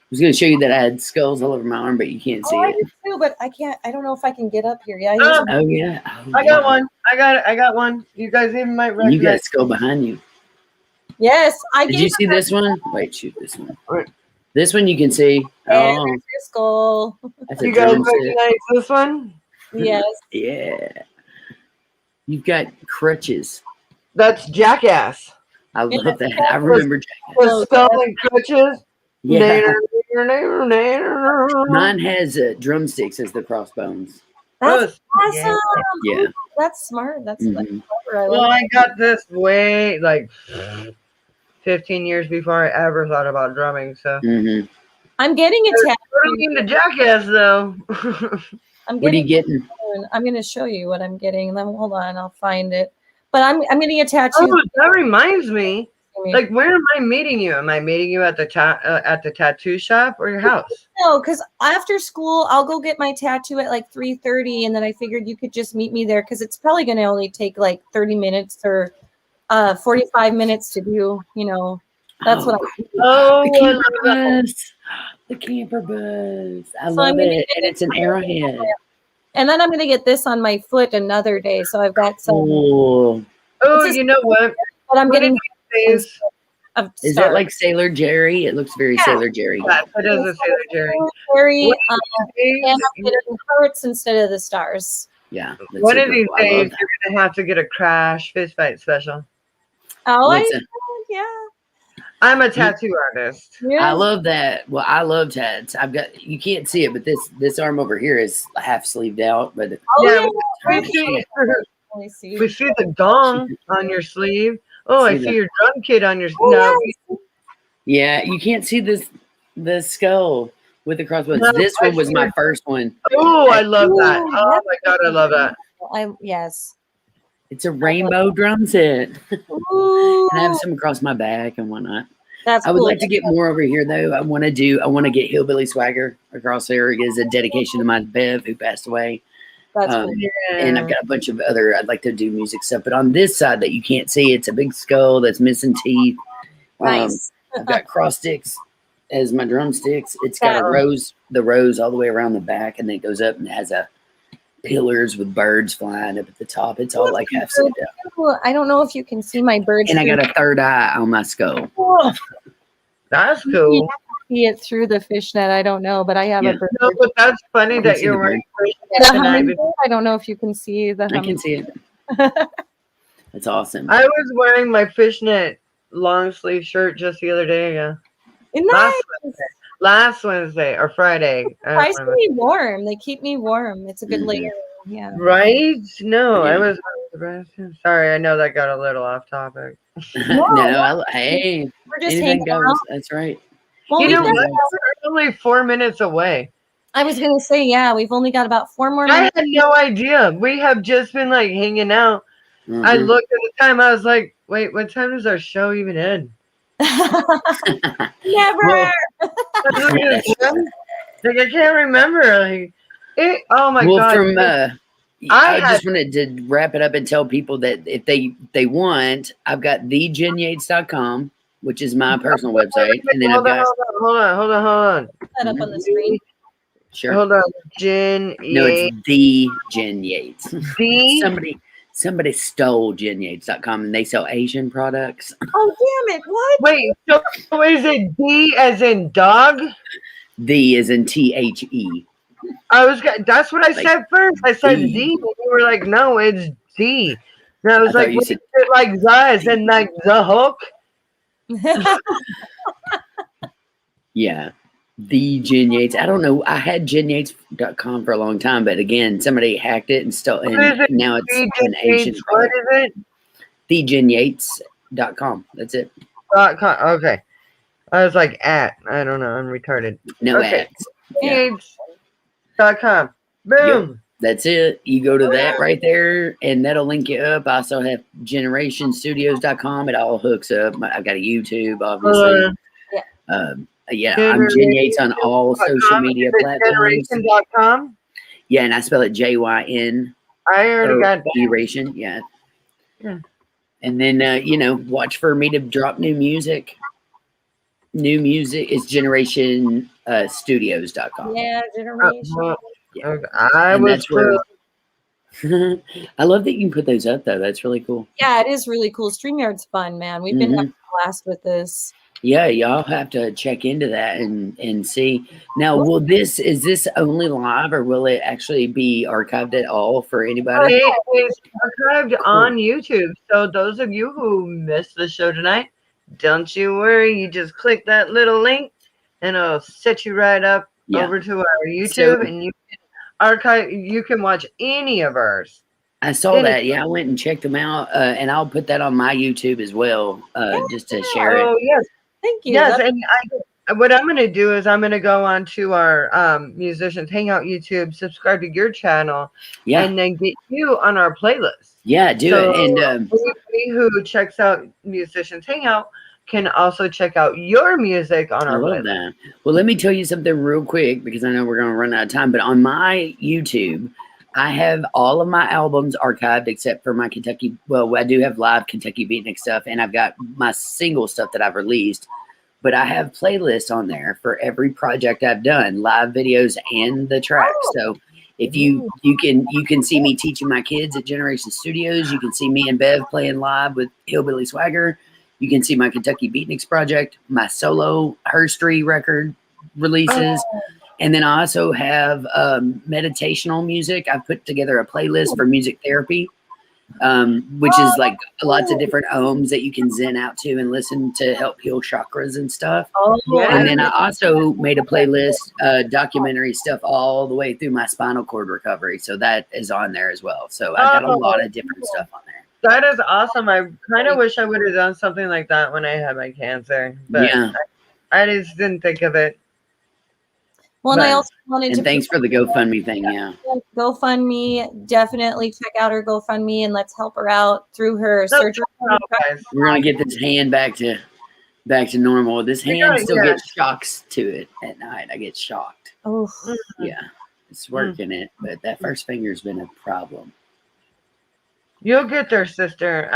Speaker 2: was going to show you that I had skulls all over my arm, but you can't see it.
Speaker 3: I do too, but I can't. I don't know if I can get up here. Yeah.
Speaker 1: I got one. I got one. You guys even might recognize.
Speaker 2: You got a skull behind you.
Speaker 3: Yes,
Speaker 2: Did you see this one? Wait, shoot this one. This one you can see.
Speaker 3: Oh, there's your skull.
Speaker 1: You guys recognize this one?
Speaker 3: Yes.
Speaker 2: Yeah. You've got crutches.
Speaker 1: That's Jackass.
Speaker 2: I love that. I remember Jackass.
Speaker 1: The skull and crutches.
Speaker 2: Yeah. Mine has drumsticks as the crossbones.
Speaker 3: That's awesome.
Speaker 2: Yeah.
Speaker 3: That's smart. That's clever.
Speaker 1: I got this way like 15 years before I ever thought about drumming. So
Speaker 3: I'm getting a tattoo.
Speaker 1: The Jackass though.
Speaker 2: What are you getting?
Speaker 3: I'm going to show you what I'm getting. Then hold on, I'll find it. But I'm getting a tattoo.
Speaker 1: Oh, that reminds me. Like, where am I meeting you? Am I meeting you at the tattoo shop or your house?
Speaker 3: No, because after school, I'll go get my tattoo at like 3:30, and then I figured you could just meet me there because it's probably going to only take like 30 minutes or 45 minutes to do. You know, that's what I'm.
Speaker 2: Oh, the camper bus! The camper bus! I love it, and it's an arrowhead.
Speaker 3: And then I'm going to get this on my foot another day. So I've got some.
Speaker 1: Oh, you know what?
Speaker 3: But I'm getting.
Speaker 2: Is that like Sailor Jerry? It looks very Sailor Jerry.
Speaker 1: Yeah, it is a Sailor Jerry.
Speaker 3: And I'm getting hearts instead of the stars.
Speaker 2: Yeah. that's
Speaker 1: One of
Speaker 2: super
Speaker 1: these
Speaker 2: cool. I love
Speaker 1: days,
Speaker 2: that.
Speaker 1: you're gonna have to get a Crash fist fight special.
Speaker 3: Oh,
Speaker 2: What's that?
Speaker 3: yeah.
Speaker 1: I'm a tattoo artist.
Speaker 2: I
Speaker 3: Yeah.
Speaker 2: love that. Well, I love tats. I've got, you can't see it, but this arm over here is half sleeved out. But
Speaker 3: Oh,
Speaker 1: Yeah,
Speaker 3: yeah.
Speaker 1: we see,
Speaker 3: Let me see.
Speaker 1: we see the gong on your sleeve. Oh, I
Speaker 2: See
Speaker 1: see
Speaker 2: that?
Speaker 1: your drum kit on your.
Speaker 3: Oh,
Speaker 1: No,
Speaker 3: yes.
Speaker 2: Yeah, you can't see the skull with the crossbones.
Speaker 1: No,
Speaker 2: This
Speaker 1: I
Speaker 2: one was
Speaker 1: see
Speaker 2: my
Speaker 1: it.
Speaker 2: first one.
Speaker 1: Oh, I love that.
Speaker 3: Ooh,
Speaker 1: Oh
Speaker 3: yep.
Speaker 1: my god, I love that.
Speaker 3: Yes.
Speaker 2: It's a rainbow drum set.
Speaker 3: Ooh,
Speaker 2: And I have some across my back and whatnot.
Speaker 3: that's
Speaker 2: I would
Speaker 3: cool.
Speaker 2: like to get more over here though. I want to get Hillbilly Swagger across there as a dedication to my Bev who passed away.
Speaker 3: That's cool.
Speaker 2: And I've got a bunch of other, I'd like to do music stuff. But on this side that you can't see, it's a big skull that's missing teeth.
Speaker 3: Nice.
Speaker 2: I've got cross sticks as my drumsticks. It's got
Speaker 3: That-
Speaker 2: the rose all the way around the back, and then it goes up and it has a pillars with birds flying up at the top. It's all like half set out.
Speaker 3: Ooh, I don't know if you can see my birds.
Speaker 2: And I got a third eye on my skull.
Speaker 1: That's cool.
Speaker 3: See it through the fishnet. I don't know, but I have
Speaker 2: Yeah.
Speaker 3: a bird.
Speaker 1: No, but that's funny
Speaker 2: can
Speaker 1: that
Speaker 2: see
Speaker 1: you're
Speaker 2: the
Speaker 1: wearing
Speaker 3: The
Speaker 1: tonight.
Speaker 3: hummingbird. I don't know if you can see the
Speaker 2: I can
Speaker 3: hummingbird.
Speaker 2: see it. That's awesome.
Speaker 1: I was wearing my fishnet long sleeve shirt just the other day. Yeah,
Speaker 3: Nice.
Speaker 1: last Wednesday or Friday. I don't remember.
Speaker 3: Surprisingly warm. They keep me warm. It's a good
Speaker 2: Mhm.
Speaker 3: layer. Yeah.
Speaker 1: Right? No, I
Speaker 2: Yeah.
Speaker 1: was. Sorry, I know that got a little off topic.
Speaker 2: Hey,
Speaker 3: We're just
Speaker 2: anything
Speaker 3: hanging
Speaker 2: goes.
Speaker 3: out.
Speaker 2: That's right.
Speaker 3: Well,
Speaker 1: You
Speaker 3: we've
Speaker 1: know
Speaker 3: got-
Speaker 1: what? We're only 4 minutes away.
Speaker 3: I was gonna say, yeah, we've only got about 4 more
Speaker 1: I
Speaker 3: minutes.
Speaker 1: had no idea. We have just been like hanging out. I
Speaker 2: Mhm.
Speaker 1: looked at the time. I was like, wait, what time does our show even end?
Speaker 3: Never.
Speaker 2: Well,
Speaker 1: I looked at the time, like, I can't remember. Like, oh my
Speaker 2: well,
Speaker 1: god.
Speaker 2: from
Speaker 1: I
Speaker 2: I just wanted to wrap it up and tell people that if they want, I've got thegenyates.com, which is my personal website, and then I've got
Speaker 1: hold on.
Speaker 3: Set up on the screen.
Speaker 2: sure.
Speaker 1: Hold on. Jen
Speaker 2: No,
Speaker 1: Yates.
Speaker 2: it's the Jen Yates.
Speaker 1: The
Speaker 2: Somebody stole genyates.com and they sell Asian products.
Speaker 3: Oh damn it! What?
Speaker 1: wait, so is it D as in dog?
Speaker 2: The is in THE.
Speaker 1: That's what I
Speaker 2: Like
Speaker 1: said first. I said
Speaker 2: D.
Speaker 1: Z, and you were like, no, it's D. And I was
Speaker 2: I thought
Speaker 1: like,
Speaker 2: you
Speaker 1: wait,
Speaker 2: said-
Speaker 1: is it like the as in like the hook?
Speaker 2: Yeah. The Jen Yates. I don't know. I had genyates.com for a long time, but again, somebody hacked it and stole
Speaker 1: What is
Speaker 2: and
Speaker 1: it?
Speaker 2: now it's
Speaker 1: D
Speaker 2: an Asian
Speaker 1: Yates, what
Speaker 2: product.
Speaker 1: is it?
Speaker 2: thegenyates.com. That's it.
Speaker 1: .com. Okay. I was like at. I don't know. I'm retarded.
Speaker 2: No
Speaker 1: Okay.
Speaker 2: ads. Yeah.
Speaker 1: Yates.com. Boom.
Speaker 2: That's it. You go to that right there, and that'll link you up. I also have generationstudios.com. It all hooks up. I've got a YouTube, obviously. I'm Jen Yates on all social media platforms.
Speaker 1: Generation.com.
Speaker 2: Yeah, and I spell it JYN.
Speaker 1: I already got that.
Speaker 2: Duration. Yeah.
Speaker 1: Yeah.
Speaker 2: And then, watch for me to drop new music. New music is generationstudios.com.
Speaker 3: Yeah, generation.
Speaker 1: Okay. I
Speaker 2: And
Speaker 1: was
Speaker 2: that's where I love that you can put those up though. That's really cool.
Speaker 3: Yeah, it is really cool. StreamYard's fun, man. We've been having a blast with this.
Speaker 2: Yeah, y'all have to check into that and see. Now, is this only live or will it actually be archived at all for anybody?
Speaker 1: It is archived on YouTube. So those of you who missed the show tonight, don't you worry. You just click that little link and it'll set you right up over to our YouTube, and you can archive. You can watch any of ours.
Speaker 2: I saw that. Yeah, I went and checked them out, and I'll put that on my YouTube as well, just to share it.
Speaker 1: Oh yes,
Speaker 3: Thank you.
Speaker 1: yes. And what I'm going to do is I'm going to go on to our Musicians Hangout YouTube, subscribe to your channel,
Speaker 2: Yeah,
Speaker 1: and then get you on our playlist.
Speaker 2: yeah, do
Speaker 1: So
Speaker 2: it. And
Speaker 1: anybody who checks out Musicians Hangout can also check out your music on
Speaker 2: I
Speaker 1: our
Speaker 2: love
Speaker 1: playlist.
Speaker 2: that. Well, let me tell you something real quick because I know we're going to run out of time. But on my YouTube, I have all of my albums archived except for my Kentucky. Well, I do have live Kentucky Beatnik stuff, and I've got my single stuff that I've released. But I have playlists on there for every project I've done, live videos and the tracks. So if you can see me teaching my kids at Generation Studios, you can see me and Bev playing live with Hillbilly Swagger. You can see my Kentucky Beatniks project, my solo Herstory record releases. And then I also have meditational music. I've put together a playlist for music therapy, which is like lots of different ohms that you can zen out to and listen to help heal chakras and stuff.
Speaker 3: Oh,
Speaker 2: And then I also made a playlist, documentary stuff all the way through my spinal cord recovery. So that is on there as well. So I got a lot of different stuff on there.
Speaker 1: That is awesome. I kind of wish I would have done something like that when I had my cancer, but
Speaker 2: Yeah.
Speaker 1: I just didn't think of it.
Speaker 3: Well, and I also wanted to.
Speaker 2: And thanks for the GoFundMe thing. Yeah.
Speaker 3: GoFundMe. Definitely check out her GoFundMe and let's help her out through her surgery.
Speaker 2: We're gonna get this hand back to normal. This hand still gets shocks to it at night. I get shocked.
Speaker 3: Oh,
Speaker 2: yeah, it's working it, but that first finger's been a problem.
Speaker 1: You'll get there, sister.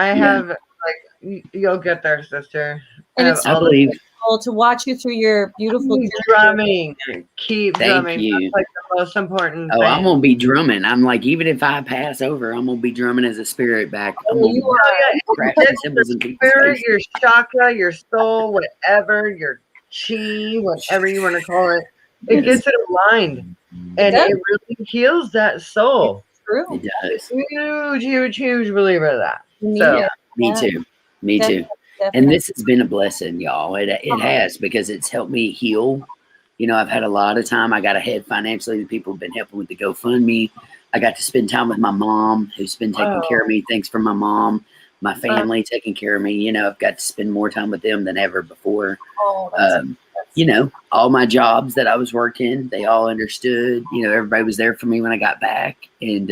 Speaker 1: You'll get there, sister.
Speaker 3: And it's
Speaker 2: I believe.
Speaker 3: To watch you through your beautiful
Speaker 1: drumming. Keep
Speaker 2: Thank
Speaker 1: drumming.
Speaker 2: you.
Speaker 1: That's like the most important
Speaker 2: thing. I'm gonna be drumming. I'm like, even if I pass over, I'm gonna be drumming as a spirit back. I'm gonna cracking cymbals in people's
Speaker 1: spirit,
Speaker 2: faces.
Speaker 1: your chakra, your soul, whatever, your chi, whatever you want to call it. It gets it aligned. And it really heals that soul.
Speaker 3: It's true.
Speaker 2: It does.
Speaker 1: Huge believer of that. So
Speaker 2: Me too. Me too. And this has been a blessing, y'all. It has, because it's helped me heal. You know, I've had a lot of time. I got ahead financially. The people have been helping with the GoFundMe. I got to spend time with my mom, who's been taking care of me. Thanks for my mom, my family taking care of me. You know, I've got to spend more time with them than ever before. You know, all my jobs that I was working, they all understood. You know, everybody was there for me when I got back. And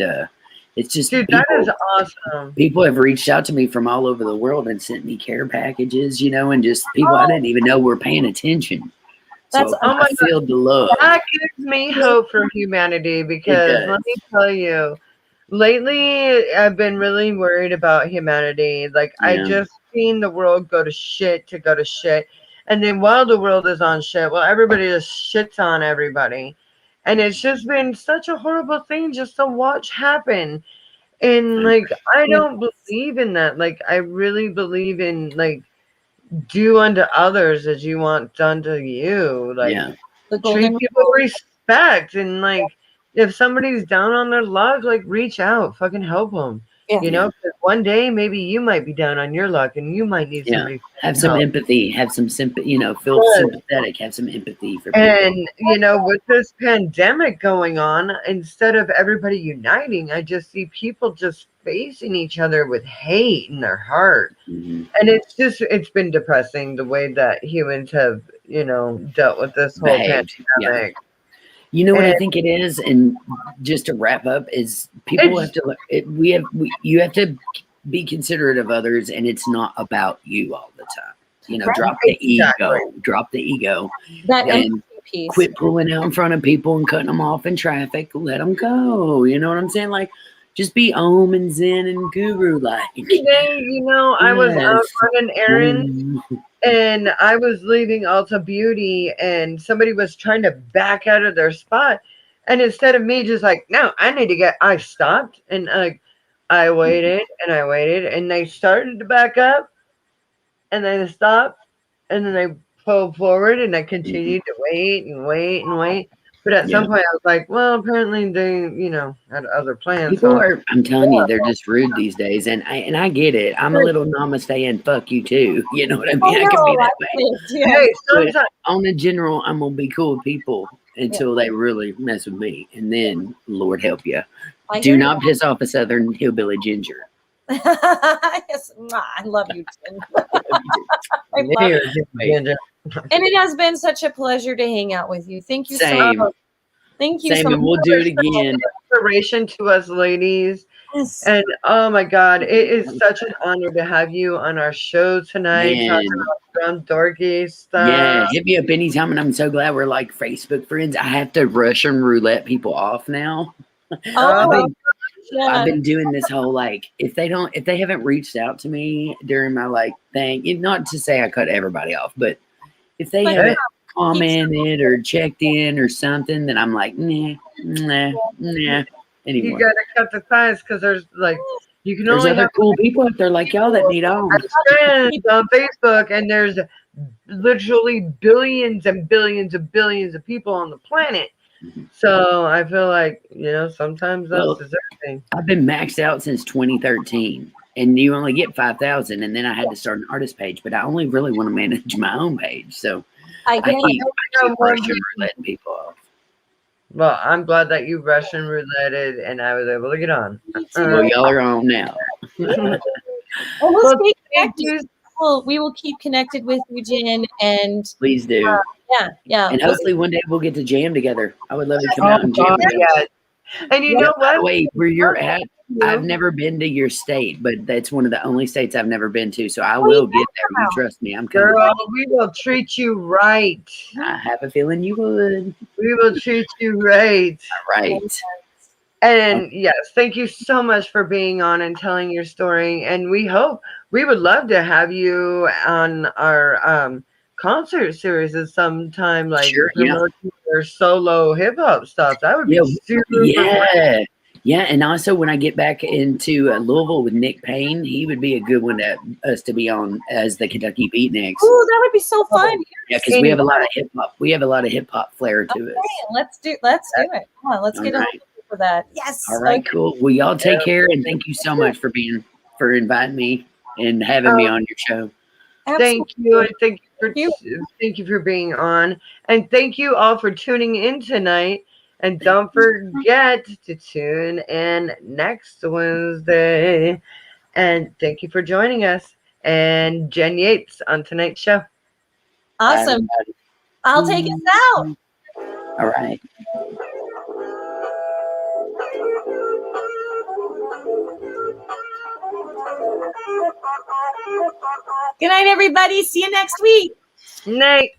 Speaker 2: it's just,
Speaker 1: dude, that is awesome.
Speaker 2: People have reached out to me from all over the world and sent me care packages, you know, and just people I didn't even know were paying attention. So I feel the love.
Speaker 1: That gives me hope for humanity, because let me tell you, lately I've been really worried about humanity. Like I just seen the world go to shit. And then while the world is on shit, well, everybody just shits on everybody. And it's just been such a horrible thing just to watch happen. And like, I don't believe in that. Like, I really believe in like, do unto others as you want done to you. Like, treat people with respect. And like, if somebody's down on their luck, like reach out, fucking help them. Yeah. You know, because one day maybe you might be down on your luck and you might need somebody.
Speaker 2: Have some empathy, have some sympathy, you know, feel sympathetic, have some empathy for people.
Speaker 1: And, you know, with this pandemic going on, instead of everybody uniting, I just see people just facing each other with hate in their heart. And it's been depressing the way that humans have, you know, dealt with this whole pandemic.
Speaker 2: You know what I think it is, and just to wrap up, is people have to. You have to be considerate of others, and it's not about you all the time. You know, drop the ego, and quit pulling out in front of people and cutting them off in traffic. Let them go. You know what I'm saying? Like, just be Om and Zen and Guru like.
Speaker 1: Today, you know, I was out running errands. And I was leaving Ulta Beauty and somebody was trying to back out of their spot. And instead of me just like, no, I stopped and I waited and they started to back up and then they stopped and then they pulled forward and I continued to wait. But at some point I was like, well, apparently they, you know, had other plans.
Speaker 2: People are, I'm telling you, they're just rude these days. And I get it. I'm a little namaste and fuck you too. You know what I mean? I can be that way. But on the general, I'm going to be cool with people until they really mess with me. And then, Lord help you. Do not piss off a Southern hillbilly ginger.
Speaker 3: Yes, I love you, Ginger. I love you. And it has been such a pleasure to hang out with you. Thank you so much. Thank you so much.
Speaker 2: And we'll do it again.
Speaker 1: Inspiration to us ladies. Yes. And oh my God, it is such an honor to have you on our show tonight. Talking about some dorky stuff.
Speaker 2: Yeah, hit me up anytime, and I'm so glad we're like Facebook friends. I have to Russian roulette people off now. I've been doing this whole like if they haven't reached out to me during my like thing, not to say I cut everybody off, but if they haven't commented or checked in or something, then I'm like, nah. Anymore.
Speaker 1: You gotta cut the ties because there's like
Speaker 2: there's other cool people out there like y'all that need on
Speaker 1: Facebook, and there's literally billions and billions of people on the planet. So I feel like, sometimes that's
Speaker 2: Well,
Speaker 1: deserving.
Speaker 2: I've been maxed out since 2013, and you only get 5,000. And then I had to start an artist page, but I only really want to manage my own page. So
Speaker 3: I get
Speaker 2: keep Russian rouletting people off.
Speaker 1: Well, I'm glad that you Russian rouletted and I was able to get on.
Speaker 2: Well, y'all are on now.
Speaker 3: We'll
Speaker 1: Well,
Speaker 3: stay
Speaker 1: thank
Speaker 3: connected.
Speaker 1: you.
Speaker 3: We will keep connected with you, Jen, and
Speaker 2: Please do.
Speaker 3: yeah.
Speaker 2: And hopefully one day we'll get to jam together. I would love to come out and jam together.
Speaker 1: Yeah. And you know
Speaker 2: By
Speaker 1: what?
Speaker 2: the way, where you're at, I've never been to your state, but that's one of the only states I've never been to. So I will get there. You trust me. I'm coming.
Speaker 1: Girl, we will treat you right.
Speaker 2: I have a feeling you would.
Speaker 1: We will treat you right.
Speaker 2: Right.
Speaker 1: And yes, thank you so much for being on and telling your story. And we would love to have you on our concert series at some time, like
Speaker 2: Sure,
Speaker 1: promoting your solo hip hop stuff. That would be super fun.
Speaker 2: Yeah, and also when I get back into Louisville with Nick Payne, he would be a good one to be on as the Kentucky Beatniks.
Speaker 3: Oh, that would be so fun.
Speaker 2: Yeah, because we have a lot of hip hop. We have a lot of hip hop flair to us.
Speaker 3: Let's do it. Yeah, let's get on for that. Yes.
Speaker 2: All right, cool. Well, y'all take care, and thank you so much for inviting me and having me on your show.
Speaker 1: Thank you, and thank you for being on, and thank you all for tuning in tonight. And don't forget to tune in next Wednesday. And thank you for joining us. And Jen Yates on tonight's show.
Speaker 3: Awesome. I'll take us out.
Speaker 2: All right.
Speaker 3: Good night, everybody. See you next week.
Speaker 1: Night.